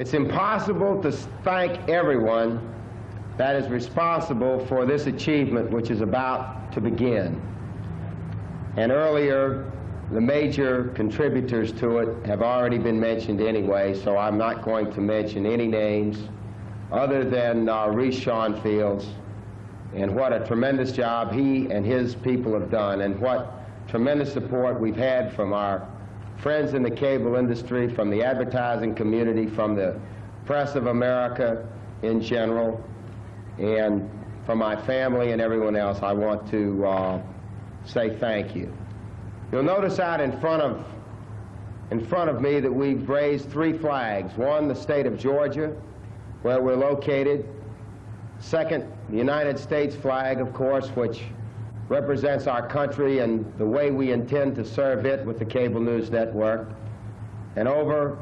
It's impossible to thank everyone that is responsible for this achievement which is about to begin. And earlier, the major contributors to it have already been mentioned anyway, so I'm not going to mention any names other than Reese Schoenfields, and what a tremendous job he and his people have done, and what tremendous support we've had from our friends in the cable industry, from the advertising community, from the press of America in general, and from my family and everyone else. I want to say thank you. You'll notice out in front of me that we've raised 3 flags. One, the state of Georgia, where we're located. Second, the United States flag, of course, which represents our country and the way we intend to serve it with the cable news network. And over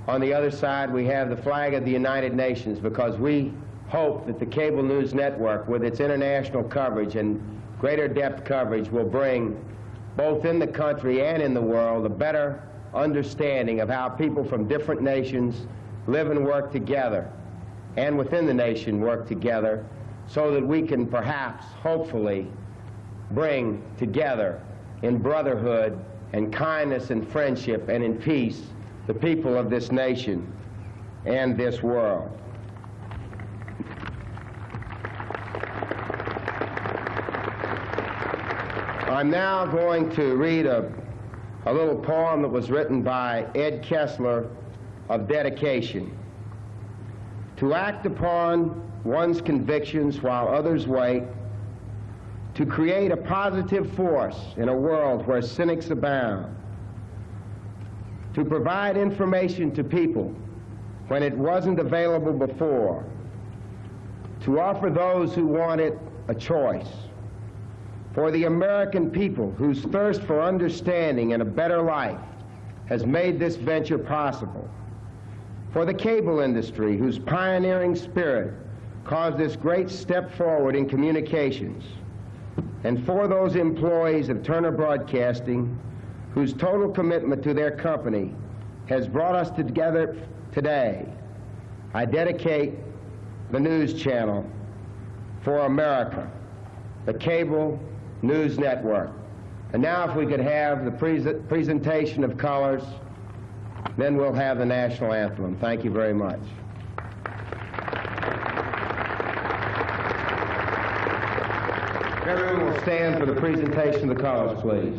on the other side, we have the flag of the United Nations, because we hope that the cable news network, with its international coverage and greater depth coverage, will bring, both in the country and in the world, a better understanding of how people from different nations live and work together, and within the nation work together, so that we can perhaps, hopefully, bring together in brotherhood and kindness and friendship and in peace the people of this nation and this world. I'm now going to read a little poem that was written by Ed Kessler of dedication. To act upon one's convictions while others wait, to create a positive force in a world where cynics abound, to provide information to people when it wasn't available before, to offer those who want it a choice. For the American people whose thirst for understanding and a better life has made this venture possible. For the cable industry whose pioneering spirit caused this great step forward in communications. And for those employees of Turner Broadcasting whose total commitment to their company has brought us together today, I dedicate the news channel for America, the cable news network. And now if we could have the presentation of colors, then we'll have the national anthem. Thank you very much. Everyone will stand for the presentation of the colors, please.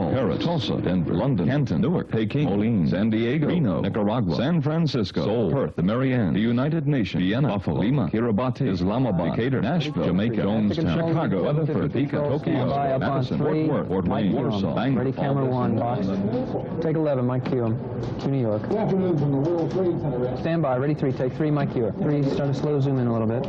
Montreal, Paris, Tulsa, Denver, London, Canton, Newark, Peking, Moline, San Diego, Reno, Nicaragua, San Francisco, Seoul, Perth, the Marianne, the United Nations, Vienna, Buffalo, Lima, Kiribati, Islamabad, Decatur, Nashville, Jamaica, Jonestown, Chicago, Weatherford, Topeka, Tokyo, Madison, Fort Worth, Fort Wayne, Warsaw, Bangor. Ready, camera 1, box. Take 11, Mike cue him. To New York. Good afternoon from the World Trade Center. Stand by, ready 3, take 3, Mike cue. 3, start to slow zoom in a little bit.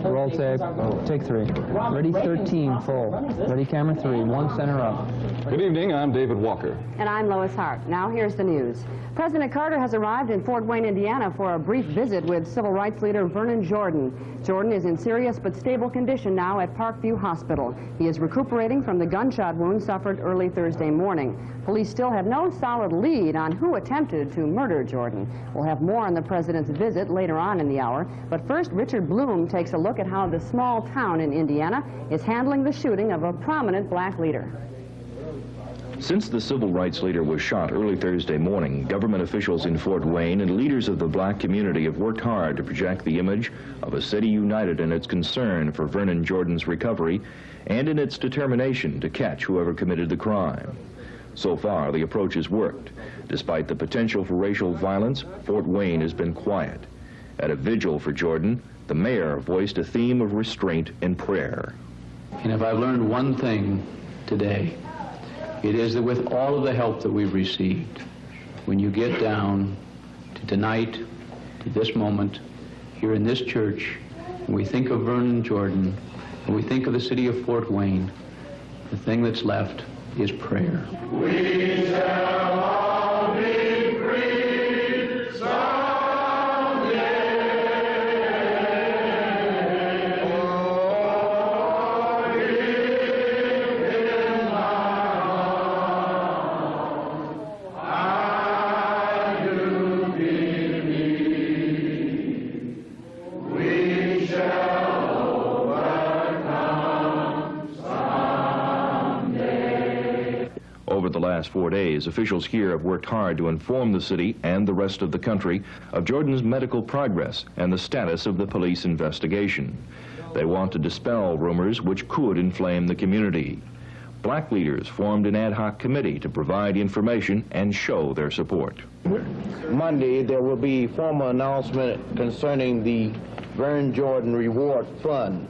Roll tape, take 3. Ready 13, full. Ready camera 3, 1 center up. Good evening, I'm David Walker. And I'm Lois Hart. Now here's the news. President Carter has arrived in Fort Wayne, Indiana for a brief visit with civil rights leader Vernon Jordan. Jordan is in serious but stable condition now at Parkview Hospital. He is recuperating from the gunshot wound suffered early Thursday morning. Police still have no solid lead on who attempted to murder Jordan. We'll have more on the president's visit later on in the hour. But first, Richard Bloom takes a look at how the small town in Indiana is handling the shooting of a prominent black leader. Since the civil rights leader was shot early Thursday morning, government officials in Fort Wayne and leaders of the black community have worked hard to project the image of a city united in its concern for Vernon Jordan's recovery and in its determination to catch whoever committed the crime. So far, the approach has worked. Despite the potential for racial violence, Fort Wayne has been quiet. At a vigil for Jordan, the mayor voiced a theme of restraint and prayer. And if I've learned one thing today, it is that with all of the help that we've received, when you get down to tonight, to this moment, here in this church, and we think of Vernon Jordan, and we think of the city of Fort Wayne, the thing that's left is prayer. We shall all be free someday. Oh, give him my arms. I do believe we shall overcome someday. Over the last 4 days, officials here have worked hard to inform the city and the rest of the country of Jordan's medical progress and the status of the police investigation. They want to dispel rumors which could inflame the community. Black leaders formed an ad hoc committee to provide information and show their support. Monday, there will be formal announcement concerning the Vernon Jordan Reward Fund.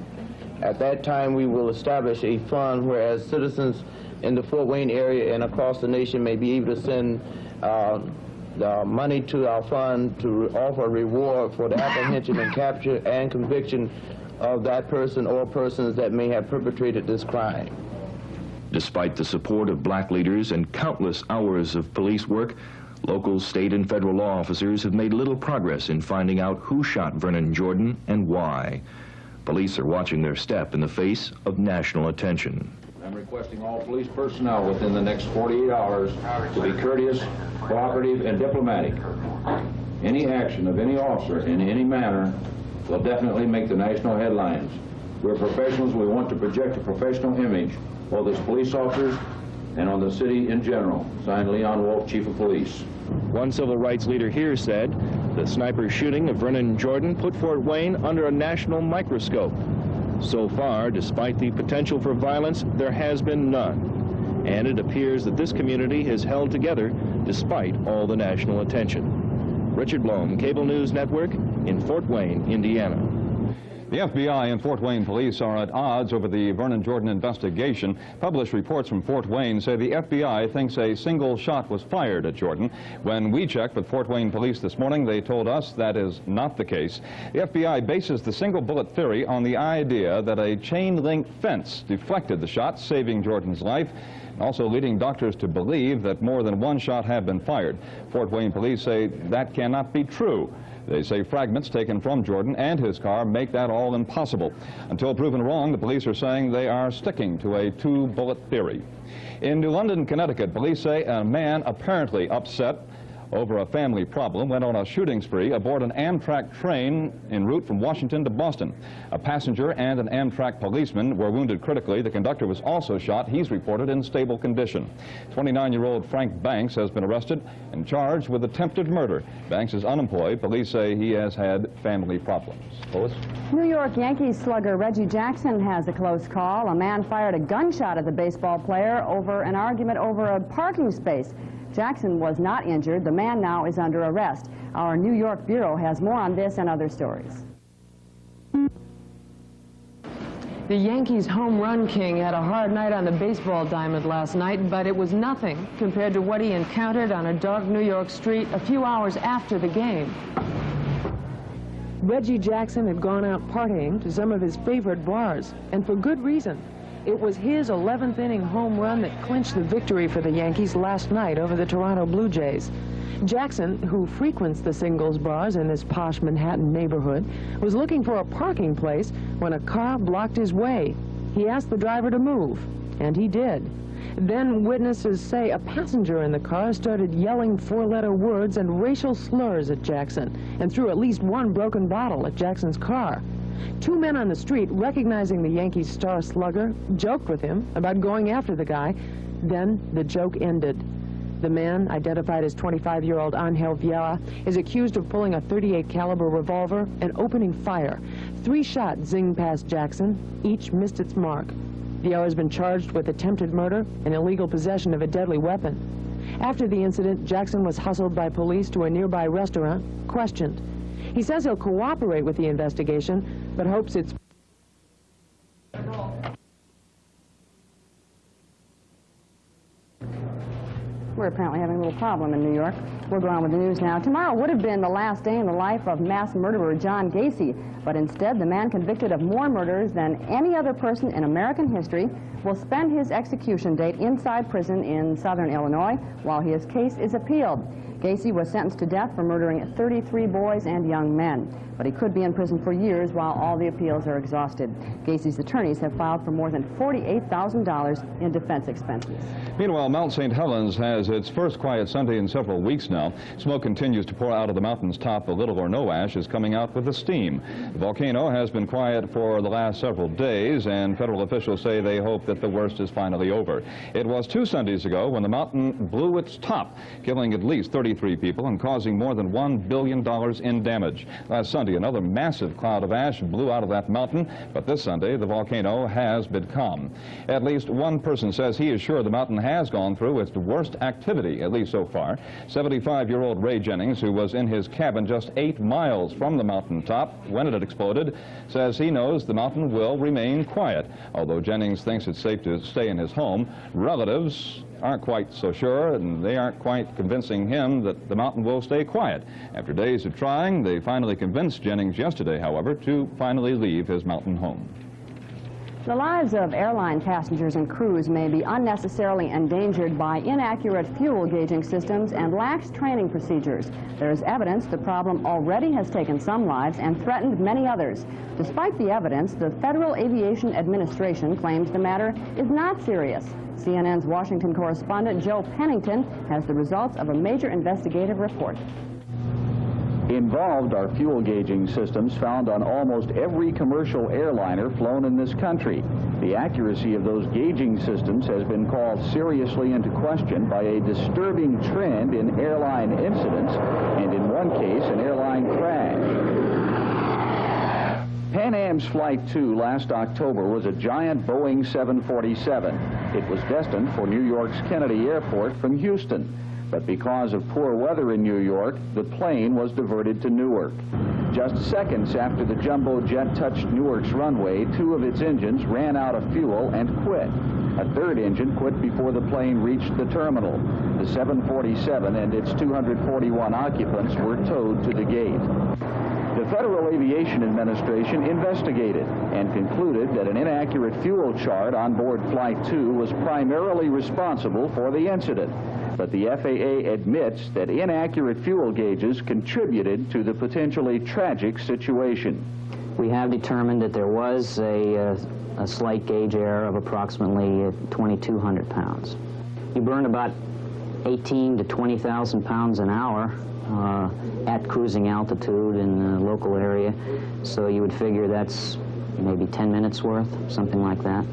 At that time, we will establish a fund whereas citizens in the Fort Wayne area and across the nation may be able to send the money to our fund to offer a reward for the apprehension and capture and conviction of that person or persons that may have perpetrated this crime. Despite the support of black leaders and countless hours of police work, local, state, and federal law officers have made little progress in finding out who shot Vernon Jordan and why. Police are watching their step in the face of national attention. I'm requesting all police personnel within the next 48 hours to be courteous, cooperative, and diplomatic. Any action of any officer in any manner will definitely make the national headlines. We're professionals. We want to project a professional image, both as police officers and on the city in general. Signed, Leon Wolf, Chief of Police. One civil rights leader here said the sniper shooting of Vernon Jordan put Fort Wayne under a national microscope. So far, despite the potential for violence, there has been none. And it appears that this community has held together despite all the national attention. Richard Blome, Cable News Network in Fort Wayne, Indiana. The FBI and Fort Wayne police are at odds over the Vernon Jordan investigation. Published reports from Fort Wayne say the FBI thinks a single shot was fired at Jordan. When we checked with Fort Wayne police this morning, they told us that is not the case. The FBI bases the single bullet theory on the idea that a chain-link fence deflected the shot, saving Jordan's life, and also leading doctors to believe that more than one shot had been fired. Fort Wayne police say that cannot be true. They say fragments taken from Jordan and his car make that all impossible. Until proven wrong, the police are saying they are sticking to a two-bullet theory. In New London, Connecticut, police say a man apparently upset over a family problem went on a shooting spree aboard an Amtrak train en route from Washington to Boston. A passenger and an Amtrak policeman were wounded critically. The conductor was also shot. He's reported in stable condition. 29-year-old Frank Banks has been arrested and charged with attempted murder. Banks is unemployed. Police say he has had family problems. Lois? New York Yankees slugger Reggie Jackson has a close call. A man fired a gunshot at the baseball player over an argument over a parking space. Jackson was not injured. The man now is under arrest. Our New York bureau has more on this and other stories. The Yankees' home run king had a hard night on the baseball diamond last night, but it was nothing compared to what he encountered on a dark New York street a few hours after the game. Reggie Jackson had gone out partying to some of his favorite bars, and for good reason. It was his 11th inning home run that clinched the victory for the Yankees last night over the Toronto Blue Jays. Jackson, who frequents the singles bars in this posh Manhattan neighborhood, was looking for a parking place when a car blocked his way. He asked the driver to move, and he did. Then witnesses say a passenger in the car started yelling four-letter words and racial slurs at Jackson and threw at least one broken bottle at Jackson's car. Two men on the street, recognizing the Yankees star slugger, joked with him about going after the guy. Then the joke ended. The man, identified as 25-year-old Angel Vieira, is accused of pulling a .38 caliber revolver and opening fire. 3 shots zinged past Jackson. Each missed its mark. Vieira has been charged with attempted murder and illegal possession of a deadly weapon. After the incident, Jackson was hustled by police to a nearby restaurant, questioned. He says he'll cooperate with the investigation, but hopes it's... We're apparently having a little problem in New York. We'll go on with the news now. Tomorrow would have been the last day in the life of mass murderer John Gacy, but instead the man convicted of more murders than any other person in American history will spend his execution date inside prison in southern Illinois while his case is appealed. Gacy was sentenced to death for murdering 33 boys and young men, but he could be in prison for years while all the appeals are exhausted. Gacy's attorneys have filed for more than $48,000 in defense expenses. Meanwhile, Mount St. Helens has its first quiet Sunday in several weeks now. Smoke continues to pour out of the mountain's top, but little or no ash is coming out with the steam. The volcano has been quiet for the last several days, and federal officials say they hope that the worst is finally over. It was 2 Sundays ago when the mountain blew its top, killing at least 33 people and causing more than $1 billion in damage. Last Sunday, another massive cloud of ash blew out of that mountain, but this Sunday, the volcano has been calm. At least one person says he is sure the mountain has gone through its worst activity, at least so far. 75-year-old Ray Jennings, who was in his cabin just 8 miles from the mountain top when it had exploded, says he knows the mountain will remain quiet. Although Jennings thinks it's safe to stay in his home, relatives aren't quite so sure, and they aren't quite convincing him that the mountain will stay quiet. After days of trying, they finally convinced Jennings yesterday, however, to finally leave his mountain home. The lives of airline passengers and crews may be unnecessarily endangered by inaccurate fuel gauging systems and lax training procedures. There is evidence the problem already has taken some lives and threatened many others. Despite the evidence, the Federal Aviation Administration claims the matter is not serious. CNN's Washington correspondent Joe Pennington has the results of a major investigative report. Involved are fuel gauging systems found on almost every commercial airliner flown in this country. The accuracy of those gauging systems has been called seriously into question by a disturbing trend in airline incidents, and in one case, an airline crash. Pan Am's Flight 2 last October was a giant Boeing 747. It was destined for New York's Kennedy Airport from Houston. But because of poor weather in New York, the plane was diverted to Newark. Just seconds after the jumbo jet touched Newark's runway, 2 of its engines ran out of fuel and quit. A 3rd engine quit before the plane reached the terminal. The 747 and its 241 occupants were towed to the gate. The Federal Aviation Administration investigated and concluded that an inaccurate fuel chart on board Flight 2 was primarily responsible for the incident. But the FAA admits that inaccurate fuel gauges contributed to the potentially tragic situation. We have determined that there was a slight gauge error of approximately 2,200 pounds. You burn about 18 to 20,000 pounds an hour at cruising altitude in the local area. So you would figure that's maybe 10 minutes worth, something like that.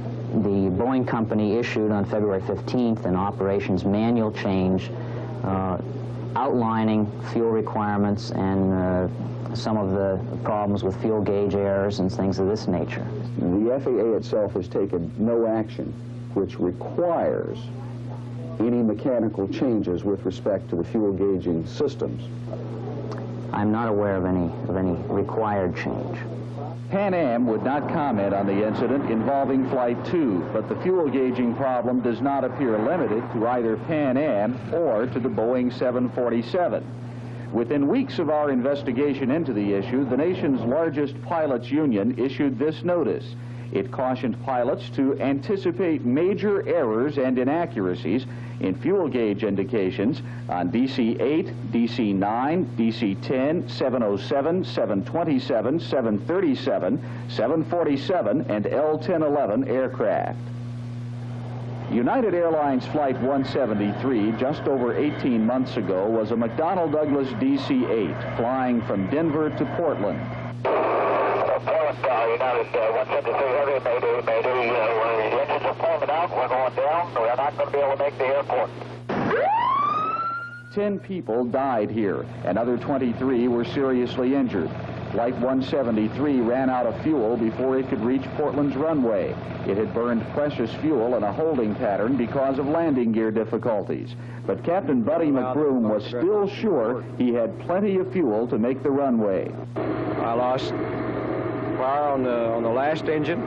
The Boeing company issued on February 15th an operations manual change outlining fuel requirements and some of the problems with fuel gauge errors and things of this nature. The FAA itself has taken no action which requires any mechanical changes with respect to the fuel gauging systems. I'm not aware of any required change. Pan Am would not comment on the incident involving Flight 2, but the fuel gauging problem does not appear limited to either Pan Am or to the Boeing 747. Within weeks of our investigation into the issue, the nation's largest pilots' union issued this notice. It cautioned pilots to anticipate major errors and inaccuracies in fuel gauge indications on DC-8, DC-9, DC-10, 707, 727, 737, 747, and L-1011 aircraft. United Airlines Flight 173, just over 18 months ago, was a McDonnell Douglas DC-8 flying from Denver to Portland. United 173 Heavy, Mayday, Mayday. The engines are pulling out. We're going down. We're not going to be able to make the airport. 10 people died here. Another 23 were seriously injured. Flight 173 ran out of fuel before it could reach Portland's runway. It had burned precious fuel in a holding pattern because of landing gear difficulties. But Captain Buddy McBroom was still sure he had plenty of fuel to make the runway. I lost fire on the last engine,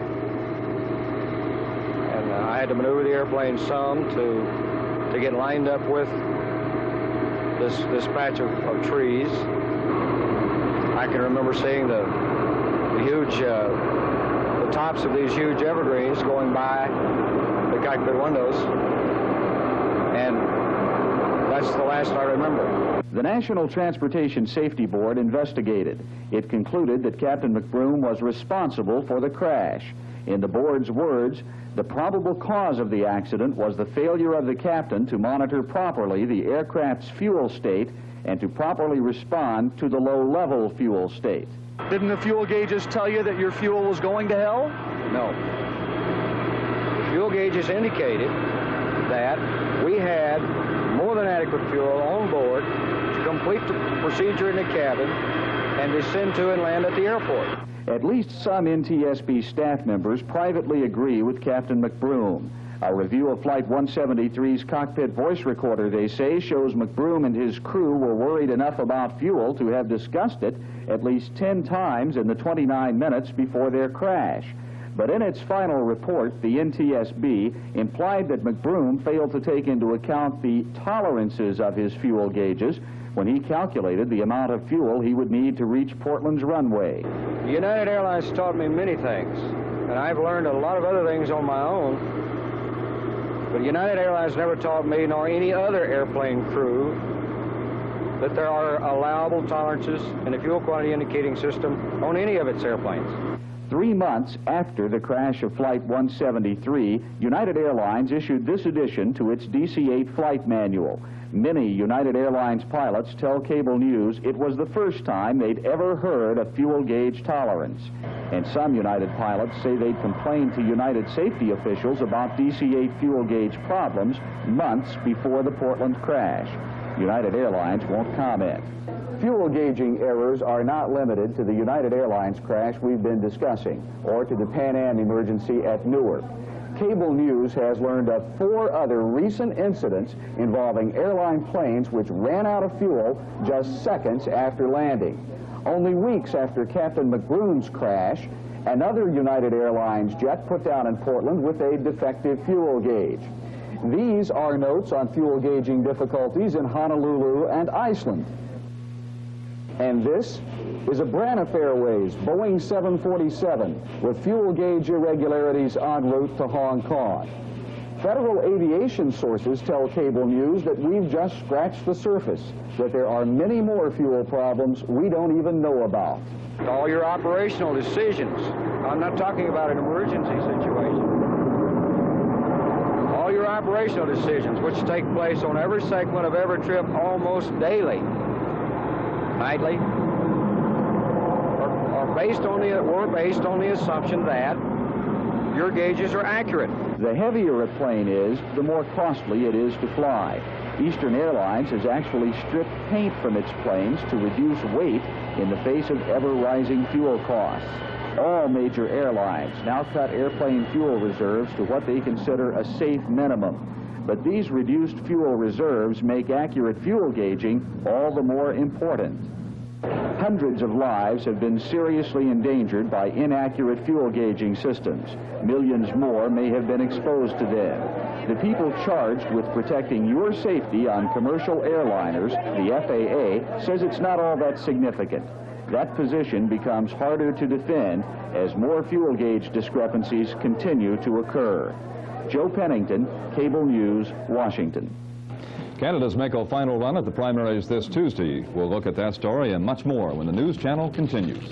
and I had to maneuver the airplane some to get lined up with this patch of trees. I can remember seeing the huge, the tops of these huge evergreens going by the cockpit windows, and that's the last I remember. The National Transportation Safety Board investigated. It concluded that Captain McBroom was responsible for the crash. In the board's words, the probable cause of the accident was the failure of the captain to monitor properly the aircraft's fuel state and to properly respond to the low-level fuel state. Didn't the fuel gauges tell you that your fuel was going to hell? No. The fuel gauges indicated that we had more than adequate fuel on board to complete the procedure in the cabin and descend to and land at the airport. At least some NTSB staff members privately agree with Captain McBroom. A review of Flight 173's cockpit voice recorder, they say, shows McBroom and his crew were worried enough about fuel to have discussed it at least 10 times in the 29 minutes before their crash. But in its final report, the NTSB implied that McBroom failed to take into account the tolerances of his fuel gauges when he calculated the amount of fuel he would need to reach Portland's runway. United Airlines taught me many things, and I've learned a lot of other things on my own. But United Airlines never taught me, nor any other airplane crew, that there are allowable tolerances in the fuel quantity indicating system on any of its airplanes. 3 months after the crash of Flight 173, United Airlines issued this addition to its DC-8 flight manual. Many United Airlines pilots tell cable news it was the first time they'd ever heard of fuel gauge tolerance. And some United pilots say they'd complained to United safety officials about DC-8 fuel gauge problems months before the Portland crash. United Airlines won't comment. Fuel gauging errors are not limited to the United Airlines crash we've been discussing, or to the Pan Am emergency at Newark. Cable News has learned of 4 other recent incidents involving airline planes which ran out of fuel just seconds after landing. Only weeks after Captain McBroom's crash, another United Airlines jet put down in Portland with a defective fuel gauge. These are notes on fuel gauging difficulties in Honolulu and Iceland. And this is a Braniff Airways Boeing 747 with fuel gauge irregularities en route to Hong Kong. Federal aviation sources tell Cable News that we've just scratched the surface, that there are many more fuel problems we don't even know about. All your operational decisions, I'm not talking about an emergency situation. All your operational decisions, which take place on every segment of every trip almost daily, nightly, were based on the assumption that your gauges are accurate. The heavier a plane is, the more costly it is to fly. Eastern Airlines has actually stripped paint from its planes to reduce weight in the face of ever-rising fuel costs. All major airlines now cut airplane fuel reserves to what they consider a safe minimum. But these reduced fuel reserves make accurate fuel gauging all the more important. Hundreds of lives have been seriously endangered by inaccurate fuel gauging systems. Millions more may have been exposed to them. The people charged with protecting your safety on commercial airliners, the FAA, says it's not all that significant. That position becomes harder to defend as more fuel gauge discrepancies continue to occur. Joe Pennington, Cable News, Washington. Candidates make a final run at the primaries this Tuesday. We'll look at that story and much more when the news channel continues.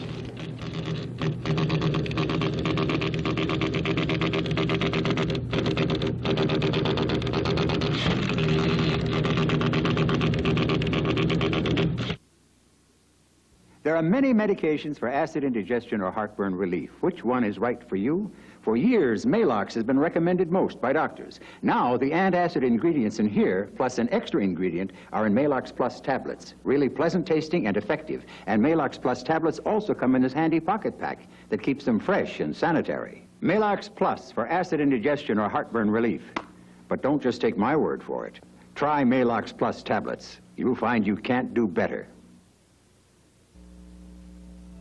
There are many medications for acid indigestion or heartburn relief. Which one is right for you? For years, Maalox has been recommended most by doctors. Now, the antacid ingredients in here, plus an extra ingredient, are in Maalox Plus tablets. Really pleasant tasting and effective. And Maalox Plus tablets also come in this handy pocket pack that keeps them fresh and sanitary. Maalox Plus for acid indigestion or heartburn relief. But don't just take my word for it. Try Maalox Plus tablets. You'll find you can't do better.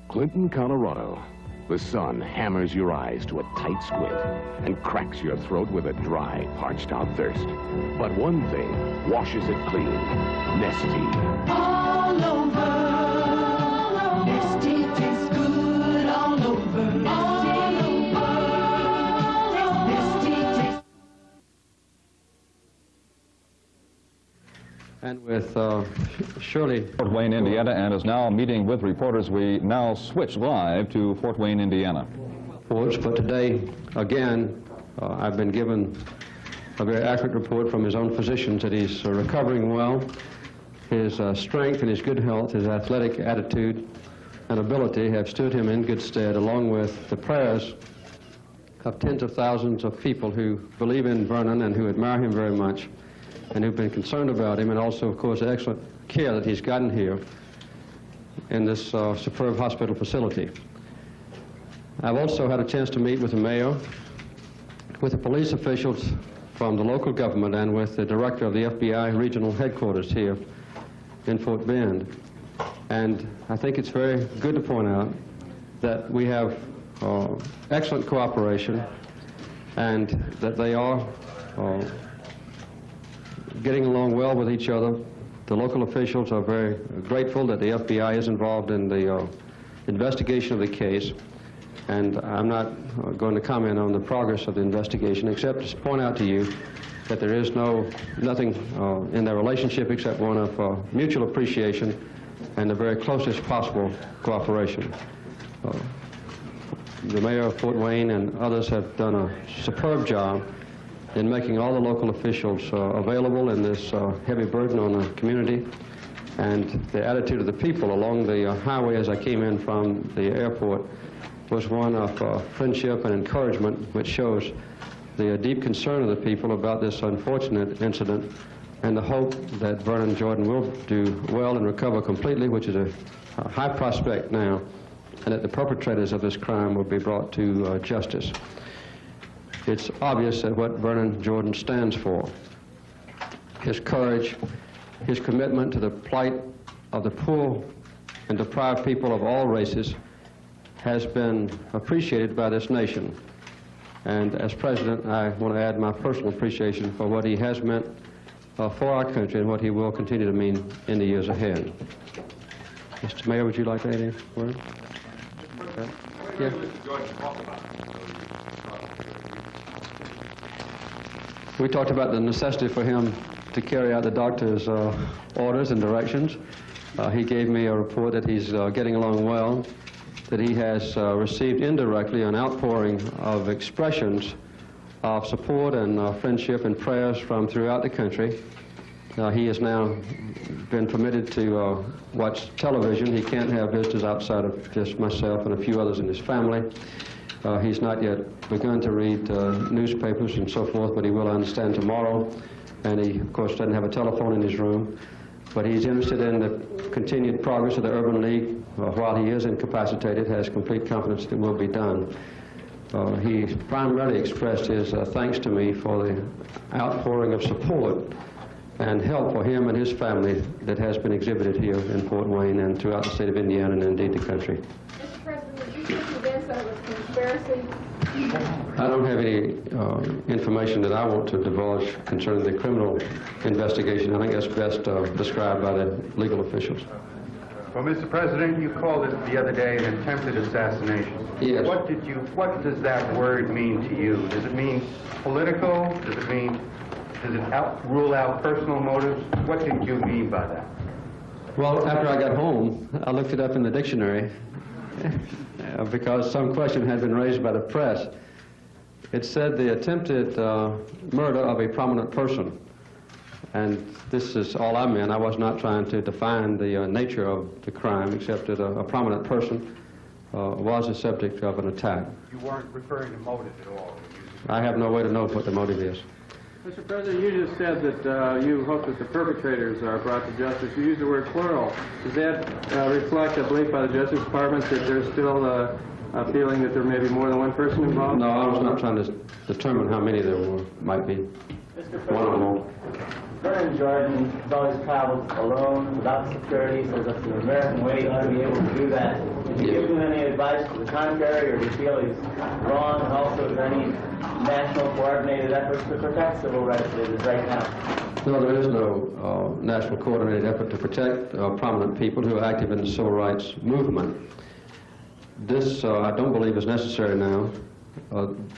Clinton, Colorado. The sun hammers your eyes to a tight squint and cracks your throat with a dry, parched-out thirst. But one thing washes it clean. Nestea. All over. Nestea tastes good all over. Nestea tastes. And with Shirley. Fort Wayne, Indiana, and is now meeting with reporters. We now switch live to Fort Wayne, Indiana. But today, again, I've been given a very accurate report from his own physicians that he's recovering well. His strength and his good health, his athletic attitude and ability have stood him in good stead, along with the prayers of tens of thousands of people who believe in Vernon and who admire him very much, and who've been concerned about him, and also, of course, the excellent care that he's gotten here in this superb hospital facility. I've also had a chance to meet with the mayor, with the police officials from the local government, and with the director of the FBI regional headquarters here in Fort Bend. And I think it's very good to point out that we have excellent cooperation, and that they are getting along well with each other. The local officials are very grateful that the FBI is involved in the investigation of the case, and I'm not going to comment on the progress of the investigation, except to point out to you that there is nothing in their relationship except one of mutual appreciation and the very closest possible cooperation. The mayor of Fort Wayne and others have done a superb job in making all the local officials available in this heavy burden on the community. And the attitude of the people along the highway as I came in from the airport was one of friendship and encouragement, which shows the deep concern of the people about this unfortunate incident, and the hope that Vernon Jordan will do well and recover completely, which is a high prospect now, and that the perpetrators of this crime will be brought to justice. It's obvious that what Vernon Jordan stands for, his courage, his commitment to the plight of the poor and deprived people of all races, has been appreciated by this nation. And as president, I want to add my personal appreciation for what he has meant for our country and what he will continue to mean in the years ahead. Mr. Mayor, would you like to add any word? Okay. Yeah. We talked about the necessity for him to carry out the doctor's orders and directions. He gave me a report that he's getting along well, that he has received indirectly an outpouring of expressions of support and friendship and prayers from throughout the country. He has now been permitted to watch television. He can't have visitors outside of just myself and a few others in his family. He's not yet begun to read newspapers and so forth, but he will, understand, tomorrow. And he, of course, doesn't have a telephone in his room. But he's interested in the continued progress of the Urban League. While he is incapacitated, has complete confidence that it will be done. He primarily expressed his thanks to me for the outpouring of support and help for him and his family that has been exhibited here in Fort Wayne and throughout the state of Indiana and indeed the country. Mr. President, did you convince that it was conspiracy? I don't have any information that I want to divulge concerning the criminal investigation. I think that's best described by the legal officials. Well, Mr. President, you called it the other day an attempted assassination. Yes. What does that word mean to you? Does it mean political? Does it rule out personal motives? What did you mean by that? Well, after I got home, I looked it up in the dictionary because some question had been raised by the press. It said the attempted murder of a prominent person. And this is all I meant. I was not trying to define the nature of the crime, except that a prominent person was the subject of an attack. You weren't referring to motive at all. I have no way to know what the motive is. Mr. President, you just said that you hope that the perpetrators are brought to justice. You used the word plural. Does that reflect a belief by the Justice Department that there's still a feeling that there may be more than one person involved? No, I was not trying to determine how many there might be. One or more. Vernon Jordan has always traveled alone, without security, says that's the American way, you ought to be able to do that. Did you give him any advice to the contrary, or do you feel he's wrong, and also is there any national coordinated efforts to protect civil rights leaders right now? No, there is no national coordinated effort to protect prominent people who are active in the civil rights movement. This, I don't believe, is necessary now.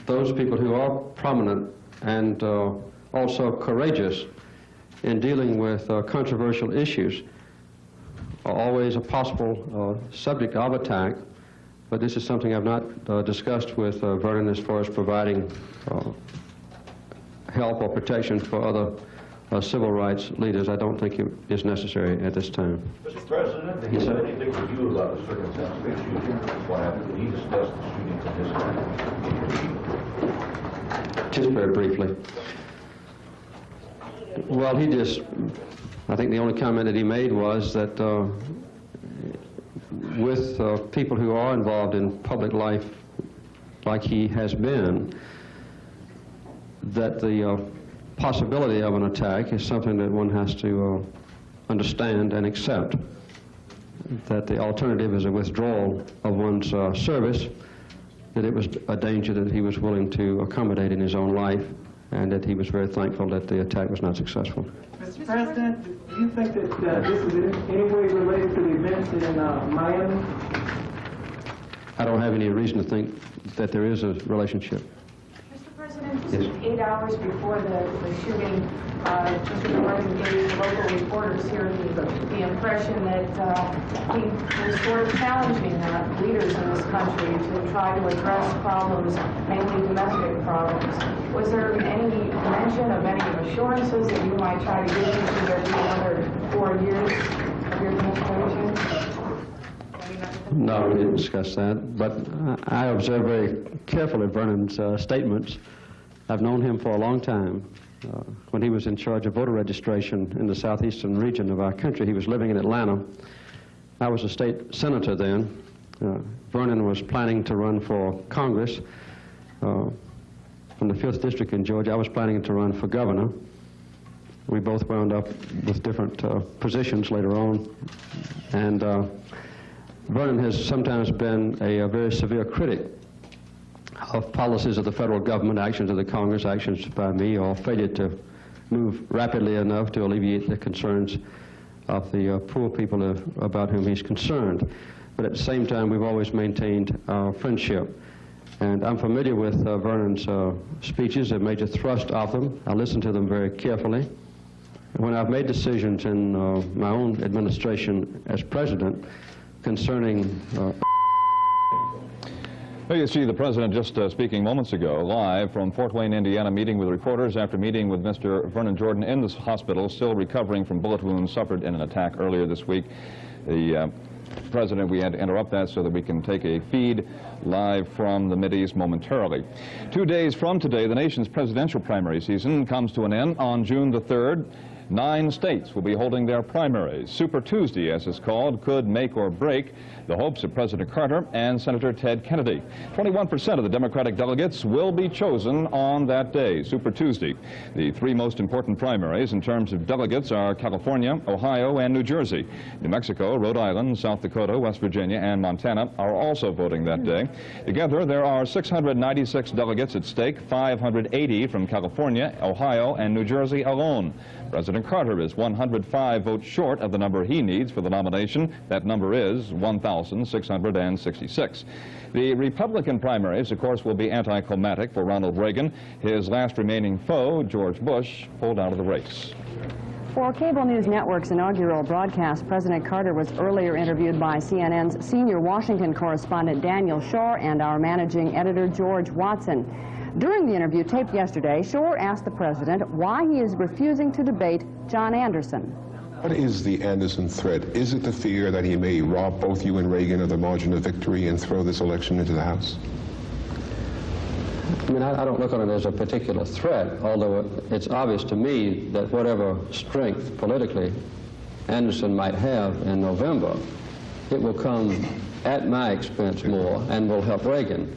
Those people who are prominent and also courageous in dealing with controversial issues are always a possible subject of attack, but this is something I've not discussed with Vernon as far as providing help or protection for other civil rights leaders. I don't think it is necessary at this time. Mr. President, did he say anything with you about the circumstances of the shooting? What happened? Did he discuss the shootings in his Just very briefly. Well, he just, I think the only comment that he made was that with people who are involved in public life like he has been, that the possibility of an attack is something that one has to understand and accept. That the alternative is a withdrawal of one's service, that it was a danger that he was willing to accommodate in his own life, and that he was very thankful that the attack was not successful. Mr. President, do you think that this is in any way related to the events in Miami? I don't have any reason to think that there is a relationship. Mr. President, just 8 hours before the shooting, Mr. Jordan gave local reporters here the impression that he was sort of challenging leaders in this country to try to address problems, mainly domestic problems. Was there any mention of any assurances that you might try to give to there be another 4 years of your administration? No, we didn't discuss that, but I observed very carefully Vernon's statements. I've known him for a long time. When he was in charge of voter registration in the southeastern region of our country, he was living in Atlanta. I was a state senator then. Vernon was planning to run for Congress from the 5th District in Georgia. I was planning to run for governor. We both wound up with different positions later on. And Vernon has sometimes been a very severe critic of policies of the federal government, actions of the Congress, actions by me, or failure to move rapidly enough to alleviate the concerns of the poor people about whom he's concerned. But at the same time, we've always maintained our friendship. And I'm familiar with Vernon's speeches, a major thrust of them. I listen to them very carefully. When I've made decisions in my own administration as president concerning Well, you see the president just speaking moments ago, live from Fort Wayne, Indiana, meeting with reporters after meeting with Mr. Vernon Jordan in this hospital, still recovering from bullet wounds suffered in an attack earlier this week. The President, we had to interrupt that so that we can take a feed live from the Mideast momentarily. 2 days from today, the nation's presidential primary season comes to an end on June the 3rd. 9 states will be holding their primaries. Super Tuesday, as it's called, could make or break the hopes of President Carter and Senator Ted Kennedy. 21% of the Democratic delegates will be chosen on that day, Super Tuesday. The 3 most important primaries in terms of delegates are California, Ohio, and New Jersey. New Mexico, Rhode Island, South Dakota, West Virginia, and Montana are also voting that day. Together, there are 696 delegates at stake, 580 from California, Ohio, and New Jersey alone. President Carter is 105 votes short of the number he needs for the nomination. That number is 1,666. The Republican primaries, of course, will be anticlimactic for Ronald Reagan. His last remaining foe, George Bush, pulled out of the race. For Cable News Network's inaugural broadcast, President Carter was earlier interviewed by CNN's senior Washington correspondent Daniel Shore and our managing editor George Watson. During the interview taped yesterday, Shore asked the president why he is refusing to debate John Anderson. What is the Anderson threat? Is it the fear that he may rob both you and Reagan of the margin of victory and throw this election into the House? I mean, I don't look on it as a particular threat, although it's obvious to me that whatever strength politically Anderson might have in November, it will come at my expense more and will help Reagan.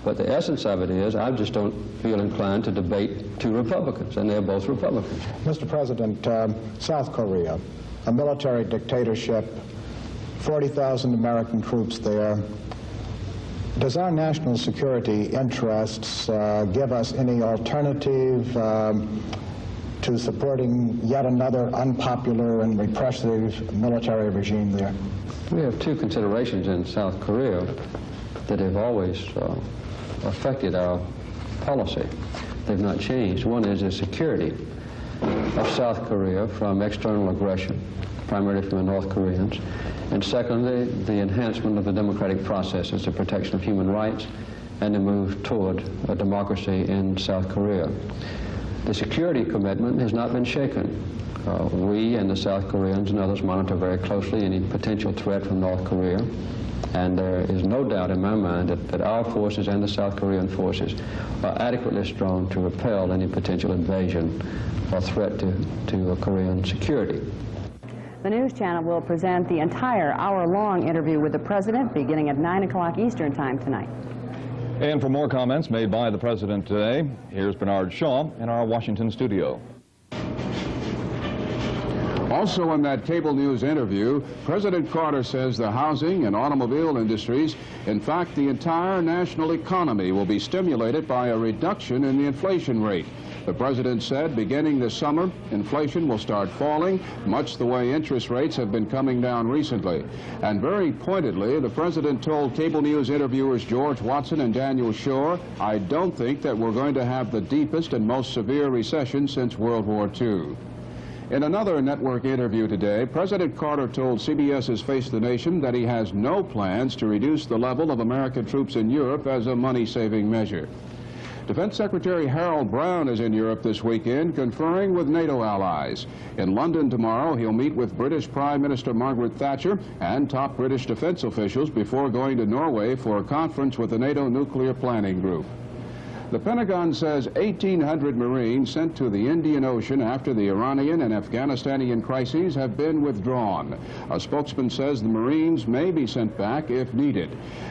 But the essence of it is, I just don't feel inclined to debate 2 Republicans, and they're both Republicans. Mr. President, South Korea, a military dictatorship, 40,000 American troops there. Does our national security interests give us any alternative to supporting yet another unpopular and repressive military regime there? We have 2 considerations in South Korea that have always affected our policy. They've not changed. One is the security of South Korea from external aggression, primarily from the North Koreans, and secondly, the enhancement of the democratic processes, the protection of human rights, and the move toward a democracy in South Korea. The security commitment has not been shaken. We and the South Koreans and others monitor very closely any potential threat from North Korea. And there is no doubt in my mind that our forces and the South Korean forces are adequately strong to repel any potential invasion or threat to Korean security. The News Channel will present the entire hour-long interview with the President beginning at 9 o'clock Eastern Time tonight. And for more comments made by the President today, here's Bernard Shaw in our Washington studio. Also in that cable news interview, President Carter says the housing and automobile industries, in fact the entire national economy, will be stimulated by a reduction in the inflation rate. The president said beginning this summer, inflation will start falling, much the way interest rates have been coming down recently. And very pointedly, the president told cable news interviewers George Watson and Daniel Shore, "I don't think that we're going to have the deepest and most severe recession since World War II." In another network interview today, President Carter told CBS's Face the Nation that he has no plans to reduce the level of American troops in Europe as a money-saving measure. Defense Secretary Harold Brown is in Europe this weekend, conferring with NATO allies. In London tomorrow, he'll meet with British Prime Minister Margaret Thatcher and top British defense officials before going to Norway for a conference with the NATO Nuclear Planning Group. The Pentagon says 1,800 Marines sent to the Indian Ocean after the Iranian and Afghanistani crises have been withdrawn. A spokesman says the Marines may be sent back if needed.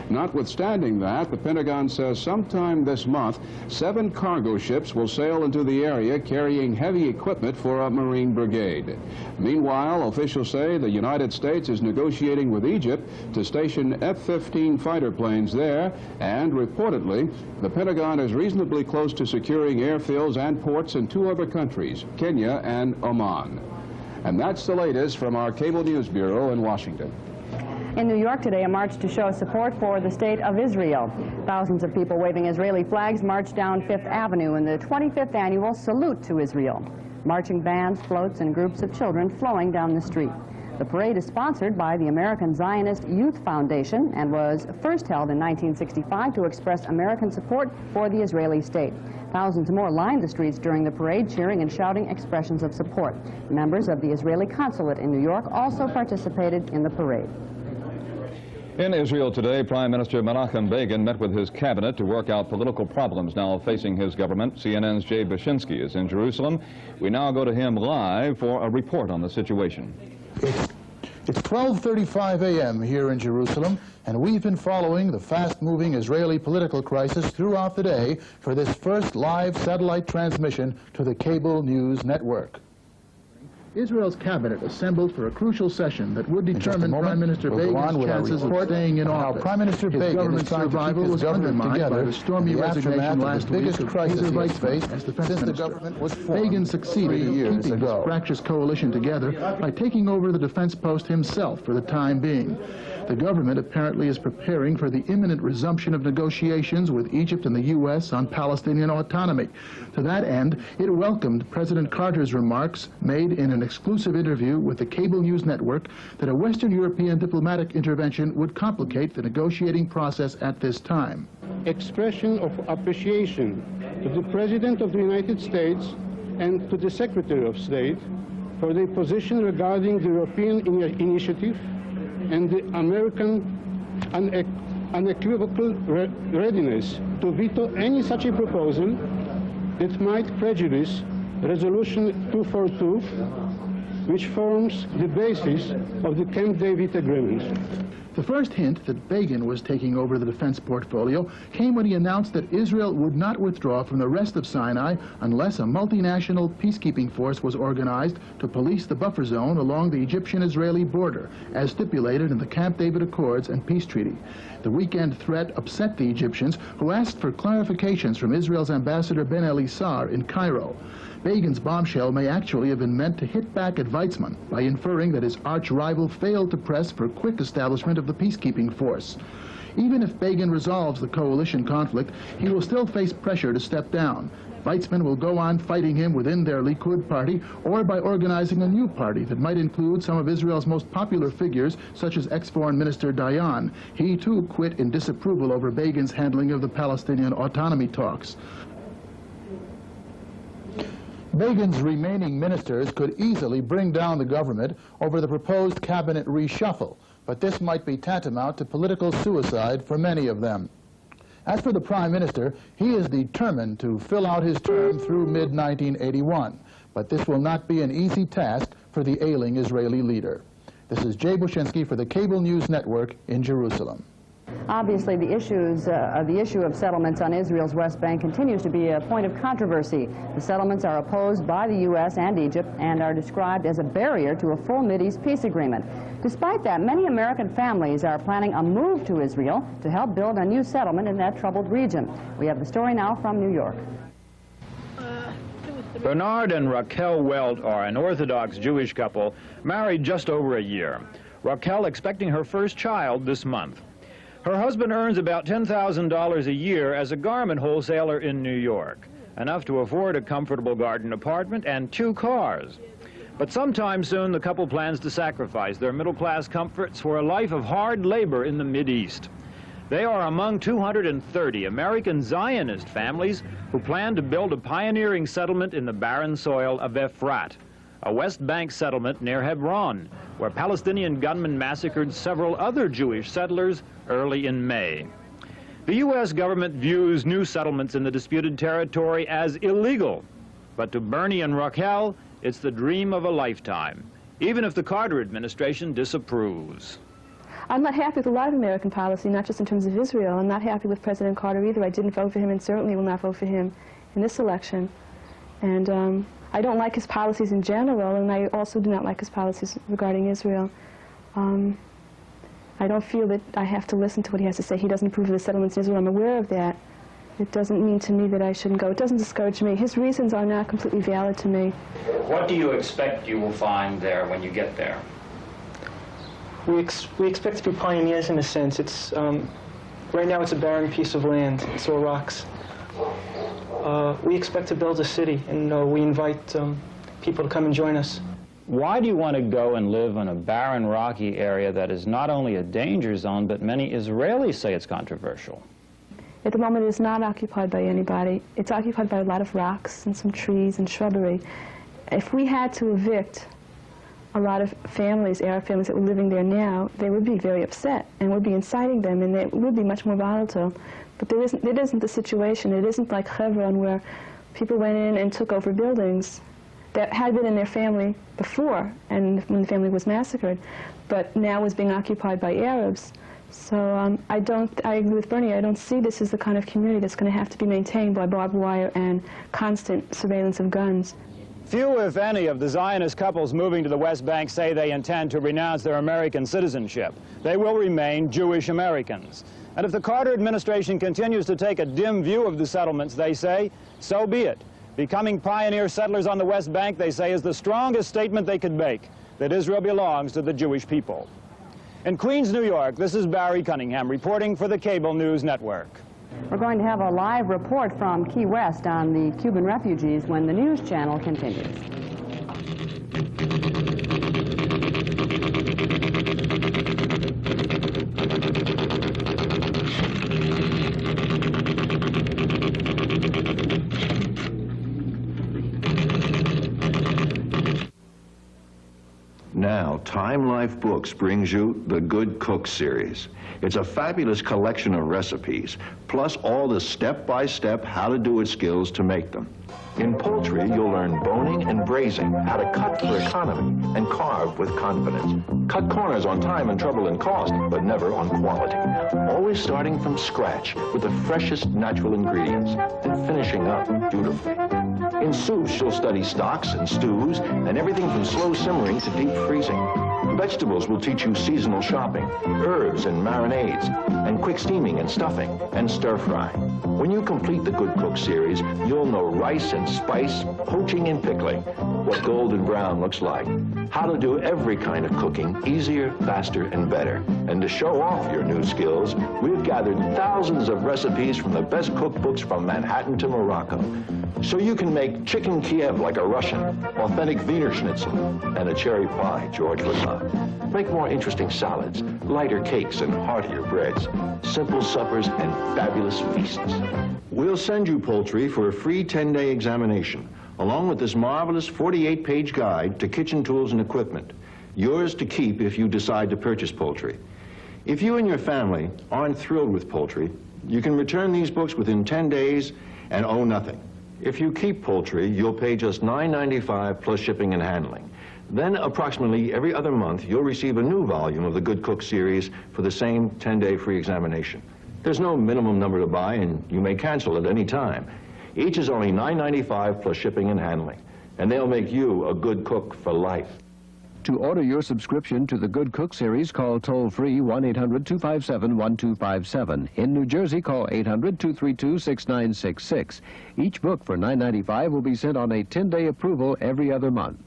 Notwithstanding that, the Pentagon says sometime this month, 7 cargo ships will sail into the area carrying heavy equipment for a Marine brigade. Meanwhile, officials say the United States is negotiating with Egypt to station F-15 fighter planes there, and reportedly, the Pentagon is reasonably close to securing airfields and ports in 2 other countries, Kenya and Oman. And that's the latest from our Cable News Bureau in Washington. In New York today, a march to show support for the state of Israel. Thousands of people waving Israeli flags marched down Fifth Avenue in the 25th annual Salute to Israel. Marching bands, floats, and groups of children flowing down the street. The parade is sponsored by the American Zionist Youth Foundation and was first held in 1965 to express American support for the Israeli state. Thousands more lined the streets during the parade, cheering and shouting expressions of support. Members of the Israeli consulate in New York also participated in the parade. In Israel today, Prime Minister Menachem Begin met with his cabinet to work out political problems now facing his government. CNN's Jay Bashinsky is in Jerusalem. We now go to him live for a report on the situation. It's 12:35 a.m. here in Jerusalem, and we've been following the fast-moving Israeli political crisis throughout the day for this first live satellite transmission to the cable news network. Israel's cabinet assembled for a crucial session that would determine Prime Minister Begin's chances of staying in office. Prime Minister Begin's survival was undermined by the stormy resignation last week of Peter Vice as defense minister. The government was formed. Begin succeeded in keeping his fractious coalition together by taking over the defense post himself for the time being. The government apparently is preparing for the imminent resumption of negotiations with Egypt and the U.S. on Palestinian autonomy. To that end, it welcomed President Carter's remarks made in an exclusive interview with the cable news network that a Western European diplomatic intervention would complicate the negotiating process at this time. Expression of appreciation to the President of the United States and to the Secretary of State for their position regarding the European initiative and the American unequivocal readiness to veto any such a proposal that might prejudice Resolution 242, which forms the basis of the Camp David Agreement. The first hint that Begin was taking over the defense portfolio came when he announced that Israel would not withdraw from the rest of Sinai unless a multinational peacekeeping force was organized to police the buffer zone along the Egyptian-Israeli border, as stipulated in the Camp David Accords and peace treaty. The weekend threat upset the Egyptians, who asked for clarifications from Israel's ambassador Ben Elisar in Cairo. Begin's bombshell may actually have been meant to hit back at Weizmann by inferring that his arch-rival failed to press for quick establishment of the peacekeeping force. Even if Begin resolves the coalition conflict, he will still face pressure to step down. Weizmann will go on fighting him within their Likud party or by organizing a new party that might include some of Israel's most popular figures, such as ex-Foreign Minister Dayan. He, too, quit in disapproval over Begin's handling of the Palestinian autonomy talks. Begin's remaining ministers could easily bring down the government over the proposed cabinet reshuffle, but this might be tantamount to political suicide for many of them. As for the Prime Minister, he is determined to fill out his term through mid-1981, but this will not be an easy task for the ailing Israeli leader. This is Jay Bushinsky for the Cable News Network in Jerusalem. Obviously, the issue of settlements on Israel's West Bank continues to be a point of controversy. The settlements are opposed by the U.S. and Egypt and are described as a barrier to a full Mideast peace agreement. Despite that, many American families are planning a move to Israel to help build a new settlement in that troubled region. We have the story now from New York. Bernard and Raquel Welt are an Orthodox Jewish couple married just over a year. Raquel expecting her first child this month. Her husband earns about $10,000 a year as a garment wholesaler in New York, enough to afford a comfortable garden apartment and 2 cars. But sometime soon, the couple plans to sacrifice their middle-class comforts for a life of hard labor in the Mideast. They are among 230 American Zionist families who plan to build a pioneering settlement in the barren soil of Efrat, a West Bank settlement near Hebron, where Palestinian gunmen massacred several other Jewish settlers early in May. The U.S. government views new settlements in the disputed territory as illegal, but to Bernie and Raquel, it's the dream of a lifetime, even if the Carter administration disapproves. I'm not happy with a lot of American policy, not just in terms of Israel. I'm not happy with President Carter either. I didn't vote for him and certainly will not vote for him in this election. And I don't like his policies in general, and I also do not like his policies regarding Israel. I don't feel that I have to listen to what he has to say. He doesn't approve of the settlements in Israel. I'm aware of that. It doesn't mean to me that I shouldn't go. It doesn't discourage me. His reasons are not completely valid to me. What do you expect you will find there when you get there? We expect to be pioneers in a sense. It's right now it's a barren piece of land. It's all rocks. We expect to build a city, and we invite people to come and join us. Why do you want to go and live in a barren, rocky area that is not only a danger zone, but many Israelis say it's controversial? At the moment, it is not occupied by anybody. It's occupied by a lot of rocks and some trees and shrubbery. If we had to evict a lot of families, Arab families that were living there now, they would be very upset and would be inciting them, and it would be much more volatile. But it isn't the situation. It isn't like Hebron, where people went in and took over buildings that had been in their family before, and when the family was massacred, but now was being occupied by Arabs. So I agree with Bernie. I don't see this as the kind of community that's going to have to be maintained by barbed wire and constant surveillance of guns. Few, if any, of the Zionist couples moving to the West Bank say they intend to renounce their American citizenship. They will remain Jewish Americans. And if the Carter administration continues to take a dim view of the settlements, they say, so be it. Becoming pioneer settlers on the West Bank, they say, is the strongest statement they could make, that Israel belongs to the Jewish people. In Queens, New York, this is Barry Cunningham reporting for the Cable News Network. We're going to have a live report from Key West on the Cuban refugees when the news channel continues. Now, Time Life Books brings you the Good Cook series. It's a fabulous collection of recipes, plus all the step-by-step how-to-do-it skills to make them. In poultry, you'll learn boning and braising, how to cut for economy and carve with confidence. Cut corners on time and trouble and cost, but never on quality. Always starting from scratch with the freshest natural ingredients and finishing up beautifully. In soups, you'll study stocks and stews and everything from slow simmering to deep freezing. Vegetables will teach you seasonal shopping, herbs and marinades, and quick steaming and stuffing, and stir-frying. When you complete the Good Cook series, you'll know rice and spice, poaching and pickling, what golden brown looks like, how to do every kind of cooking easier, faster, and better. And to show off your new skills, we've gathered thousands of recipes from the best cookbooks from Manhattan to Morocco. So you can make chicken Kiev like a Russian, authentic Wiener Schnitzel, and a cherry pie, George would love. Make more interesting salads, lighter cakes, and heartier breads, simple suppers, and fabulous feasts. We'll send you poultry for a free 10-day examination, along with this marvelous 48-page guide to kitchen tools and equipment, yours to keep if you decide to purchase poultry. If you and your family aren't thrilled with poultry, you can return these books within 10 days and owe nothing. If you keep poultry, you'll pay just $9.95 plus shipping and handling. Then, approximately every other month, you'll receive a new volume of the Good Cook series for the same 10-day free examination. There's no minimum number to buy, and you may cancel at any time. Each is only $9.95 plus shipping and handling, and they'll make you a good cook for life. To order your subscription to the Good Cook series, call toll-free 1-800-257-1257. In New Jersey, call 800-232-6966. Each book for $9.95 will be sent on a 10-day approval every other month.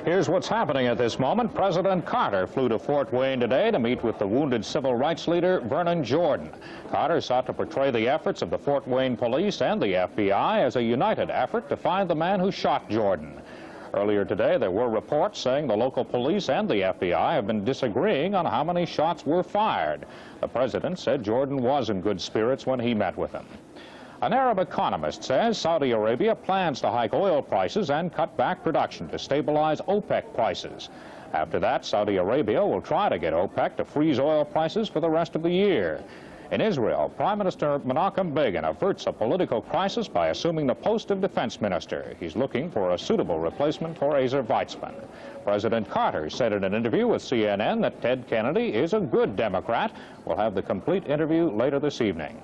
Here's what's happening at this moment. President Carter flew to Fort Wayne today to meet with the wounded civil rights leader, Vernon Jordan. Carter sought to portray the efforts of the Fort Wayne police and the FBI as a united effort to find the man who shot Jordan. Earlier today, there were reports saying the local police and the FBI have been disagreeing on how many shots were fired. The president said Jordan was in good spirits when he met with him. An Arab economist says Saudi Arabia plans to hike oil prices and cut back production to stabilize OPEC prices. After that, Saudi Arabia will try to get OPEC to freeze oil prices for the rest of the year. In Israel, Prime Minister Menachem Begin averts a political crisis by assuming the post of defense minister. He's looking for a suitable replacement for Ezer Weizmann. President Carter said in an interview with CNN that Ted Kennedy is a good Democrat. We'll have the complete interview later this evening.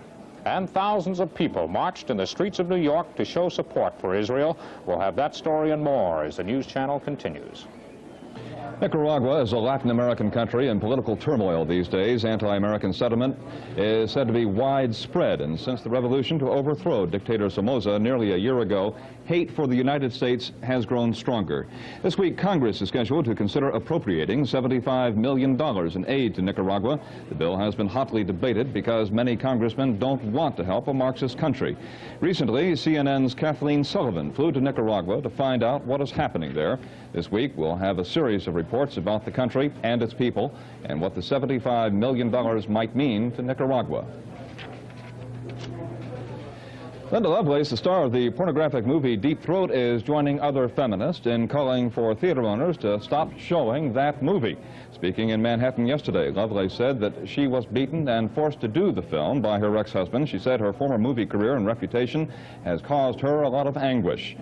And thousands of people marched in the streets of New York to show support for Israel. We'll have that story and more as the news channel continues. Nicaragua is a Latin American country in political turmoil these days. Anti-American sentiment is said to be widespread, and since the revolution to overthrow dictator Somoza nearly a year ago, hate for the United States has grown stronger. This week, Congress is scheduled to consider appropriating $75 million in aid to Nicaragua. The bill has been hotly debated because many congressmen don't want to help a Marxist country. Recently, CNN's Kathleen Sullivan flew to Nicaragua to find out what is happening there. This week, we'll have a series of reports about the country and its people and what the $75 million might mean to Nicaragua. Linda Lovelace, the star of the pornographic movie Deep Throat, is joining other feminists in calling for theater owners to stop showing that movie. Speaking in Manhattan yesterday, Lovelace said that she was beaten and forced to do the film by her ex-husband. She said her former movie career and reputation has caused her a lot of anguish.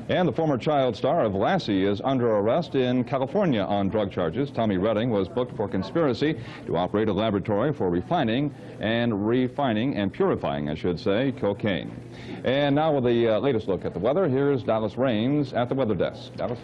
And the former child star of Lassie is under arrest in California on drug charges. Tommy Redding was booked for conspiracy to operate a laboratory for refining and purifying, I should say, cocaine. And now with the latest look at the weather, here's Dallas Raines at the weather desk. Dallas?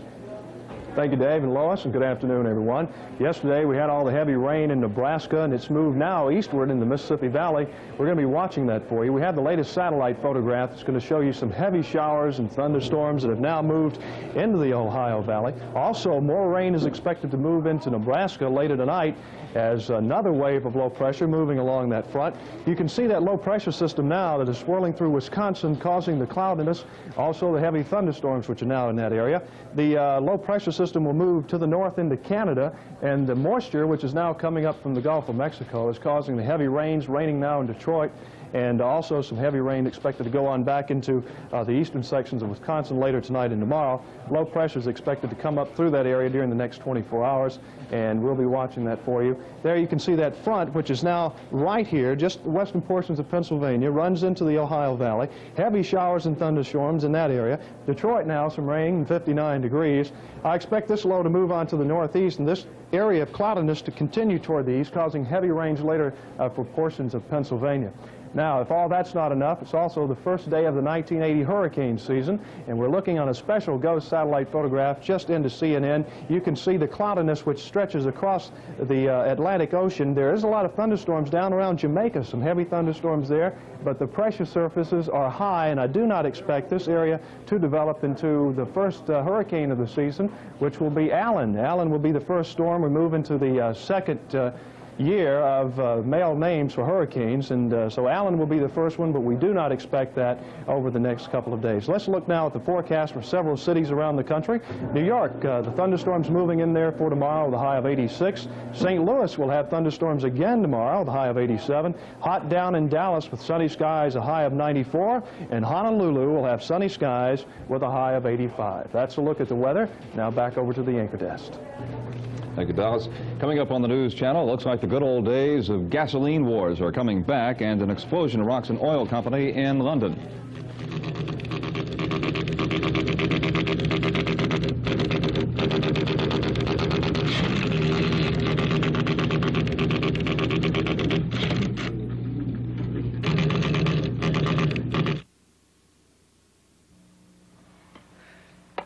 Thank you, Dave and Lois, and good afternoon, everyone. Yesterday, we had all the heavy rain in Nebraska, and it's moved now eastward in the Mississippi Valley. We're going to be watching that for you. We have the latest satellite photograph that's going to show you some heavy showers and thunderstorms that have now moved into the Ohio Valley. Also, more rain is expected to move into Nebraska later tonight as another wave of low pressure moving along that front. You can see that low pressure system now that is swirling through Wisconsin, causing the cloudiness, also the heavy thunderstorms which are now in that area. The low pressure system will move to the north into Canada, and the moisture, which is now coming up from the Gulf of Mexico, is causing the heavy rains, raining now in Detroit, and also some heavy rain expected to go on back into the eastern sections of Wisconsin later tonight and tomorrow. Low pressure is expected to come up through that area during the next 24 hours, and we'll be watching that for you. There you can see that front, which is now right here, just the western portions of Pennsylvania, runs into the Ohio Valley. Heavy showers and thunderstorms in that area. Detroit now, some rain and 59 degrees. I expect this low to move on to the northeast, and this area of cloudiness to continue toward the east, causing heavy rains later for portions of Pennsylvania. Now, if all that's not enough, it's also the first day of the 1980 hurricane season, and we're looking on a special GOES satellite photograph just into CNN. You can see the cloudiness which stretches across the Atlantic Ocean. There is a lot of thunderstorms down around Jamaica, some heavy thunderstorms there, but the pressure surfaces are high, and I do not expect this area to develop into the first hurricane of the season, which will be Allen. Allen will be the first storm. We move into the second year of male names for hurricanes, and so Allen will be the first one, but we do not expect that over the next couple of days. Let's look now at the forecast for several cities around the country. New York, the thunderstorms moving in there for tomorrow, the high of 86. St. Louis will have thunderstorms again tomorrow, the high of 87. Hot down in Dallas with sunny skies, a high of 94. And Honolulu will have sunny skies with a high of 85. That's a look at the weather. Now back over to the anchor desk. Thank you, Dallas. Coming up on the News Channel, looks like the good old days of gasoline wars are coming back, and an explosion rocks an oil company in London.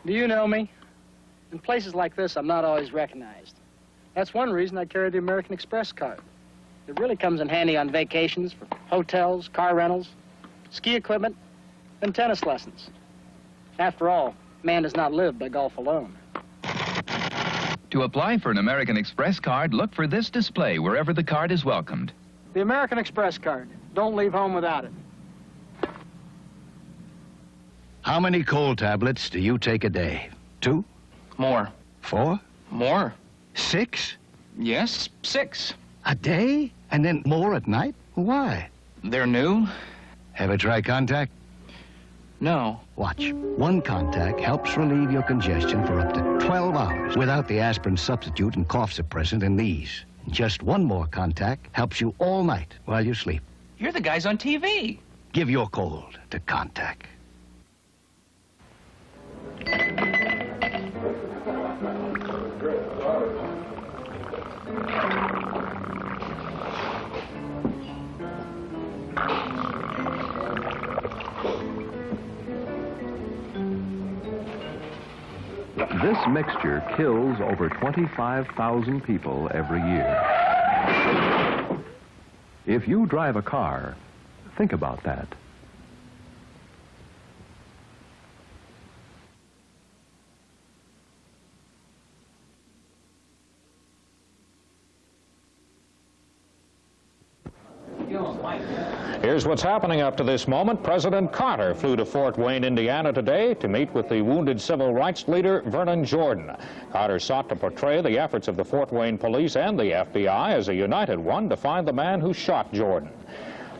Do you know me? In places like this, I'm not always recognized. That's one reason I carry the American Express card. It really comes in handy on vacations for hotels, car rentals, ski equipment, and tennis lessons. After all, man does not live by golf alone. To apply for an American Express card, look for this display wherever the card is welcomed. The American Express card. Don't leave home without it. How many cold tablets do you take a day? 2? More. 4? More. 6? Yes, 6. A day? And then more at night? Why? They're new. Ever try Contact? No. Watch. One Contact helps relieve your congestion for up to 12 hours without the aspirin substitute and cough suppressant in these. Just one more Contact helps you all night while you sleep. You're the guys on TV. Give your cold to Contact. This mixture kills over 25,000 people every year. If you drive a car, think about that. Here's what's happening up to this moment. President Carter flew to Fort Wayne, Indiana today to meet with the wounded civil rights leader, Vernon Jordan. Carter sought to portray the efforts of the Fort Wayne police and the FBI as a united one to find the man who shot Jordan.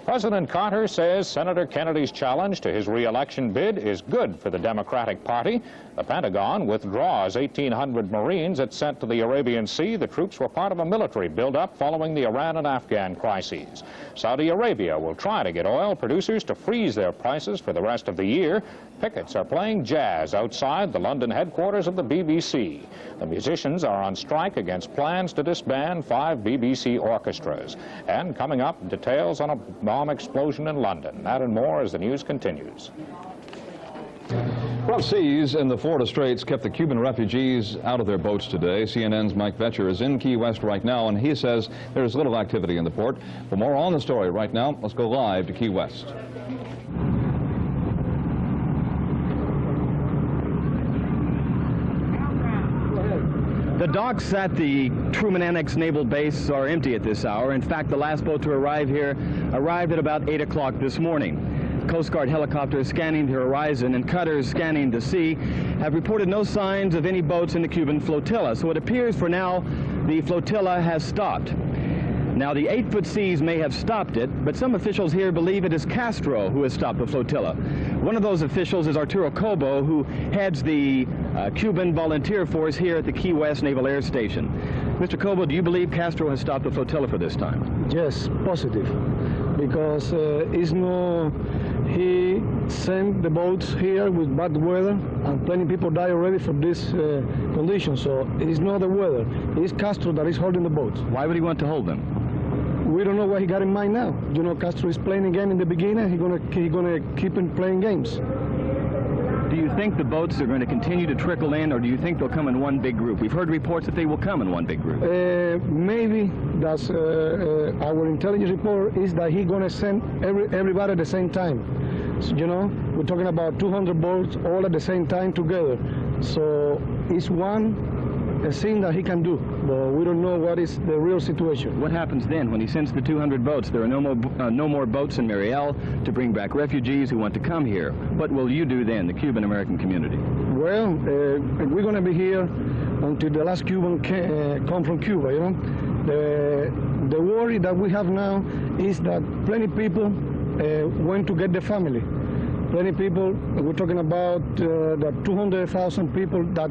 President Carter says Senator Kennedy's challenge to his re-election bid is good for the Democratic Party. The Pentagon withdraws 1,800 Marines it sent to the Arabian Sea. The troops were part of a military buildup following the Iran and Afghan crises. Saudi Arabia will try to get oil producers to freeze their prices for the rest of the year. Pickets are playing jazz outside the London headquarters of the BBC. The musicians are on strike against plans to disband 5 BBC orchestras. And coming up, details on a bomb explosion in London. That and more as the news continues. Rough seas in the Florida Straits kept the Cuban refugees out of their boats today. CNN's Mike Vetcher is in Key West right now, and he says there's little activity in the port. For more on the story right now, let's go live to Key West. The docks at the Truman Annex Naval Base are empty at this hour. In fact, the last boat to arrive here arrived at about 8 o'clock this morning. Coast Guard helicopters scanning the horizon and cutters scanning the sea have reported no signs of any boats in the Cuban flotilla. So it appears for now the flotilla has stopped. Now, the 8-foot seas may have stopped it, but some officials here believe it is Castro who has stopped the flotilla. One of those officials is Arturo Cobo, who heads the Cuban volunteer force here at the Key West Naval Air Station. Mr. Cobo, do you believe Castro has stopped the flotilla for this time? Yes, positive, because he sent the boats here with bad weather, and plenty of people die already for this condition. So it's not the weather; it's Castro that is holding the boats. Why would he want to hold them? We don't know what he got in mind now. You know, Castro is playing a game in the beginning. He's gonna keep him playing games. Do you think the boats are going to continue to trickle in, or do you think they'll come in one big group? We've heard reports that they will come in one big group. Maybe that's our intelligence report is that he's going to send everybody at the same time. So, you know, we're talking about 200 boats all at the same time together. So it's a thing that he can do, but we don't know what is the real situation. What happens then when he sends the 200 boats? There are no more boats in Mariel to bring back refugees who want to come here. What will you do then, the Cuban American community? Well, we're going to be here until the last Cuban come from Cuba, you know. The worry that we have now is that plenty of people went to get the family. Plenty of people, we're talking about the 200,000 people that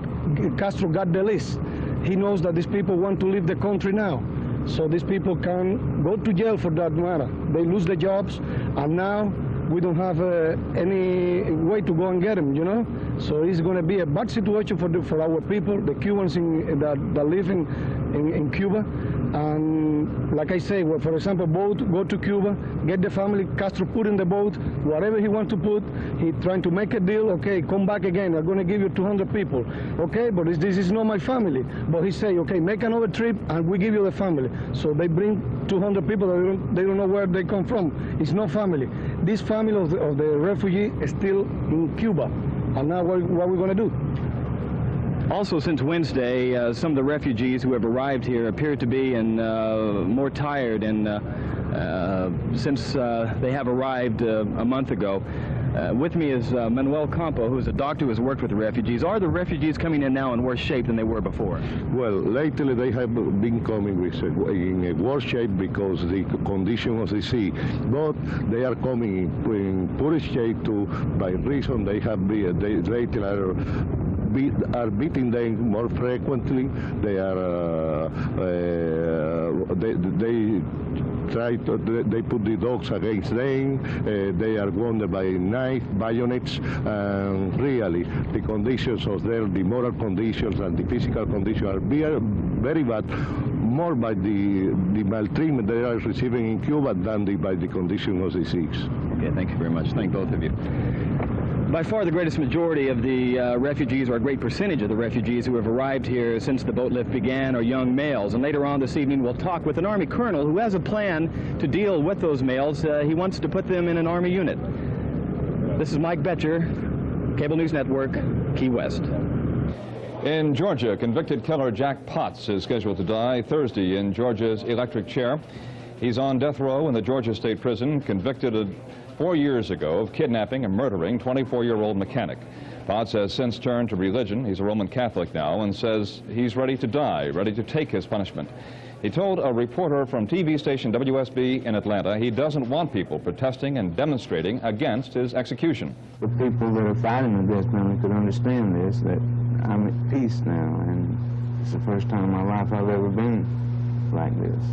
Castro got the list. He knows that these people want to leave the country now. So these people can go to jail for that matter. They lose their jobs, and now we don't have any way to go and get them, you know? So it's going to be a bad situation for our people, the Cubans that live in Cuba. And like I say, well, for example, go to Cuba, get the family, Castro put in the boat, whatever he wants to put, he trying to make a deal, okay, come back again, I'm going to give you 200 people. Okay, but this is not my family. But he say, okay, make another trip and we give you the family. So they bring 200 people, they don't know where they come from. It's not family. This family of the refugee is still in Cuba. And now what are we going to do? Also, since Wednesday, some of the refugees who have arrived here appear to be more tired, and since they have arrived a month ago. With me is Manuel Campo, who is a doctor who has worked with the refugees. Are the refugees coming in now in worse shape than they were before? Well, lately they have been coming in a worse shape because the condition of the sea. But they are coming in poor shape too, by reason they have lately are beating them more frequently. They are they put the dogs against them. They are wounded by knife, bayonets, and really the conditions of the moral conditions and the physical conditions are very bad, more by the maltreatment they are receiving in Cuba than by the condition of the seas. Okay, thank you very much. Thank both of you. By far the greatest majority of the refugees, or a great percentage of the refugees who have arrived here since the boat lift began, are young males. And later on this evening we'll talk with an Army colonel who has a plan to deal with those males. He wants to put them in an Army unit. This is Mike Betcher, Cable News Network, Key West. In Georgia, convicted killer Jack Potts is scheduled to die Thursday in Georgia's electric chair. He's on death row in the Georgia State Prison, convicted 4 years ago of kidnapping and murdering 24-year-old mechanic. Potts has since turned to religion. He's a Roman Catholic now and says he's ready to die, ready to take his punishment. He told a reporter from TV station WSB in Atlanta he doesn't want people protesting and demonstrating against his execution. The people that are fighting the death penalty could understand this, that I'm at peace now, and it's the first time in my life I've ever been like this.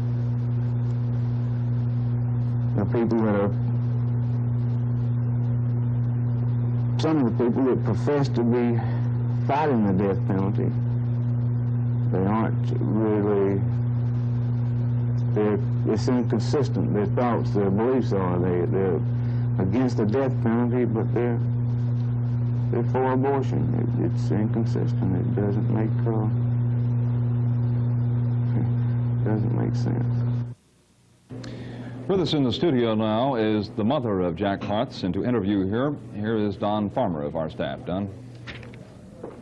The people that are, some of the people that profess to be fighting the death penalty, they aren't really, it's inconsistent. Their thoughts, their beliefs are, they're against the death penalty, but they're for abortion. It's inconsistent. It doesn't make sense. With us in the studio now is the mother of Jack Potts, and to interview her, here is Don Farmer of our staff. Don?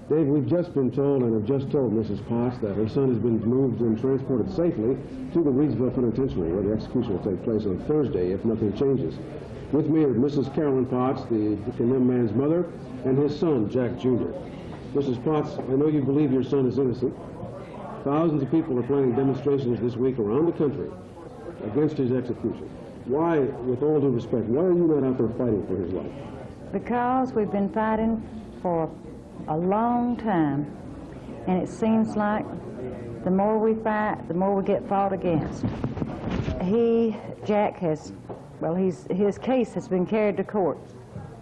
Dave, we've just been told and have just told Mrs. Potts that her son has been moved and transported safely to the Reedsville Penitentiary, where the execution will take place on Thursday if nothing changes. With me are Mrs. Carolyn Potts, the condemned man's mother, and his son, Jack Jr. Mrs. Potts, I know you believe your son is innocent. Thousands of people are planning demonstrations this week around the country against his execution. Why, with all due respect, why are you not out there fighting for his life? Because we've been fighting for a long time, and it seems like the more we fight, the more we get fought against. Jack has, well, his case has been carried to court.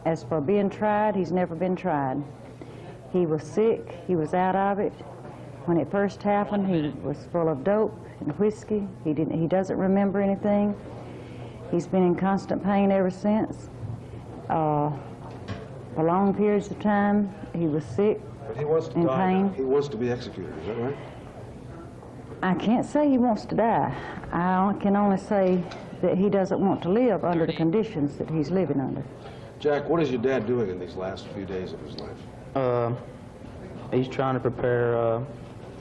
As for being tried, he's never been tried. He was sick, he was out of it. When it first happened, he was full of dope and whiskey. He doesn't remember anything. He's been in constant pain ever since. For long periods of time, he was sick, But he wants to in die. pain. He wants to be executed, is that right? I can't say he wants to die. I can only say that he doesn't want to live under the conditions that he's living under. Jack, what is your dad doing in these last few days of his life? He's trying to prepare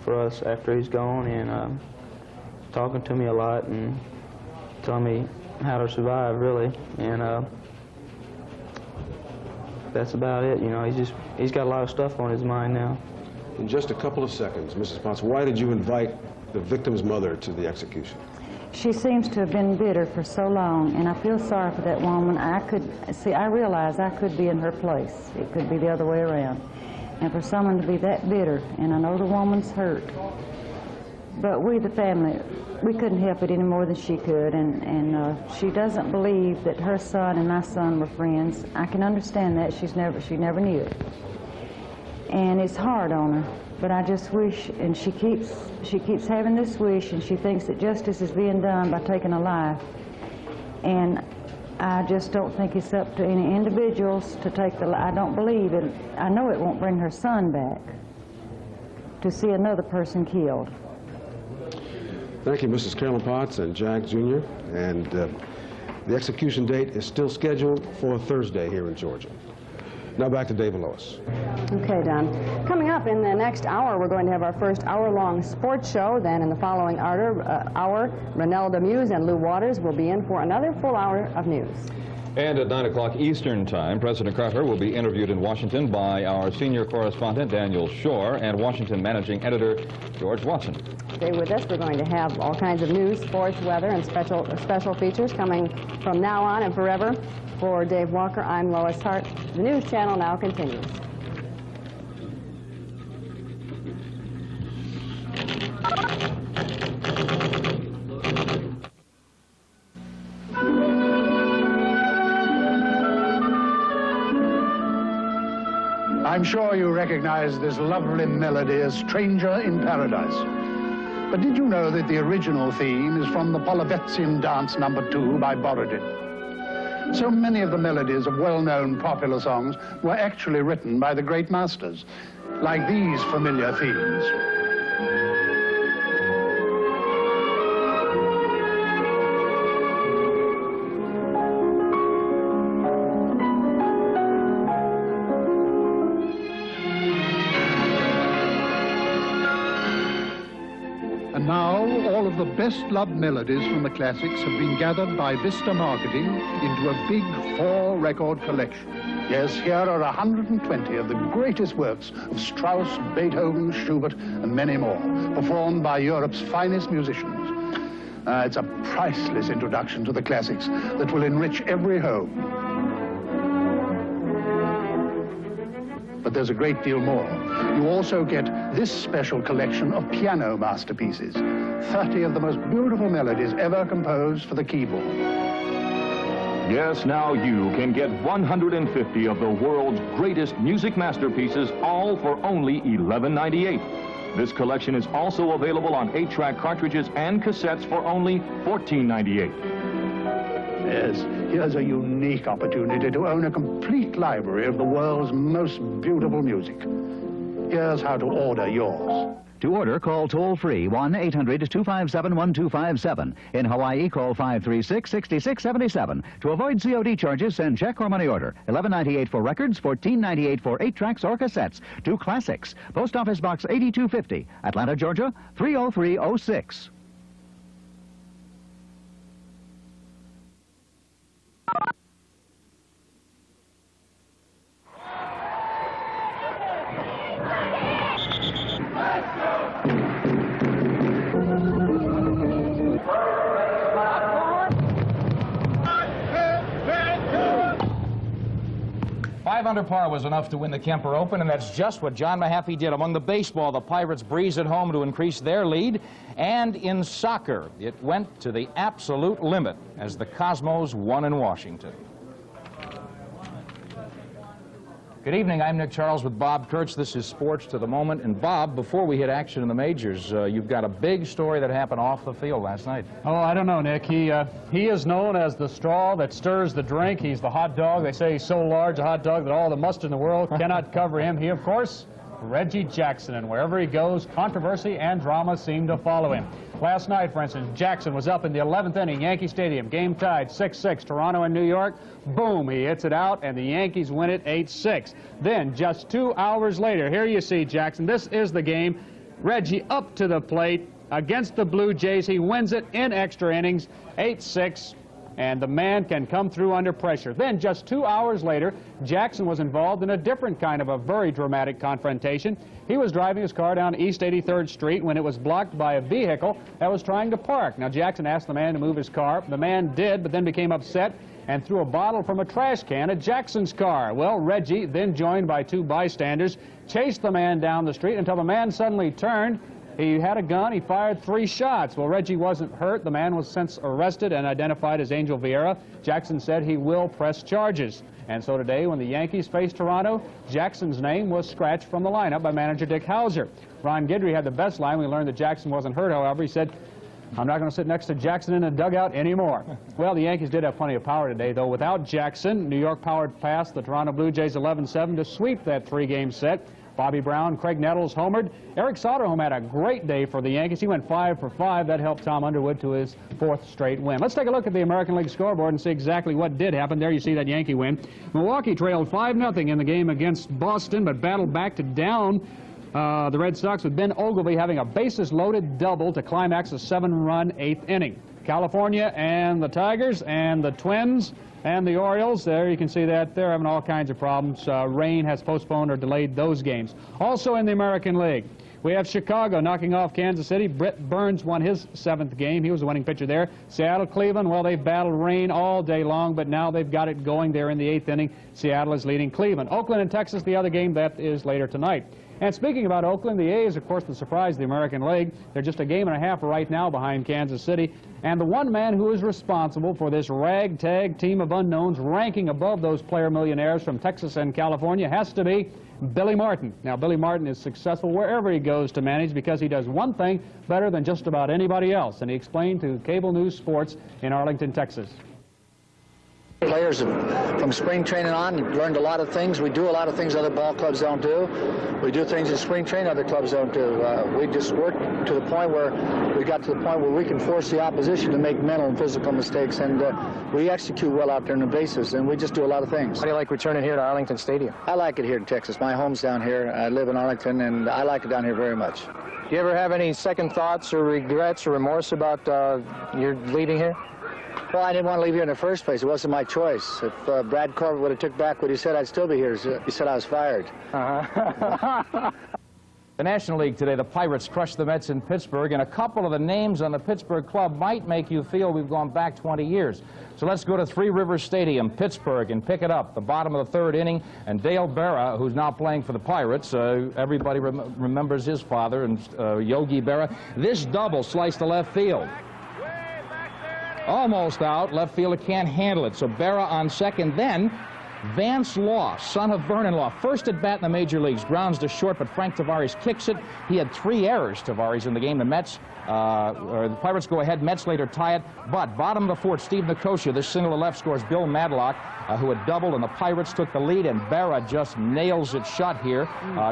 for us after he's gone, and talking to me a lot and telling me how to survive, really. And that's about it. You know, he's got a lot of stuff on his mind now. In just a couple of seconds, Mrs. Potts, why did you invite the victim's mother to the execution? She seems to have been bitter for so long, and I feel sorry for that woman. I realize I could be in her place. It could be the other way around. And for someone to be that bitter, and I know the woman's hurt, but we, the family, we couldn't help it any more than she could, and she doesn't believe that her son and my son were friends. I can understand that. She never knew it. And it's hard on her, but I just wish, and she keeps having this wish, and she thinks that justice is being done by taking a life. And I just don't think it's up to any individuals to take the life. I don't believe it. I know it won't bring her son back to see another person killed. Thank you, Mrs. Carolyn Potts and Jack Jr. And the execution date is still scheduled for Thursday here in Georgia. Now back to Dave and Lois. Okay, Don. Coming up in the next hour, we're going to have our first hour-long sports show. Then in the following hour, Renelda Muse and Lou Waters will be in for another full hour of news. And at 9 o'clock Eastern Time, President Carter will be interviewed in Washington by our senior correspondent, Daniel Shore, and Washington managing editor, George Watson. Stay with us. We're going to have all kinds of news, sports, weather, and special features coming from now on and forever. For Dave Walker, I'm Lois Hart. The News Channel now continues. I'm sure you recognize this lovely melody as Stranger in Paradise. But did you know that the original theme is from the Polovetsin Dance No. 2 by Borodin? So many of the melodies of well-known popular songs were actually written by the great masters, like these familiar themes. And now, all of the best-loved melodies from the classics have been gathered by Vista Marketing into a big 4-record collection. Yes, here are 120 of the greatest works of Strauss, Beethoven, Schubert, and many more, performed by Europe's finest musicians. It's a priceless introduction to the classics that will enrich every home. But there's a great deal more. You also get this special collection of piano masterpieces, 30 of the most beautiful melodies ever composed for the keyboard. Yes, now you can get 150 of the world's greatest music masterpieces, all for only $11.98. This collection is also available on 8-track cartridges and cassettes for only $14.98. Yes, here's a unique opportunity to own a complete library of the world's most beautiful music. Here's how to order yours. To order, call toll-free 1-800-257-1257. In Hawaii, call 536-6677. To avoid COD charges, send check or money order. $11.98 for records, $14.98 for 8-tracks or cassettes. To Classics. Post Office Box 8250, Atlanta, Georgia, 30306. Under par was enough to win the Kemper Open, and that's just what John Mahaffey did. Among the baseball, the Pirates breezed at home to increase their lead, and in soccer, it went to the absolute limit as the Cosmos won in Washington. Good evening, I'm Nick Charles with Bob Kurtz. This is Sports to the Moment. And Bob, before we hit action in the majors, you've got a big story that happened off the field last night. Oh, I don't know, Nick. He is known as the straw that stirs the drink. He's the hot dog. They say he's so large, a hot dog, that all the mustard in the world cannot cover him. He, of course, Reggie Jackson, and wherever he goes, controversy and drama seem to follow him. Last night, for instance, Jackson was up in the 11th inning, Yankee Stadium, game tied 6-6, Toronto and New York. Boom, he hits it out, and the Yankees win it 8-6. Then, just 2 hours later, here you see Jackson. This is the game. Reggie up to the plate against the Blue Jays. He wins it in extra innings, 8-6. And the man can come through under pressure. Then, just 2 hours later, Jackson was involved in a different kind of a very dramatic confrontation. He was driving his car down East 83rd Street when it was blocked by a vehicle that was trying to park. Now, Jackson asked the man to move his car. The man did, but then became upset and threw a bottle from a trash can at Jackson's car. Well, Reggie, then joined by 2 bystanders, chased the man down the street until the man suddenly turned. He had a gun. He fired 3 shots. Well, Reggie wasn't hurt. The man was since arrested and identified as Angel Vieira. Jackson said he will press charges. And so today, when the Yankees faced Toronto, Jackson's name was scratched from the lineup by manager Dick Hauser. Ron Guidry had the best line. We learned that Jackson wasn't hurt, however. He said, "I'm not going to sit next to Jackson in a dugout anymore." Well, the Yankees did have plenty of power today, though. Without Jackson, New York powered past the Toronto Blue Jays 11-7 to sweep that 3-game set. Bobby Brown, Craig Nettles homered. Eric Soderholm had a great day for the Yankees. He went 5 for 5. That helped Tom Underwood to his 4th straight win. Let's take a look at the American League scoreboard and see exactly what did happen. There you see that Yankee win. Milwaukee trailed 5-0 in the game against Boston, but battled back to down the Red Sox with Ben Ogilvy having a bases-loaded double to climax a 7-run 8th inning. California and the Tigers and the Twins and the Orioles, there you can see that they're having all kinds of problems. Rain has postponed or delayed those games. Also in the American League, we have Chicago knocking off Kansas City. Brett Burns won his 7th game. He was the winning pitcher there. Seattle, Cleveland, well, they've battled rain all day long, but now they've got it going there in the 8th inning. Seattle is leading Cleveland. Oakland and Texas, the other game, that is later tonight. And speaking about Oakland, the A's, of course, the surprise of the American League. They're just a game and a half right now behind Kansas City. And the one man who is responsible for this ragtag team of unknowns ranking above those player millionaires from Texas and California has to be Billy Martin. Now, Billy Martin is successful wherever he goes to manage because he does one thing better than just about anybody else. And he explained to Cable News Sports in Arlington, Texas. Players from spring training on learned a lot of things. We do a lot of things other ball clubs don't do. We do things in spring training other clubs don't do. We just work to the point where we got to the point where we can force the opposition to make mental and physical mistakes, and we execute well out there in the bases, and we just do a lot of things. How do you like returning here to Arlington Stadium? I like it here in Texas. My home's down here. I live in Arlington, and I like it down here very much. Do you ever have any second thoughts or regrets or remorse about your leaving here? Well, I didn't want to leave here in the first place. It wasn't my choice. If Brad Corbett would have took back what he said, I'd still be here. He said I was fired. The National League today, the Pirates crushed the Mets in Pittsburgh, and a couple of the names on the Pittsburgh club might make you feel we've gone back 20 years. So let's go to Three Rivers Stadium, Pittsburgh, and pick it up. The bottom of the third inning, and Dale Berra, who's now playing for the Pirates, everybody remembers his father, and Yogi Berra. This double sliced to left field. Almost out. Left fielder can't handle it. So Berra on second. Then Vance Law, son of Vernon Law, first at bat in the major leagues, grounds to short, but Frank Tavares kicks it. He had 3 errors, Tavares, in the game. The Mets, the Pirates go ahead. Mets later tie it. But bottom of the fourth, Steve Nicosia, this single to left, scores Bill Madlock, who had doubled, and the Pirates took the lead, and Berra just nails it shut here,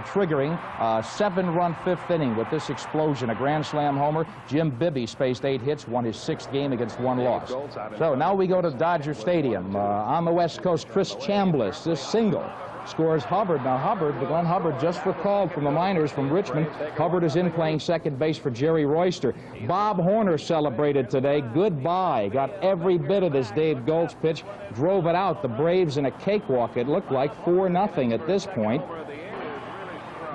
triggering a 7-run 5th inning with this explosion. A grand slam homer. Jim Bibby spaced 8 hits, won his 6th game against 1 loss. So now we go to Dodger Stadium. On the West Coast, Chris Chambliss, this single scores Hubbard. Now Hubbard, Glenn Hubbard, just recalled from the minors from Richmond. Hubbard is in playing second base for Jerry Royster. Bob Horner celebrated today. Goodbye. Got every bit of this Dave Goltz pitch. Drove it out. The Braves in a cakewalk. It looked like 4-0 at this point.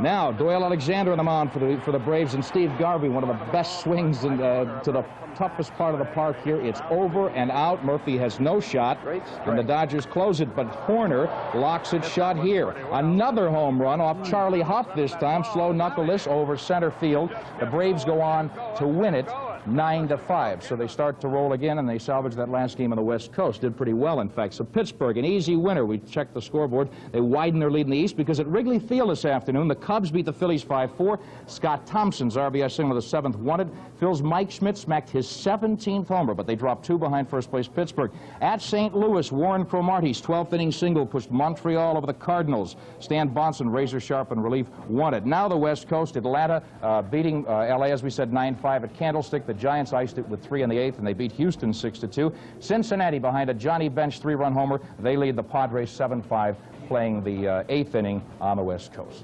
Now Doyle Alexander on the mound for the Braves, and Steve Garvey, one of the best swings to the toughest part of the park here. It's over and out. Murphy has no shot, and the Dodgers close it, but Horner locks it shut here. Another home run off Charlie Huff this time, slow knuckleless over center field. The Braves go on to win it 9-5. So they start to roll again, and they salvage that last game on the West Coast. Did pretty well, in fact. So Pittsburgh, an easy winner. We checked the scoreboard. They widen their lead in the East because at Wrigley Field this afternoon, the Cubs beat the Phillies 5-4. Scott Thompson's RBI single, the 7th wanted. Phil's Mike Schmidt smacked his 17th homer, but they dropped 2 behind first place Pittsburgh. At St. Louis, Warren Cromartie's 12th inning single pushed Montreal over the Cardinals. Stan Bonson, razor sharp in relief, won it. Now the West Coast, Atlanta beating L.A., as we said, 9-5 at Candlestick. The Giants iced it with 3 in the 8th, and they beat Houston 6-2. Cincinnati, behind a Johnny Bench 3-run homer, they lead the Padres 7-5, playing the 8th inning on the West Coast.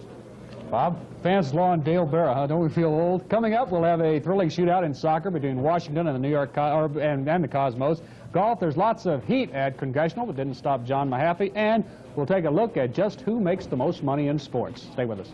Bob? Vance Law and Dale Berra, huh? Don't we feel old? Coming up, we'll have a thrilling shootout in soccer between Washington and the New York and the Cosmos. Golf, there's lots of heat at Congressional, but didn't stop John Mahaffey, and we'll take a look at just who makes the most money in sports. Stay with us.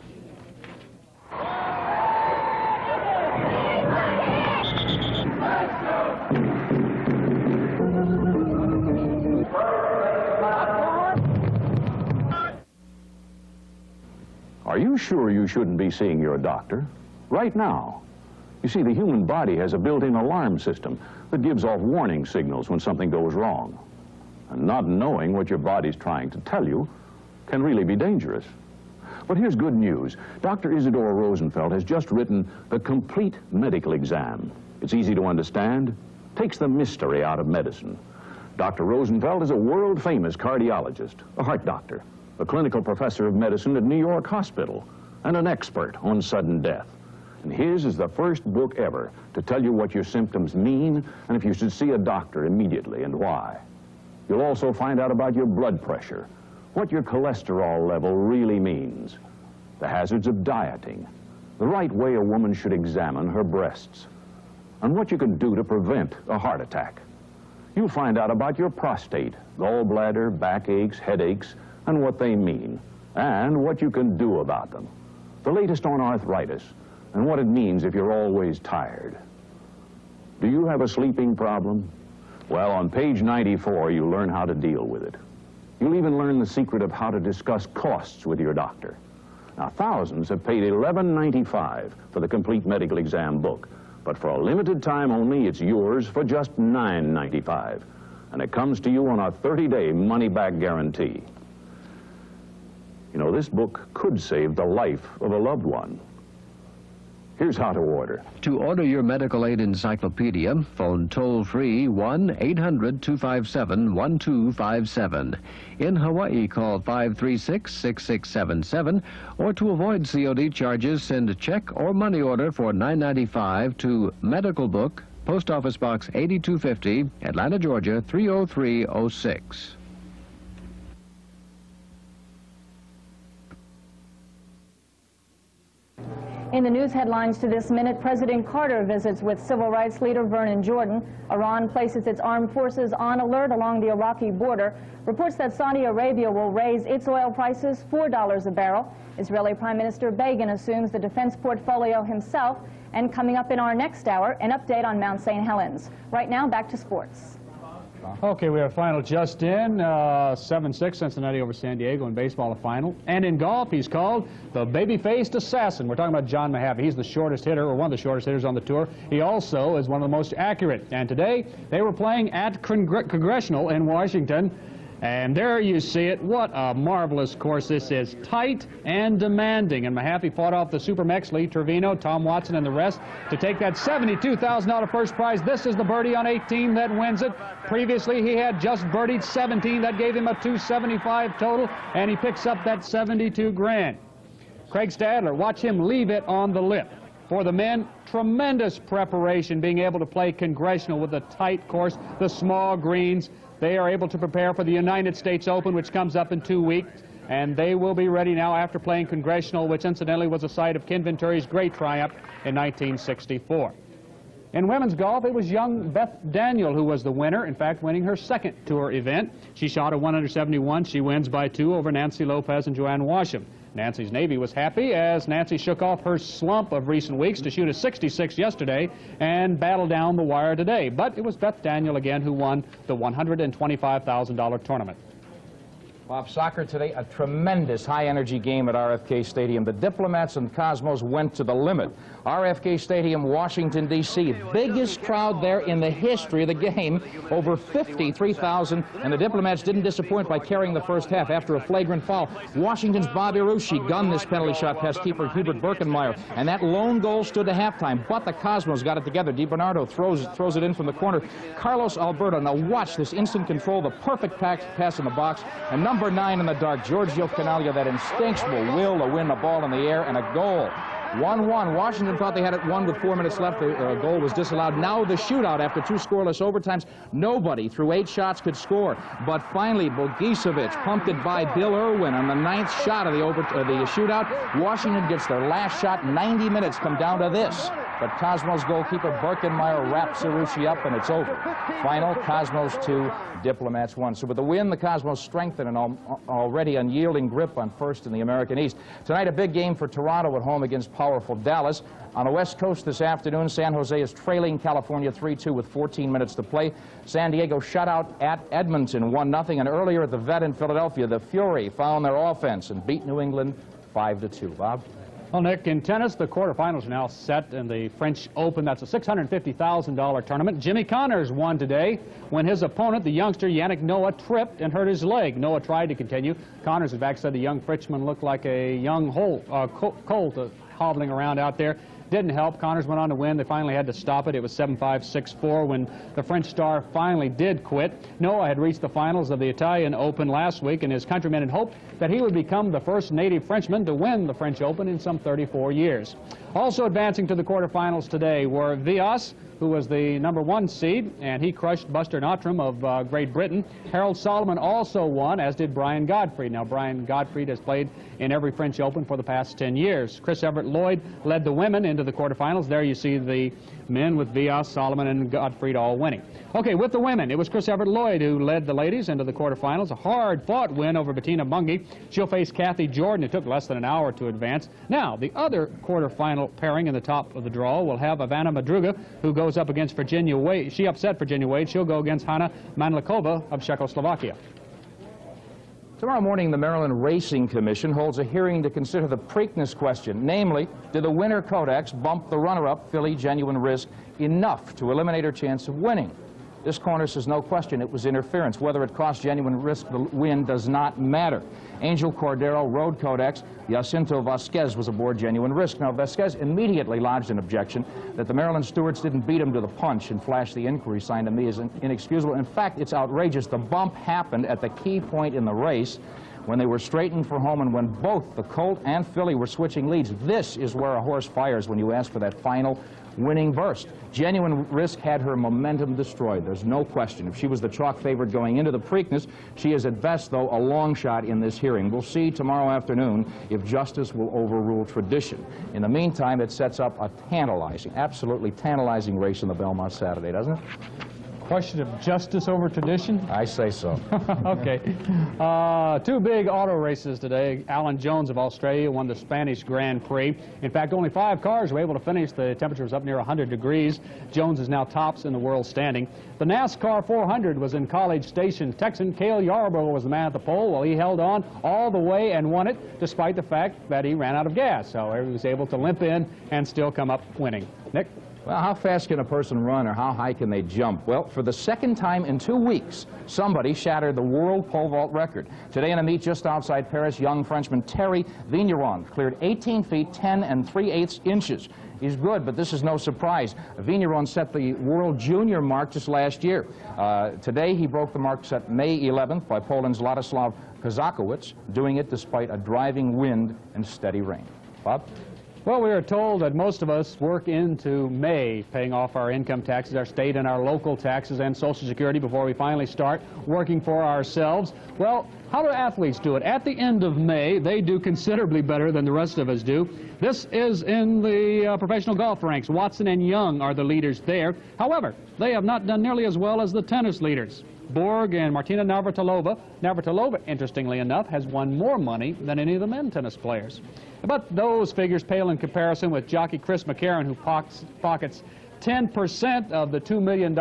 Are you sure you shouldn't be seeing your doctor right now? You see, the human body has a built-in alarm system that gives off warning signals when something goes wrong. And not knowing what your body's trying to tell you can really be dangerous. But here's good news. Dr. Isidore Rosenfeld has just written The Complete Medical Exam. It's easy to understand, takes the mystery out of medicine. Dr. Rosenfeld is a world-famous cardiologist, a heart doctor, a clinical professor of medicine at New York Hospital, and an expert on sudden death. And his is the first book ever to tell you what your symptoms mean and if you should see a doctor immediately and why. You'll also find out about your blood pressure, what your cholesterol level really means, the hazards of dieting, the right way a woman should examine her breasts, and what you can do to prevent a heart attack. You'll find out about your prostate, gallbladder, backaches, headaches, and what they mean, and what you can do about them. The latest on arthritis, and what it means if you're always tired. Do you have a sleeping problem? Well, on page 94, you'll learn how to deal with it. You'll even learn the secret of how to discuss costs with your doctor. Now, thousands have paid $11.95 for the Complete Medical Exam book, but for a limited time only, it's yours for just $9.95. And it comes to you on a 30-day money-back guarantee. You know, this book could save the life of a loved one. Here's how to order. To order your medical aid encyclopedia, phone toll-free 1-800-257-1257. In Hawaii, call 536-6677, or to avoid COD charges, send a check or money order for $9.95 to Medical Book, Post Office Box 8250, Atlanta, Georgia 30306. In the news headlines to this minute, President Carter visits with civil rights leader Vernon Jordan. Iran places its armed forces on alert along the Iraqi border. Reports that Saudi Arabia will raise its oil prices $4 a barrel. Israeli Prime Minister Begin assumes the defense portfolio himself. And coming up in our next hour, an update on Mount St. Helens. Right now, back to sports. Okay, we have a final just in, 7-6 Cincinnati over San Diego in baseball, a final. And in golf, he's called the baby-faced assassin. We're talking about John Mahaffey. He's the shortest hitter, or one of the shortest hitters on the tour. He also is one of the most accurate. And today, they were playing at Congressional in Washington. And there you see it. What a marvelous course this is. Tight and demanding. And Mahaffey fought off the Supermex, Lee Trevino, Tom Watson, and the rest to take that $72,000 first prize. This is the birdie on 18 that wins it. Previously, he had just birdied 17. That gave him a $275 total, and he picks up that $72 grand. Craig Stadler, watch him leave it on the lip. For the men, tremendous preparation, being able to play Congressional with a tight course, the small greens. They are able to prepare for the United States Open, which comes up in 2 weeks, and they will be ready now after playing Congressional, which incidentally was the site of Ken Venturi's great triumph in 1964. In women's golf, it was young Beth Daniel who was the winner, in fact, winning her second tour event. She shot a 171. She wins by 2 over Nancy Lopez and Joanne Washam. Nancy's Navy was happy as Nancy shook off her slump of recent weeks to shoot a 66 yesterday and battle down the wire today. But it was Beth Daniel again who won the $125,000 tournament. Bob, soccer today, a tremendous high-energy game at RFK Stadium. The Diplomats and Cosmos went to the limit. RFK Stadium, Washington, D.C., biggest crowd there in the history of the game, over 53,000, and the Diplomats didn't disappoint by carrying the first half after a flagrant foul. Washington's Bobby Rushi gunned this penalty shot past keeper Hubert Birkenmeyer, and that lone goal stood to halftime, but the Cosmos got it together. DiBernardo throws it in from the corner. Carlos Alberto, now watch this instant control, the perfect pass in the box, and number 9 in the dark, Giorgio Canaglia, that instinctual will to win the ball in the air, and a goal. 1-1. Washington thought they had it won with 4 minutes left. The goal was disallowed. Now the shootout after 2 scoreless overtimes. Nobody through 8 shots could score. But finally, Bogicevic pumped it by Bill Irwin on the 9th shot of the shootout. Washington gets their last shot. 90 minutes come down to this. But Cosmos goalkeeper Birkenmeyer wraps Cerucci up, and it's over. Final, Cosmos 2, Diplomats 1. So with the win, the Cosmos strengthen an already unyielding grip on first in the American East. Tonight, a big game for Toronto at home against powerful Dallas. On the West Coast this afternoon, San Jose is trailing California 3-2 with 14 minutes to play. San Diego shut out at Edmonton 1-0, and earlier at the Vet in Philadelphia, the Fury found their offense and beat New England 5-2. Bob? Well, Nick, in tennis, the quarterfinals are now set in the French Open. That's a $650,000 tournament. Jimmy Connors won today when his opponent, the youngster Yannick Noah, tripped and hurt his leg. Noah tried to continue. Connors, in fact, said the young Frenchman looked like a young colt hobbling around out there. Didn't help. Connors went on to win. They finally had to stop it. It was 7-5, 6-4 when the French star finally did quit. Noah had reached the finals of the Italian Open last week, and his countrymen had hoped that he would become the first native Frenchman to win the French Open in some 34 years. Also advancing to the quarterfinals today were Vias, who was the #1 seed, and he crushed Buster Nottram of Great Britain. Harold Solomon also won, as did Brian Gottfried. Now, Brian Gottfried has played in every French Open for the past 10 years. Chris Everett Lloyd led the women into the quarterfinals. There you see the men with Vias, Solomon, and Gottfried all winning. Okay, with the women, it was Chris Everett Lloyd who led the ladies into the quarterfinals. A hard-fought win over Bettina Bunge. She'll face Kathy Jordan. It took less than an hour to advance. Now, the other quarterfinal pairing in the top of the draw will have Ivana Madruga, who goes up against Virginia Wade. She upset Virginia Wade. She'll go against Hanna Mandlikova of Czechoslovakia. Tomorrow morning, the Maryland Racing Commission holds a hearing to consider the Preakness question. Namely, did the winner Kodaks bump the runner-up, Philly Genuine Risk, enough to eliminate her chance of winning? This corner says no question it was interference. Whether it cost genuine risk the win does not matter. Angel Cordero, Road Codex, Jacinto Vasquez was aboard genuine risk. Now, Vasquez immediately lodged an objection that the Maryland stewards didn't beat him to the punch and flashed the inquiry sign to me as inexcusable. In fact, it's outrageous. The bump happened at the key point in the race when they were straightening for home and when both the Colt and filly were switching leads. This is where a horse fires when you ask for that final winning burst. Genuine risk had her momentum destroyed. There's no question. If she was the chalk favorite going into the Preakness, she is at best, though, a long shot in this hearing. We'll see tomorrow afternoon if justice will overrule tradition. In the meantime, it sets up a tantalizing, absolutely tantalizing race in the Belmont Saturday, doesn't it? Question of justice over tradition? I say so. Okay. Two big auto races today. Alan Jones of Australia won the Spanish Grand Prix. In fact, only 5 cars were able to finish. The temperature was up near 100 degrees. Jones is now tops in the world standing. The NASCAR 400 was in College Station. Texan Cale Yarborough was the man at the pole. Well, he held on all the way and won it, despite the fact that he ran out of gas. However, he was able to limp in and still come up winning. Nick? Well, how fast can a person run or how high can they jump? Well, for the second time in 2 weeks, somebody shattered the world pole vault record. Today in a meet just outside Paris, young Frenchman Thierry Vigneron cleared 18 feet 10 3/8 inches. He's good, but this is no surprise. Vigneron set the world junior mark just last year. Today he broke the mark set May 11th by Poland's Ladislav Kozakowicz, doing it despite a driving wind and steady rain. Bob? Well, we are told that most of us work into May, paying off our income taxes, our state and our local taxes and Social Security before we finally start working for ourselves. Well, how do athletes do it? At the end of May, they do considerably better than the rest of us do. This is in the professional golf ranks. Watson and Young are the leaders there. However, they have not done nearly as well as the tennis leaders. Borg and Martina Navratilova. Navratilova, interestingly enough, has won more money than any of the men tennis players. But those figures pale in comparison with jockey Chris McCarron, who pockets 10% of the $2 million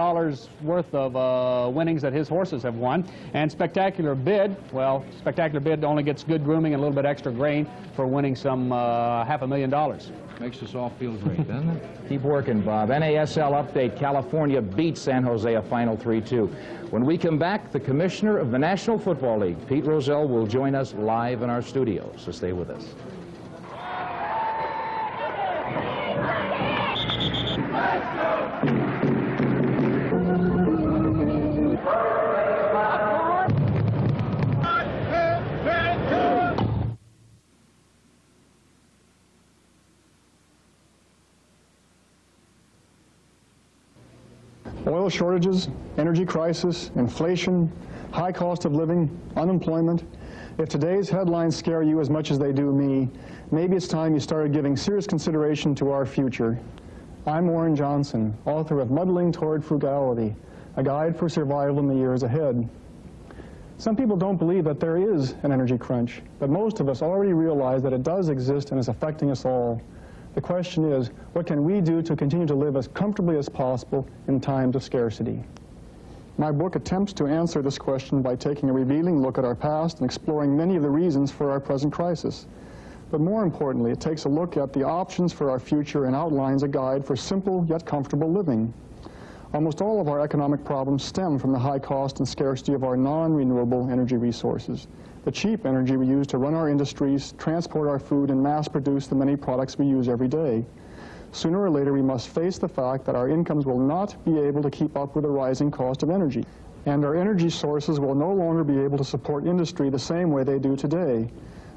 worth of winnings that his horses have won. And Spectacular Bid, well, Spectacular Bid only gets good grooming and a little bit extra grain for winning some $500,000. Makes us all feel great, doesn't it? Keep working, Bob. NASL update, California beats San Jose a final 3-2. When we come back, the commissioner of the National Football League, Pete Rozelle, will join us live in our studios, so stay with us. Oil shortages, energy crisis, inflation, high cost of living, unemployment. If today's headlines scare you as much as they do me, maybe it's time you started giving serious consideration to our future. I'm Warren Johnson, author of Muddling Toward Frugality, a guide for survival in the years ahead. Some people don't believe that there is an energy crunch, but most of us already realize that it does exist and is affecting us all. The question is, what can we do to continue to live as comfortably as possible in times of scarcity? My book attempts to answer this question by taking a revealing look at our past and exploring many of the reasons for our present crisis. But more importantly, it takes a look at the options for our future and outlines a guide for simple yet comfortable living. Almost all of our economic problems stem from the high cost and scarcity of our non-renewable energy resources, the cheap energy we use to run our industries, transport our food, and mass produce the many products we use every day. Sooner or later, we must face the fact that our incomes will not be able to keep up with the rising cost of energy, and our energy sources will no longer be able to support industry the same way they do today.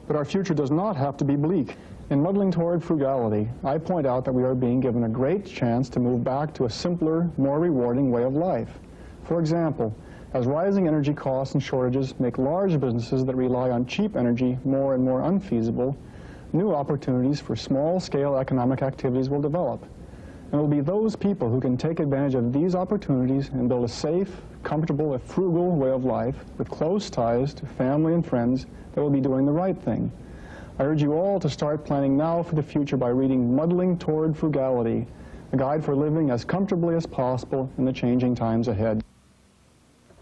But our future does not have to be bleak. In Muddling Toward Frugality, I point out that we are being given a great chance to move back to a simpler, more rewarding way of life. For example, as rising energy costs and shortages make large businesses that rely on cheap energy more and more unfeasible, new opportunities for small-scale economic activities will develop. And it will be those people who can take advantage of these opportunities and build a safe, comfortable, and frugal way of life with close ties to family and friends that will be doing the right thing. I urge you all to start planning now for the future by reading Muddling Toward Frugality, a guide for living as comfortably as possible in the changing times ahead.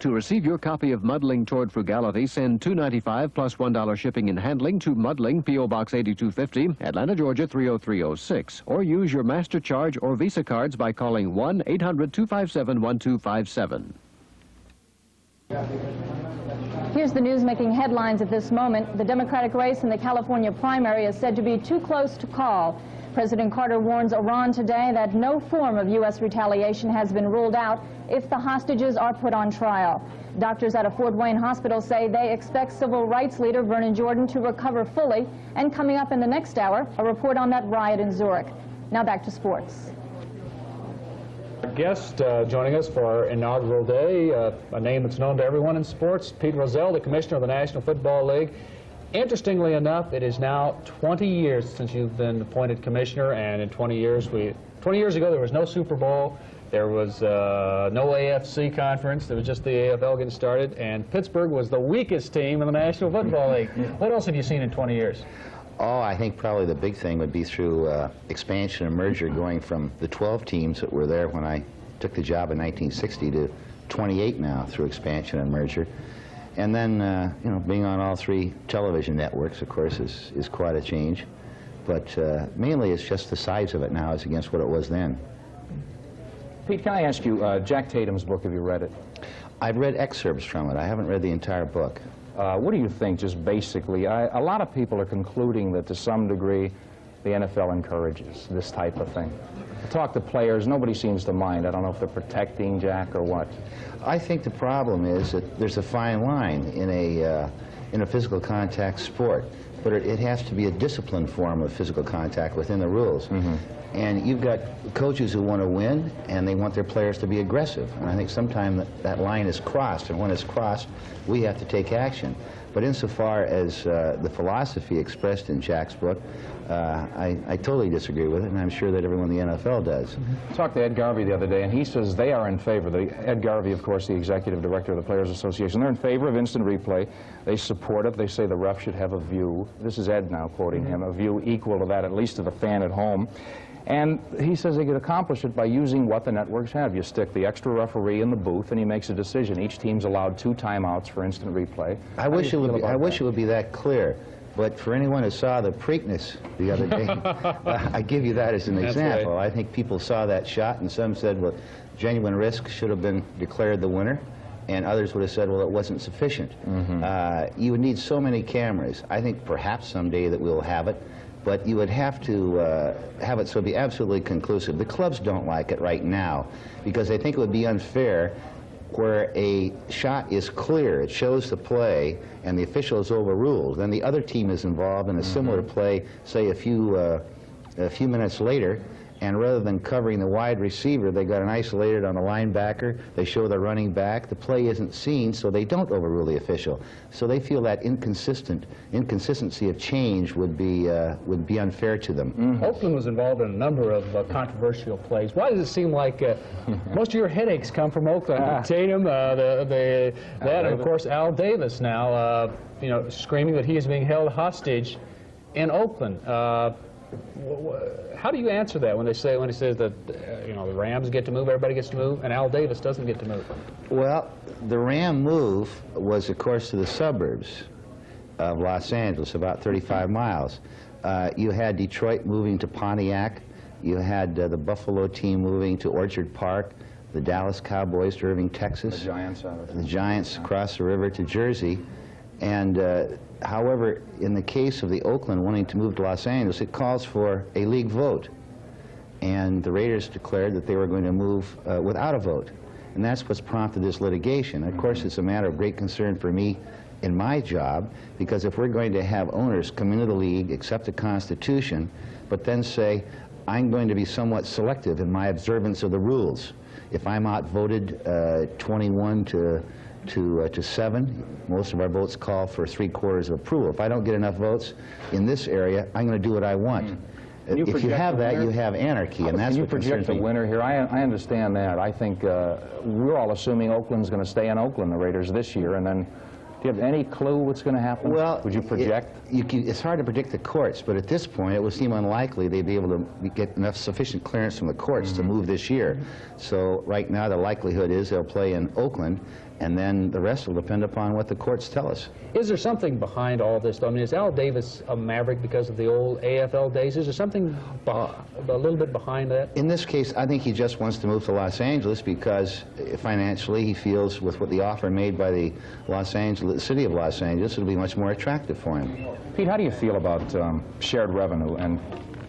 To receive your copy of Muddling Toward Frugality, send $2.95 plus $1 shipping and handling to Muddling, P.O. Box 8250, Atlanta, Georgia 30306. Or use your MasterCharge or Visa cards by calling 1-800-257-1257. Here's the news making headlines at this moment. The Democratic race in the California primary is said to be too close to call. President Carter warns Iran today that no form of U.S. retaliation has been ruled out if the hostages are put on trial. Doctors at a Fort Wayne hospital say they expect civil rights leader Vernon Jordan to recover fully. And coming up in the next hour, a report on that riot in Zurich. Now back to sports. Our guest joining us for our inaugural day, a name that's known to everyone in sports, Pete Rozelle, the commissioner of the National Football League. Interestingly enough, it is now 20 years since you've been appointed commissioner, and in 20 years ago there was no Super Bowl, there was no AFC conference, there was just the AFL getting started, and Pittsburgh was the weakest team in the National Football League. What else have you seen in 20 years? Oh, I think probably the big thing would be through expansion and merger, going from the 12 teams that were there when I took the job in 1960 to 28 now through expansion and merger. And then, you know, being on all 3 television networks, of course, is quite a change. But mainly it's just the size of it now as against what it was then. Pete, can I ask you, Jack Tatum's book, have you read it? I've read excerpts from it. I haven't read the entire book. What do you think, just basically? A lot of people are concluding that to some degree the NFL encourages this type of thing. Talk to players, nobody seems to mind. I don't know if they're protecting Jack or what. I think the problem is that there's a fine line in a physical contact sport, but it has to be a disciplined form of physical contact within the rules. And you've got coaches who want to win, and they want their players to be aggressive. And I think sometimes that line is crossed, and when it's crossed, we have to take action. But insofar as the philosophy expressed in Jack's book, I totally disagree with it, and I'm sure that everyone in the NFL does. I talked to Ed Garvey the other day, and he says they are in favor. Ed Garvey, of course, the executive director of the Players Association, they're in favor of instant replay. They support it. They say the ref should have a view. This is Ed now quoting him, a view equal to that, at least to the fan at home. And he says they could accomplish it by using what the networks have. You stick the extra referee in the booth, and he makes a decision. Each team's allowed 2 timeouts for instant replay. I wish it would be that clear. But for anyone who saw the Preakness the other day, I give you that as an example. Right. I think people saw that shot, and some said, well, genuine risk should have been declared the winner, and others would have said, well, it wasn't sufficient. You would need so many cameras. I think perhaps someday that we'll have it, but you would have to have it so it'd be absolutely conclusive. The clubs don't like it right now because they think it would be unfair where a shot is clear, it shows the play, and the official is overruled. Then the other team is involved in a similar play, say a few minutes later, and rather than covering the wide receiver, they got an isolated on the linebacker, they show the running back, the play isn't seen, so they don't overrule the official. So they feel that inconsistency of change would be unfair to them. Oakland was involved in a number of controversial plays. Why does it seem like most of your headaches come from Oakland? Tatum, and of course Al Davis now, you know, screaming that he is being held hostage in Oakland. How do you answer that when he says that you know, the Rams get to move, everybody gets to move, and Al Davis doesn't get to move? Well, the Ram move was, of course, to the suburbs of Los Angeles, about 35 miles. You had Detroit moving to Pontiac. You had the Buffalo team moving to Orchard Park, the Dallas Cowboys to Irving, Texas. The Giants across the river to Jersey. And however, in the case of the Oakland wanting to move to Los Angeles, it calls for a league vote. And the Raiders declared that they were going to move without a vote. And that's what's prompted this litigation. Of course, it's a matter of great concern for me in my job, because if we're going to have owners come into the league, accept the Constitution, but then say, I'm going to be somewhat selective in my observance of the rules. If I'm outvoted 21 to 7, most of our votes call for 3/4 of approval. If I don't get enough votes in this area, I'm going to do what I want. If you have that, you have anarchy, and that's what concerns me. You project the winner here. I understand that. I think we're all assuming Oakland's going to stay in Oakland, the Raiders, this year, and then do you have any clue what's going to happen? Well, would you project? It's hard to predict the courts, but at this point, it would seem unlikely they'd be able to get enough sufficient clearance from the courts to move this year. So right now, the likelihood is they'll play in Oakland, and then the rest will depend upon what the courts tell us. Is there something behind all this? I mean, is Al Davis a maverick because of the old AFL days? Is there something a little bit behind that? In this case, I think he just wants to move to Los Angeles because financially he feels with what the offer made by the city of Los Angeles, it'll be much more attractive for him. Pete, how do you feel about shared revenue? And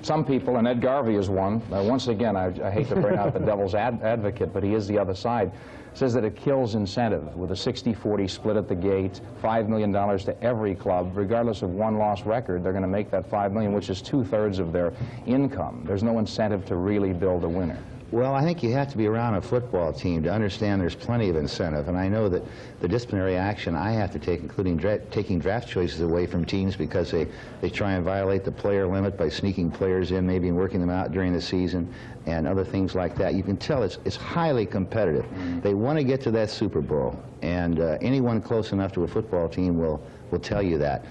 some people, and Ed Garvey is one, once again, I hate to bring out the devil's advocate, but he is the other side, says that it kills incentive with a 60-40 split at the gate, $5 million to every club. Regardless of one-loss record, they're going to make that $5 million, which is 2/3 of their income. There's no incentive to really build a winner. Well, I think you have to be around a football team to understand there's plenty of incentive, and I know that the disciplinary action I have to take, including taking draft choices away from teams because they try and violate the player limit by sneaking players in, maybe and working them out during the season, and other things like that. You can tell it's highly competitive. They want to get to that Super Bowl, and anyone close enough to a football team will tell you that.